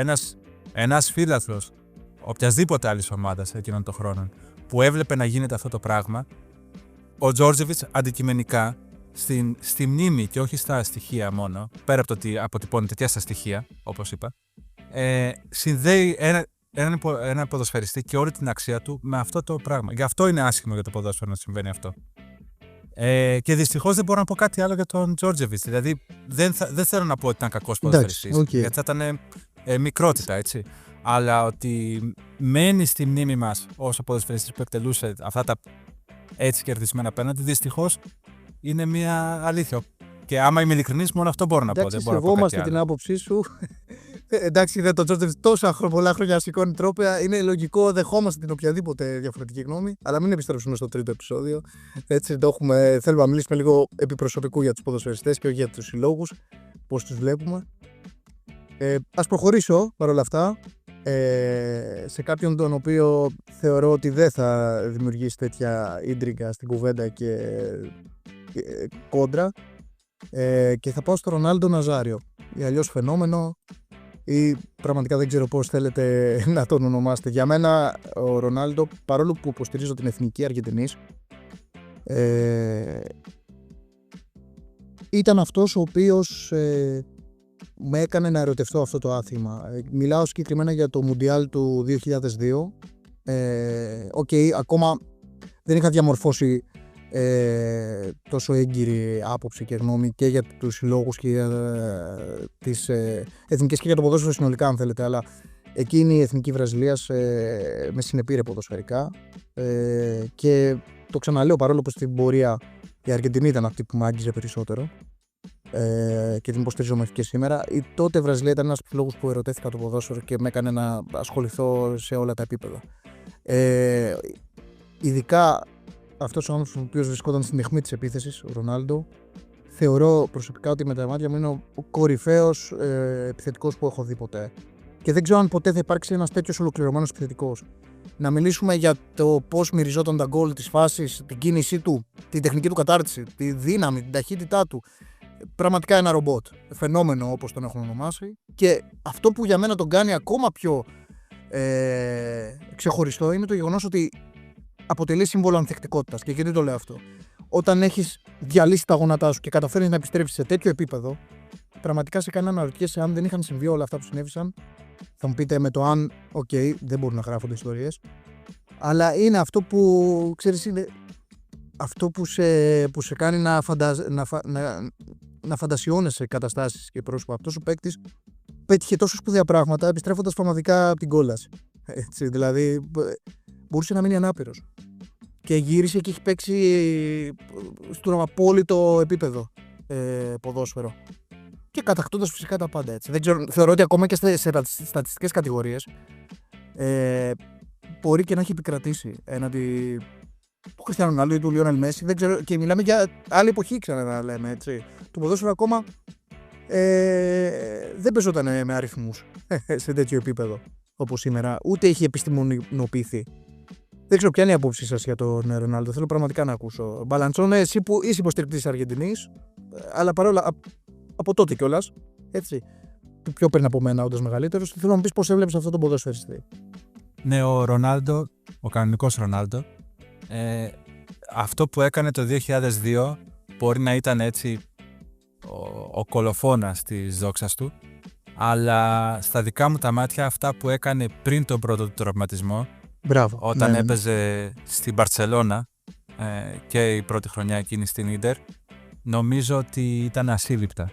[SPEAKER 2] ένας φίλαθλος οποιασδήποτε άλλης ομάδας εκείνων των χρόνων που έβλεπε να γίνεται αυτό το πράγμα, ο Τζόρτζεβιτς αντικειμενικά στη μνήμη και όχι στα στοιχεία μόνο, πέρα από το ότι αποτυπώνει τέτοια στα στοιχεία, όπως είπα, συνδέει έναν ποδοσφαιριστή και όλη την αξία του με αυτό το πράγμα. Γι' αυτό είναι άσχημο για το ποδόσφαιρο να συμβαίνει αυτό. Και δυστυχώς δεν μπορώ να πω κάτι άλλο για τον Τζόρτζεβιτς. Δηλαδή δεν θέλω να πω ότι ήταν κακός ποδοσφαιριστής, γιατί θα ήταν μικρότητα, έτσι. Αλλά ότι μένει στη μνήμη μας ως ο ποδοσφαιριστής που εκτελούσε αυτά τα έτσι κερδισμένα πέναντι, δυστυχώς είναι μια αλήθεια. Και άμα είμαι ειλικρινής, μόνο αυτό μπορώ να πω. Δεν μπορώ να πω κάτι άλλο.
[SPEAKER 1] Την άποψή σου. Εντάξει, δεν τον Τζόρτζεβιτς τόσα πολλά χρόνια σηκώνει τρόπαια. Είναι λογικό, δεχόμαστε την οποιαδήποτε διαφορετική γνώμη. Αλλά μην επιστρέψουμε στο τρίτο επεισόδιο. Έτσι, θέλουμε να μιλήσουμε λίγο επιπροσωπικού για τους ποδοσφαιριστές και όχι για τους συλλόγους. Πώς τους βλέπουμε. Ας προχωρήσω παρόλα αυτά. Σε κάποιον τον οποίο θεωρώ ότι δεν θα δημιουργήσει τέτοια ίντρικα στην κουβέντα και κόντρα, και θα πάω στο Ρονάλντο Ναζάριο, ή αλλιώς φαινόμενο, ή πραγματικά δεν ξέρω πώς θέλετε να τον ονομάσετε. Για μένα ο Ρονάλντο, παρόλο που υποστηρίζω την εθνική Αργεντινής, ήταν αυτός ο οποίος με έκανε να ερωτευτώ αυτό το άθλημα. Μιλάω συγκεκριμένα για το Μουντιάλ του 2002. Ακόμα δεν είχα διαμορφώσει τόσο έγκυρη άποψη και γνώμη και για τους συλλόγους και για τις εθνικές και για το ποδόσφαιρο συνολικά, αν θέλετε. Αλλά εκείνη η εθνική Βραζιλίας με συνεπήρε ποδοσφαιρικά, και το ξαναλέω, παρόλο που στην πορεία η Αργεντινή ήταν αυτή που με άγγιζε περισσότερο, και την υποστηρίζω μέχρι και σήμερα. Η τότε Βραζιλία ήταν ένας από τους λόγους που ερωτήθηκα το ποδόσφαιρο και με έκανε να ασχοληθώ σε όλα τα επίπεδα. Ειδικά αυτός ο άνθρωπος ο οποίος βρισκόταν στην αιχμή της επίθεσης, ο Ρονάλντο, θεωρώ προσωπικά ότι με τα μάτια μου είναι ο κορυφαίος επιθετικός που έχω δει ποτέ. Και δεν ξέρω αν ποτέ θα υπάρξει ένας τέτοιος ολοκληρωμένος επιθετικός. Να μιλήσουμε για το πώς μυριζόταν τα γκολ της φάσης, την κίνησή του, την τεχνική του κατάρτιση, τη δύναμη, την ταχύτητά του. Πραγματικά ένα ρομπότ. Φαινόμενο όπως τον έχουν ονομάσει. Και αυτό που για μένα τον κάνει ακόμα πιο ξεχωριστό είναι το γεγονός ότι αποτελεί σύμβολο ανθεκτικότητας. Και γιατί το λέω αυτό? Όταν έχεις διαλύσει τα γόνατά σου και καταφέρεις να επιστρέψεις σε τέτοιο επίπεδο, πραγματικά σε κανένα να αναρωτιέσαι αν δεν είχαν συμβεί όλα αυτά που συνέβησαν. Θα μου πείτε με το αν, δεν μπορούν να γράφονται ιστορίες. Αλλά είναι αυτό που, ξέρεις, είναι αυτό που σε κάνει να φαντασιώνεσαι καταστάσεις και πρόσωπα. Αυτός ο παίκτης πέτυχε τόσο σπουδαία πράγματα επιστρέφοντας πραγματικά από την κόλαση. Έτσι, δηλαδή, μπορούσε να μείνει ανάπηρος. Και γύρισε και έχει παίξει στο απόλυτο επίπεδο ποδόσφαιρο. Και κατακτώντας φυσικά τα πάντα, έτσι. Δεν ξέρω, θεωρώ ότι ακόμα και σε στατιστικές κατηγορίες μπορεί και να έχει επικρατήσει έναντι του Κριστιάνου Ρονάλντο ή του Λιόνελ Μέση. Δεν ξέρω, και μιλάμε για άλλη εποχή, ξανά να λέμε, έτσι. Το ποδόσφαιρο ακόμα δεν παίζονταν με αριθμούς σε τέτοιο επίπεδο όπως σήμερα. Ούτε έχει επιστημονοποιηθεί. Δεν ξέρω ποια είναι η απόψη σας για τον Ρονάλντο. Θέλω πραγματικά να ακούσω. Μπαλαντσόνε, εσύ που είσαι υποστηρικτής της Αργεντινής, αλλά παρόλα από τότε κιόλας, έτσι. Πιο πριν από μένα, όντως μεγαλύτερος, θέλω να μου πεις πώς έβλεπες αυτό τον ποδοσφαιριστή.
[SPEAKER 2] Ναι, ο Ρονάλντο, ο κανονικός Ρονάλντο, αυτό που έκανε το 2002 μπορεί να ήταν έτσι ο κολοφόνας της δόξας του, αλλά στα δικά μου τα μάτια αυτά που έκανε πριν τον πρώτο του τραυματισμό, όταν έπαιζε στην Μπαρτσελώνα και η πρώτη χρονιά εκείνη στην Ίντερ, νομίζω ότι ήταν ασύλληπτα.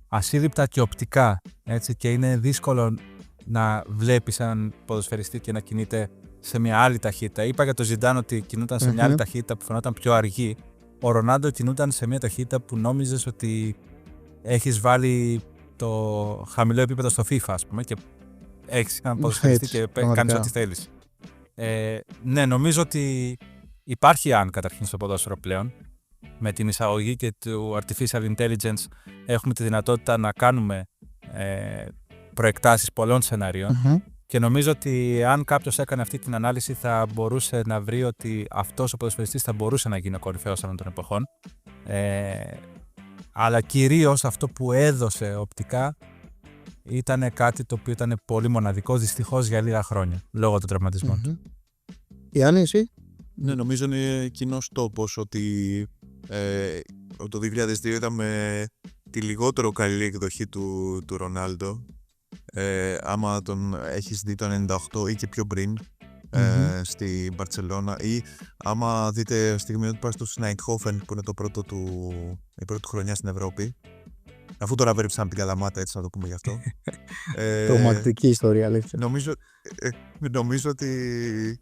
[SPEAKER 2] Ασύλληπτα και οπτικά, έτσι, και είναι δύσκολο να βλέπεις έναν ποδοσφαιριστή και να κινείται σε μια άλλη ταχύτητα. Είπα για το Ζιντάν ότι κινούταν σε μια άλλη ταχύτητα που φαινόταν πιο αργή. Ο Ρονάλντο κινούταν σε μια ταχύτητα που νόμιζες ότι έχεις βάλει το χαμηλό επίπεδο στο FIFA, ας πούμε, και έχεις έναν ποδοσφαιριστή και κάνεις ό,τι θέλεις. Ναι, νομίζω ότι υπάρχει καταρχήν στο ποδόσφαιρο πλέον. Με την εισαγωγή και του Artificial Intelligence έχουμε τη δυνατότητα να κάνουμε προεκτάσεις πολλών σενάριων και νομίζω ότι αν κάποιος έκανε αυτή την ανάλυση θα μπορούσε να βρει ότι αυτός ο ποδοσφαιριστής θα μπορούσε να γίνει ο κορυφαίος όλων των εποχών, αλλά κυρίως αυτό που έδωσε οπτικά ήταν κάτι το οποίο ήταν πολύ μοναδικό, δυστυχώς για λίγα χρόνια, λόγω των τραυματισμών.
[SPEAKER 1] Ιάννη, εσύ?
[SPEAKER 3] Ναι, νομίζω είναι κοινός τόπος ότι το 2002 είδαμε τη λιγότερο καλή εκδοχή του Ρονάλντο. Άμα τον έχεις δει το 98 ή και πιο πριν στη Μπαρτσελώνα, ή άμα δείτε στιγμή ότι πάει στο Σνάιντχόφεν που είναι η πρώτη χρονιά στην Ευρώπη, αφού τώρα βρήψαμε την Καλαμάτα, έτσι να το πούμε γι' αυτό.
[SPEAKER 1] Τρομακτική ιστορία, αλήθεια.
[SPEAKER 3] Νομίζω ότι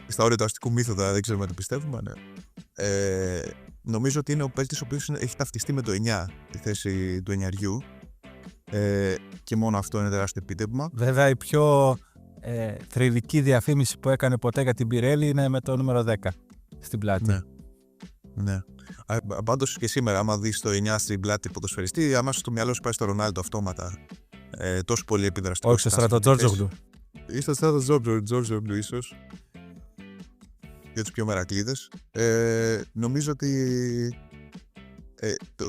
[SPEAKER 3] στα όρια του αστικού μύθου, δεν ξέρουμε αν το πιστεύουμε, ναι. Νομίζω ότι είναι ο παίκτης ο οποίος έχει ταυτιστεί με το 9, τη θέση του 9. Και μόνο αυτό είναι τεράστιο επίτευγμα.
[SPEAKER 2] Βέβαια, η πιο θρυλική διαφήμιση που έκανε ποτέ για την Πιρέλη είναι με το νούμερο 10 στην πλάτη.
[SPEAKER 3] Ναι. Πάντως και σήμερα, άμα δεις το 9 στην πλάτη ποδοσφαιριστή, άμα στο μυαλό σου πάει στο Ρονάλντο αυτόματα. Τόσο πολύ επιδραστικό.
[SPEAKER 2] Όχι, στο στρατό Τζόρτζογλου.
[SPEAKER 3] Ή στο στρατό Τζόρτζογλου, ίσως. Για τους πιο μερακλείδες. Νομίζω ότι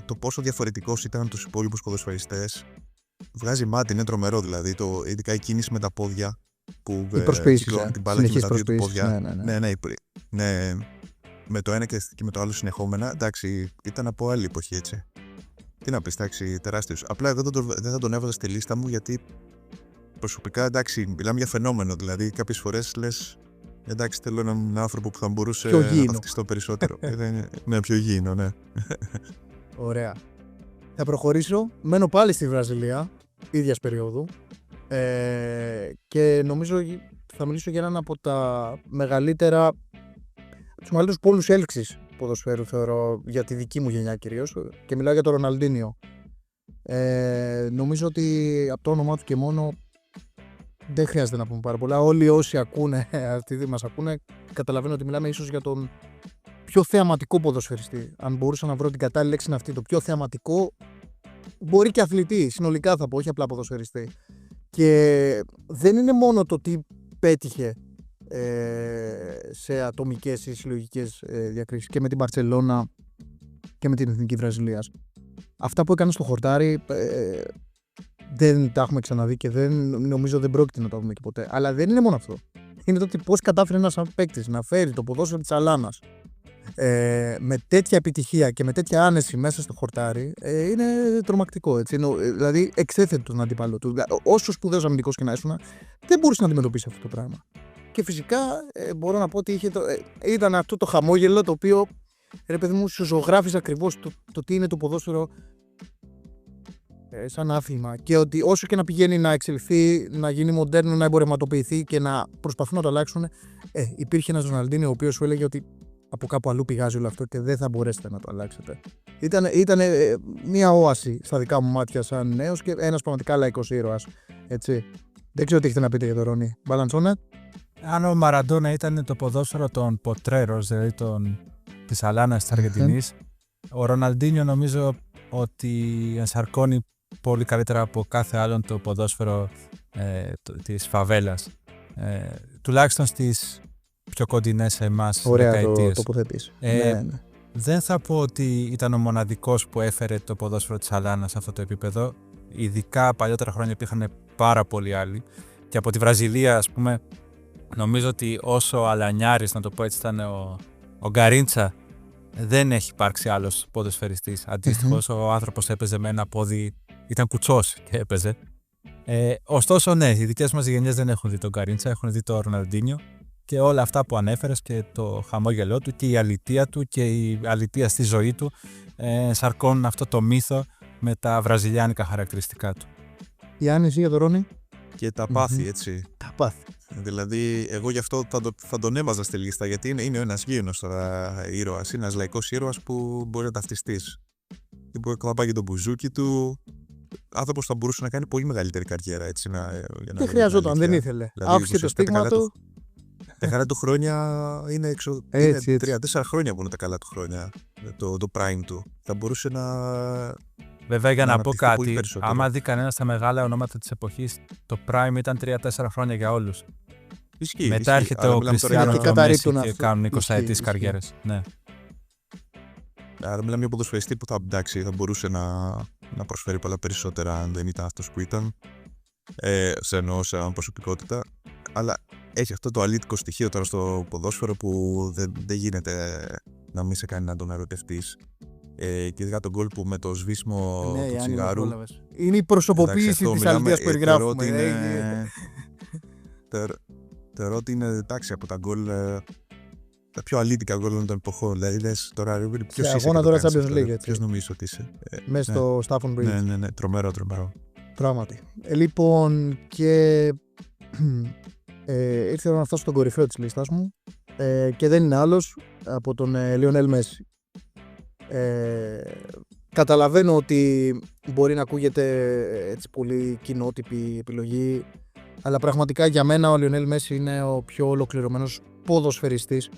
[SPEAKER 3] το πόσο διαφορετικός ήταν τους υπόλοιπους ποδοσφαιριστές βγάζει μάτι, είναι τρομερό δηλαδή. Ειδικά η κίνηση με τα πόδια που κυκλώνει την μπάλα και με τα δύο του πόδια. Ναι, με το ένα και με το άλλο συνεχόμενα. Εντάξει, ήταν από άλλη εποχή, έτσι. Τι να πεις, εντάξει, τεράστιος. Απλά δεν θα τον έβαζα στη λίστα μου γιατί προσωπικά, εντάξει, μιλάμε για φαινόμενο. Δηλαδή, κάποιες φορές λες, εντάξει, θέλω έναν άνθρωπο που θα μπορούσε να ταυτιστώ περισσότερο. Ναι, πιο γήινο, ναι.
[SPEAKER 1] Ωραία. Θα προχωρήσω. Μένω πάλι στη Βραζιλία, ίδιας περίοδου. Και νομίζω θα μιλήσω για έναν από τους μεγαλύτερους πόλους έλξης ποδοσφαίρου, θεωρώ, για τη δική μου γενιά κυρίως. Και μιλάω για τον Ροναλντίνιο. Νομίζω ότι από το όνομά του και μόνο δεν χρειάζεται να πούμε πάρα πολλά. Όλοι όσοι ακούνε, αυτοί μας ακούνε, καταλαβαίνω ότι μιλάμε ίσως για τον πιο θεαματικό ποδοσφαιριστή. Αν μπορούσα να βρω την κατάλληλη λέξη είναι αυτή. Το πιο θεαματικό, μπορεί και αθλητή, συνολικά θα πω, όχι απλά ποδοσφαιριστή. Και δεν είναι μόνο το τι πέτυχε σε ατομικές ή συλλογικές διακρίσεις και με την Μπαρτσελώνα και με την Εθνική Βραζιλίας. Αυτά που έκανε στο χορτάρι δεν τα έχουμε ξαναδεί και νομίζω δεν πρόκειται να τα δούμε και ποτέ. Αλλά δεν είναι μόνο αυτό. Είναι το ότι πώς κατάφερε ένας παίκτης να φέρει το ποδόσφαιρο της Αλάνας με τέτοια επιτυχία και με τέτοια άνεση μέσα στο χορτάρι, είναι τρομακτικό. Έτσι. Δηλαδή, εξέθετε τον αντίπαλο του. Όσο σπουδαίος αμυντικός και να ήσουν, δεν μπορούσε να αντιμετωπίσει αυτό το πράγμα. Και φυσικά μπορώ να πω ότι ήταν αυτό το χαμόγελο το οποίο, ρε παιδί μου, σου ζωγράφιζε ακριβώς το τι είναι το ποδόσφαιρο σαν άθλημα. Και ότι όσο και να πηγαίνει να εξελιχθεί, να γίνει μοντέρνο, να εμπορευματοποιηθεί και να προσπαθούν να το αλλάξουν, υπήρχε ένας Ροναλντίνιο ο οποίος σου έλεγε ότι από κάπου αλλού πηγάζει όλο αυτό και δεν θα μπορέσετε να το αλλάξετε. Ήταν μια όαση στα δικά μου μάτια σαν νέος και ένας πραγματικά λαϊκός ήρωας. Έτσι. Δεν ξέρω τι έχετε να πείτε για τον Ρόνι. Μπαλαντσόνε.
[SPEAKER 2] Αν ο Μαραντόνα ήταν το ποδόσφαιρο των Ποτρέρος, δηλαδή της Αλάνας της Αργεντινής, ο Ροναλντίνιο νομίζω ότι ενσαρκώνει πολύ καλύτερα από κάθε άλλον το ποδόσφαιρο της φαβέλας. Τουλάχιστον στις πιο κοντινές σε εμάς δεκαετίες.
[SPEAKER 1] Ωραία το τοποθετείς. Ναι.
[SPEAKER 2] Δεν θα πω ότι ήταν ο μοναδικός που έφερε το ποδόσφαιρο της Αλάνας σε αυτό το επίπεδο. Ειδικά παλιότερα χρόνια υπήρχαν πάρα πολλοί άλλοι. Και από τη Βραζιλία, ας πούμε, νομίζω ότι όσο αλανιάρης, να το πω έτσι, ήταν ο Γκαρίντσα, δεν έχει υπάρξει άλλος ποδοσφαιριστής αντίστοιχος. Ο άνθρωπος έπαιζε με ένα πόδι, ήταν κουτσός και έπαιζε. Ωστόσο, ναι, οι δικές μας γενιές δεν έχουν δει τον Γκαρίντσα, έχουν δει τον Ροναλντίνιο και όλα αυτά που ανέφερες και το χαμόγελό του και η αλητεία του και η αλητεία στη ζωή του σαρκώνουν αυτό το μύθο με τα βραζιλιάνικα χαρακτηριστικά του.
[SPEAKER 1] Γιάννη, εσύ για τον Ρόνι.
[SPEAKER 3] Και τα πάθη, έτσι.
[SPEAKER 1] Τα πάθη.
[SPEAKER 3] Δηλαδή, εγώ γι' αυτό θα τον έβαζα στη λίστα, γιατί είναι ένας γήινος ήρωας, είναι ένας λαϊκός ήρωας που μπορεί να ταυτιστείς. Και μπορεί να πάει και το μπουζούκι του. Άνθρωπος θα μπορούσε να κάνει πολύ μεγαλύτερη καριέρα. Έτσι,
[SPEAKER 1] δεν χρειαζόταν, δεν ήθελε.
[SPEAKER 3] Δηλαδή,
[SPEAKER 1] άφησε το στίγμα του.
[SPEAKER 3] Τα καλά του χρόνια είναι 3-4 χρόνια που είναι τα καλά του χρόνια. Το prime του. Θα μπορούσε να.
[SPEAKER 2] Βέβαια, για να πω κάτι, άμα δει κανένα τα μεγάλα ονόματα της εποχής, το prime ήταν 3-4 χρόνια για όλους. Μετά έρχεται ο Κριστιάνο και ο Μέση και κάνουν 20ετής καριέρες. Ναι.
[SPEAKER 3] Άρα μιλάμε για ποδοσφαιριστή που θα μπορούσε να προσφέρει πολλά περισσότερα αν δεν ήταν αυτός που ήταν. Σε εννοώ σαν προσωπικότητα. Αλλά έχει αυτό το αλήτικο στοιχείο τώρα στο ποδόσφαιρο που δεν γίνεται να μην σε κάνει να τον ερωτευτείς. Και ειδικά τον γκολ που με το σβήσιμο του τσιγάρου.
[SPEAKER 1] Είναι η προσωποποίηση της αλήθειας που περιγράφουμε.
[SPEAKER 3] Θεωρώ ότι είναι εντάξει από τα γκολ τα πιο αλήτικα γκολ των εποχών. Δηλαδή λες τώρα ποιος είσαι
[SPEAKER 1] αγώνα τώρα Champions League.
[SPEAKER 3] Ποιος νομίζεις ότι είσαι.
[SPEAKER 1] Μέσα στο Stafford Bridge.
[SPEAKER 3] Ναι, τρομερό.
[SPEAKER 1] Πράγματι. Λοιπόν, και ήρθε να φτάσω στον κορυφαίο της λίστας μου και δεν είναι άλλος από τον Λιονέλ Μέση. Καταλαβαίνω ότι μπορεί να ακούγεται έτσι πολύ κοινότυπη επιλογή, αλλά πραγματικά για μένα ο Λιονέλ Μέση είναι ο πιο ολοκληρωμένος ποδοσφαιριστής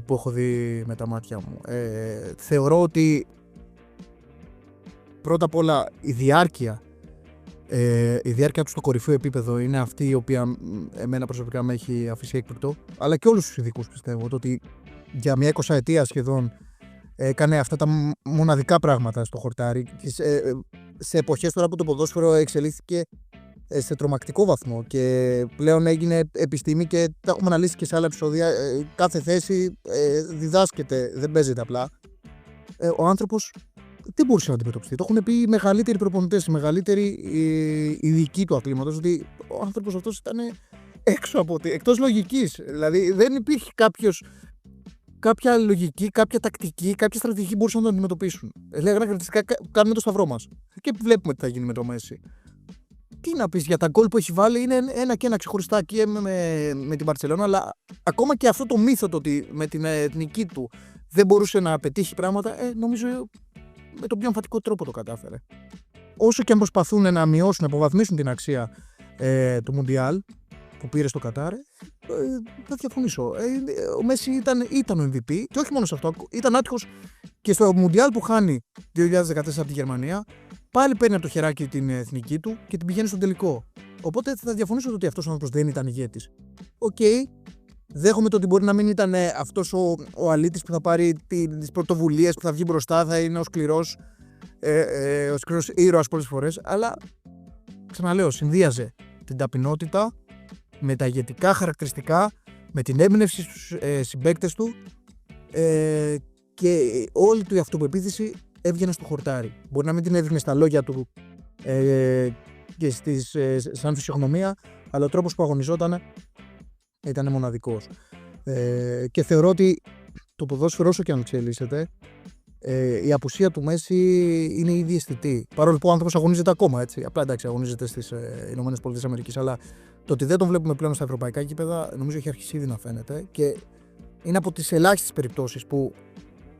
[SPEAKER 1] που έχω δει με τα μάτια μου. Θεωρώ ότι πρώτα απ' όλα η διάρκεια του στο κορυφαίο επίπεδο είναι αυτή η οποία εμένα προσωπικά με έχει αφήσει έκπληκτο, αλλά και όλους τους ειδικούς πιστεύω, το ότι για μια 20ετία σχεδόν έκανε αυτά τα μοναδικά πράγματα στο χορτάρι σε εποχές τώρα που το ποδόσφαιρο εξελίχθηκε σε τρομακτικό βαθμό και πλέον έγινε επιστήμη και τα έχουμε αναλύσει και σε άλλα επεισόδια. Κάθε θέση διδάσκεται, δεν παίζεται απλά. Ο άνθρωπος δεν μπορούσε να αντιμετωπιστεί. Το έχουν πει οι μεγαλύτεροι προπονητές, οι μεγαλύτεροι ειδικοί του αθλήματος, ότι ο άνθρωπος αυτός ήταν εκτός λογικής. Δηλαδή δεν υπήρχε κάποια λογική, κάποια τακτική, κάποια στρατηγική μπορούσαν να το αντιμετωπίσουν. Λέγανε χαρακτηριστικά κάνουμε το σταυρό μας. Και βλέπουμε τι θα γίνει με το Μέση. Τι να πεις για τα γκολ που έχει βάλει, είναι ένα και ένα ξεχωριστά και με την Μπαρτσελώνα, αλλά ακόμα και αυτό το μύθο το ότι με την εθνική του δεν μπορούσε να πετύχει πράγματα, νομίζω με τον πιο εμφατικό τρόπο το κατάφερε. Όσο και αν προσπαθούν να μειώσουν, να υποβαθμίσουν την αξία του Μουντιάλ, που πήρε στο Κατάρ, θα διαφωνήσω. Ο Μέση ήταν ο MVP και όχι μόνο σε αυτό, ήταν άτυχος και στο Μουντιάλ που χάνει 2014 από τη Γερμανία, πάλι παίρνει από το χεράκι την εθνική του και την πηγαίνει στον τελικό. Οπότε θα διαφωνήσω ότι αυτός ο άνθρωπος δεν ήταν ηγέτης. Οκ, δέχομαι το ότι μπορεί να μην ήταν αυτός ο αλήτης που θα πάρει τις πρωτοβουλίες, που θα βγει μπροστά, θα είναι ο σκληρός ήρωας πολλές φορές, αλλά ξαναλέω, συνδύαζε την ταπεινότητα με τα ηγετικά χαρακτηριστικά, με την έμπνευση στους συμπαίκτες του και όλη του η αυτοπεποίθηση έβγαινε στο χορτάρι. Μπορεί να μην την έδειχνε στα λόγια του και σαν φυσιογνωμία, αλλά ο τρόπος που αγωνιζόταν ήταν μοναδικός. Και θεωρώ ότι το ποδόσφαιρο, όσο και αν εξελίσσεται, η απουσία του Μέση είναι ήδη αισθητή. Παρόλο που ο άνθρωπος αγωνίζεται ακόμα, έτσι. Απλά εντάξει, αγωνίζεται στις ΗΠΑ, αλλά το ότι δεν τον βλέπουμε πλέον στα ευρωπαϊκά γήπεδα, νομίζω έχει αρχίσει ήδη να φαίνεται και είναι από τις ελάχιστες περιπτώσεις που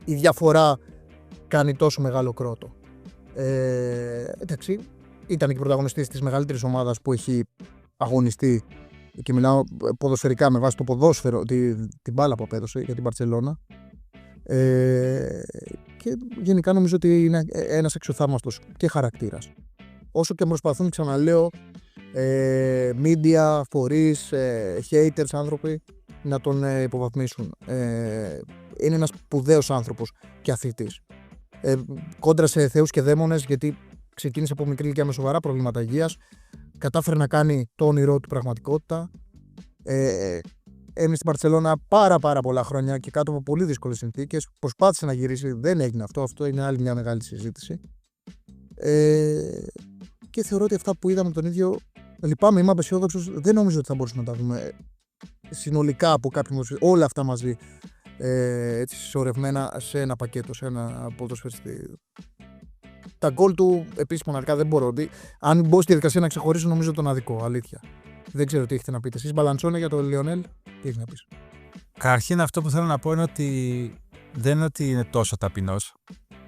[SPEAKER 1] η διαφορά κάνει τόσο μεγάλο κρότο. Εντάξει, ήταν και πρωταγωνιστής της μεγαλύτερης ομάδας που έχει αγωνιστεί, και μιλάω ποδοσφαιρικά με βάση το ποδόσφαιρο, την μπάλα που απέδωσε για την Μπαρτσελώνα. Και γενικά νομίζω ότι είναι ένας εξωθαύμαστος και χαρακτήρας. Όσο και προσπαθούν, ξαναλέω, media, φορείς, haters, άνθρωποι να τον υποβαθμίσουν. Είναι ένας σπουδαίος άνθρωπος και αθλητής. Κόντρα σε θεούς και δαίμονες, γιατί ξεκίνησε από μικρή ηλικία με σοβαρά προβλήματα υγείας, κατάφερε να κάνει το όνειρό του πραγματικότητα. Έμεινε στην Μπαρτσελώνα πάρα πολλά χρόνια και κάτω από πολύ δύσκολες συνθήκες. Προσπάθησε να γυρίσει, δεν έγινε αυτό. Αυτό είναι άλλη μια μεγάλη συζήτηση. Και θεωρώ ότι αυτά που είδαμε τον ίδιο, λυπάμαι, είμαι απεσιόδοξος, δεν νομίζω ότι θα μπορούσαμε να τα δούμε συνολικά από κάποιον, όλα αυτά μαζί, έτσι συσσωρευμένα σε ένα πακέτο, σε ένα ποδοσφαιριστή. Τα γκολ του επίσης μοναδικά δεν μπορώ. Αν μπω στη διαδικασία να ξεχωρίσω, νομίζω τον αδικό, αλήθεια. Δεν ξέρω τι έχετε να πείτε εσείς. Μπαλαντσόνε για τον Λιονέλ, τι έχει να πεις?
[SPEAKER 2] Καταρχήν, αυτό που θέλω να πω είναι ότι δεν είναι ότι είναι τόσο ταπεινός.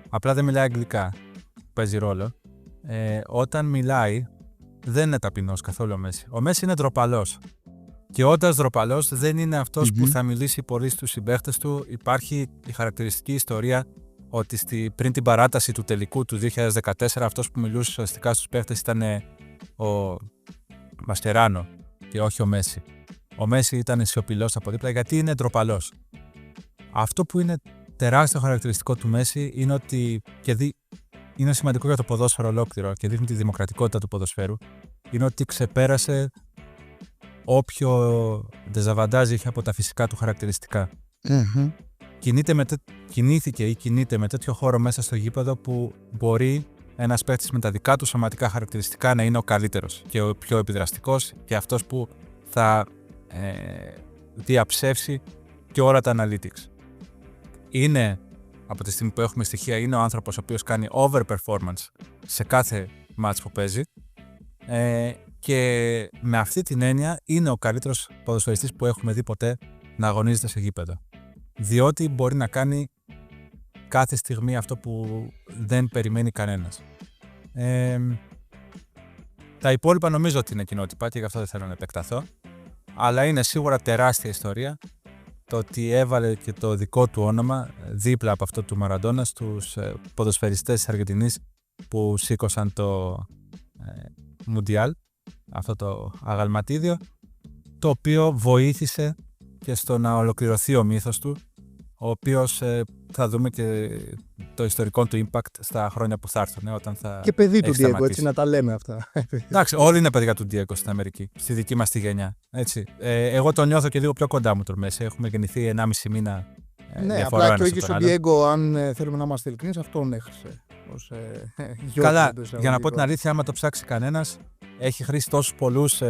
[SPEAKER 2] Απλά δεν μιλάει αγγλικά. Παίζει ρόλο. Όταν μιλάει, δεν είναι ταπεινός καθόλου ο Μέση. Ο Μέση είναι ντροπαλός. Και όντας ντροπαλός, δεν είναι αυτός που θα μιλήσει πολύ στους συμπαίχτες του. Υπάρχει η χαρακτηριστική ιστορία ότι πριν την παράταση του τελικού του 2014, αυτός που μιλούσε ουσιαστικά στους παίχτες ήταν ο Μαστεράνο και όχι ο Μέση. Ο Μέση ήταν σιωπηλός από δίπλα γιατί είναι ντροπαλός. Αυτό που είναι τεράστιο χαρακτηριστικό του Μέση είναι ότι είναι σημαντικό για το ποδόσφαιρο ολόκληρο και δείχνει τη δημοκρατικότητα του ποδοσφαίρου. Είναι ότι ξεπέρασε όποιο ντεζαβαντάζ είχε από τα φυσικά του χαρακτηριστικά. Κινήθηκε ή κινείται με τέτοιο χώρο μέσα στο γήπεδο που μπορεί ένας παίκτης με τα δικά του σωματικά χαρακτηριστικά να είναι ο καλύτερος και ο πιο επιδραστικός και αυτός που θα διαψεύσει και όλα τα analytics. Είναι, από τη στιγμή που έχουμε στοιχεία, είναι ο άνθρωπος ο οποίος κάνει overperformance σε κάθε match που παίζει και με αυτή την έννοια είναι ο καλύτερος ποδοσφαιριστής που έχουμε δει ποτέ να αγωνίζεται σε γήπεδο. Διότι μπορεί να κάνει κάθε στιγμή αυτό που δεν περιμένει κανένας. Τα υπόλοιπα νομίζω ότι είναι κοινότυπα και γι' αυτό δεν θέλω να επεκταθώ. Αλλά είναι σίγουρα τεράστια ιστορία το ότι έβαλε και το δικό του όνομα δίπλα από αυτό του Μαραντόνα στους ποδοσφαιριστές της Αργεντινής που σήκωσαν το Μουντιάλ, αυτό το αγαλματίδιο, το οποίο βοήθησε και στο να ολοκληρωθεί ο μύθος του, ο οποίος θα δούμε και το ιστορικό του impact στα χρόνια που θα έρθουν. Όταν θα
[SPEAKER 1] και παιδί του Diego, έτσι να τα λέμε αυτά.
[SPEAKER 2] Εντάξει, όλοι είναι παιδιά του Diego στην Αμερική, στη δική μας τη γενιά. Έτσι. Εγώ τον νιώθω και λίγο πιο κοντά μου τον Μέση. Έχουμε γεννηθεί 1,5 μήνα.
[SPEAKER 1] Ναι, απλά και ο ίδιος ο Diego, αν θέλουμε να είμαστε ειλικρινείς, αυτόν έχασε.
[SPEAKER 2] Καλά, για να πω την αλήθεια, άμα το ψάξει κανένας, έχει χρήσει τόσους πολλούς.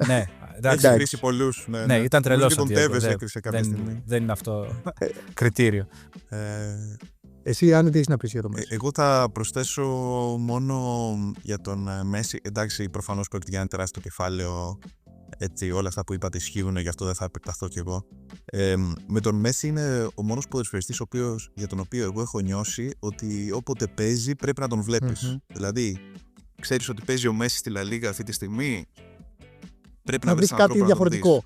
[SPEAKER 2] Ναι,
[SPEAKER 3] έχει χρήσει πολλούς.
[SPEAKER 2] Ναι, ήταν τρελός ο Diego. Δεν είναι αυτό κριτήριο.
[SPEAKER 1] Εσύ, Άννη, τι έχεις να πεις για το Μέση?
[SPEAKER 3] Εγώ θα προσθέσω μόνο για τον Μέση. Εντάξει, προφανώς πρόκειται για ένα τεράστιο κεφάλαιο. Έτσι, όλα αυτά που είπατε ισχύουν, γι' αυτό δεν θα επεκταθώ κι εγώ. Με τον Μέση είναι ο μόνος ποδοσφαιριστής για τον οποίο εγώ έχω νιώσει ότι όποτε παίζει πρέπει να τον βλέπεις. Δηλαδή, ξέρεις ότι παίζει ο Μέση στη Λα Λίγα αυτή τη στιγμή, πρέπει
[SPEAKER 1] να
[SPEAKER 3] να βρεις
[SPEAKER 1] βρεις κάτι
[SPEAKER 3] έναν τρόπο να το
[SPEAKER 1] διαφορετικό.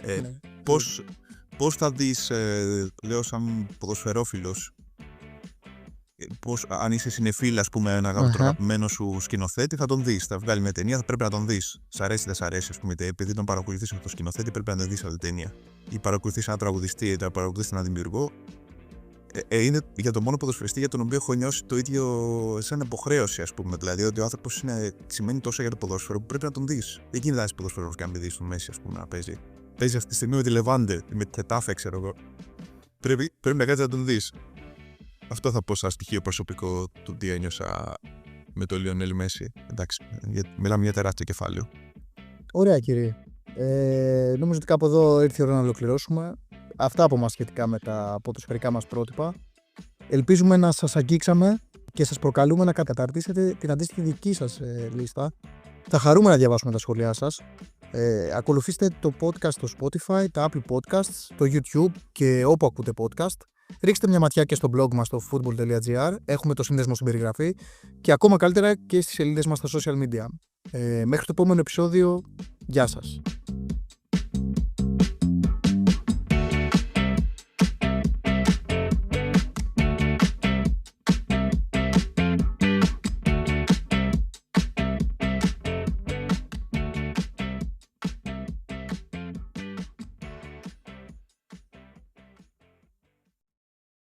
[SPEAKER 3] δεις.
[SPEAKER 1] Ναι.
[SPEAKER 3] Πώς θα δεις, λέω σαν ποδοσφαιρόφιλος, αν είσαι συνεφίλ, ας πούμε, τον αγαπημένο σου σκηνοθέτη, θα τον δεις. Θα βγάλει μια ταινία, θα πρέπει να τον δεις. Σ' αρέσει, δεν σ' αρέσει, ας πούμε, επειδή τον παρακολουθείς από τον σκηνοθέτη, πρέπει να τον δεις αυτή την ταινία. Ή παρακολουθείς έναν τραγουδιστή, ή παρακολουθείς έναν δημιουργό. Είναι για το μόνο ποδοσφαιριστή για τον οποίο έχω νιώσει το ίδιο σαν υποχρέωση, ας πούμε. Δηλαδή ότι ο άνθρωπος σημαίνει τόσο για το ποδόσφαιρο που πρέπει να τον δεις. Δεν γίνεται να είσαι ποδοσφαιρός και να μην δεις στο Μέση, ας πούμε, να παίζει. Παίζει αυτή τη στιγμή με τη Λεβάντε, με τη Τετάφε, ξέρω εγώ. Πρέπει να κάτσεις να τον δεις. Αυτό θα πω σαν στοιχείο προσωπικό του τι ένιωσα με τον Λιονέλ Μέση. Εντάξει, μιλάμε για τεράστιο κεφάλαιο.
[SPEAKER 1] Ωραία, κύριε. Νομίζω ότι κάπου εδώ ήρθε η ώρα να ολοκληρώσουμε. Αυτά από μας σχετικά με τα ποδοσφαιρικά μας πρότυπα. Ελπίζουμε να σας αγγίξαμε και σας προκαλούμε να καταρτήσετε την αντίστοιχη δική σας λίστα. Θα χαρούμε να διαβάσουμε τα σχόλιά σας. Ακολουθήστε το podcast στο Spotify, τα Apple Podcasts, το YouTube και όπου ακούτε podcast. Ρίξτε μια ματιά και στο blog μας στο football.gr. Έχουμε το σύνδεσμο στην περιγραφή και ακόμα καλύτερα και στις σελίδες μας στα social media. Μέχρι το επόμενο επεισόδιο, γεια σας.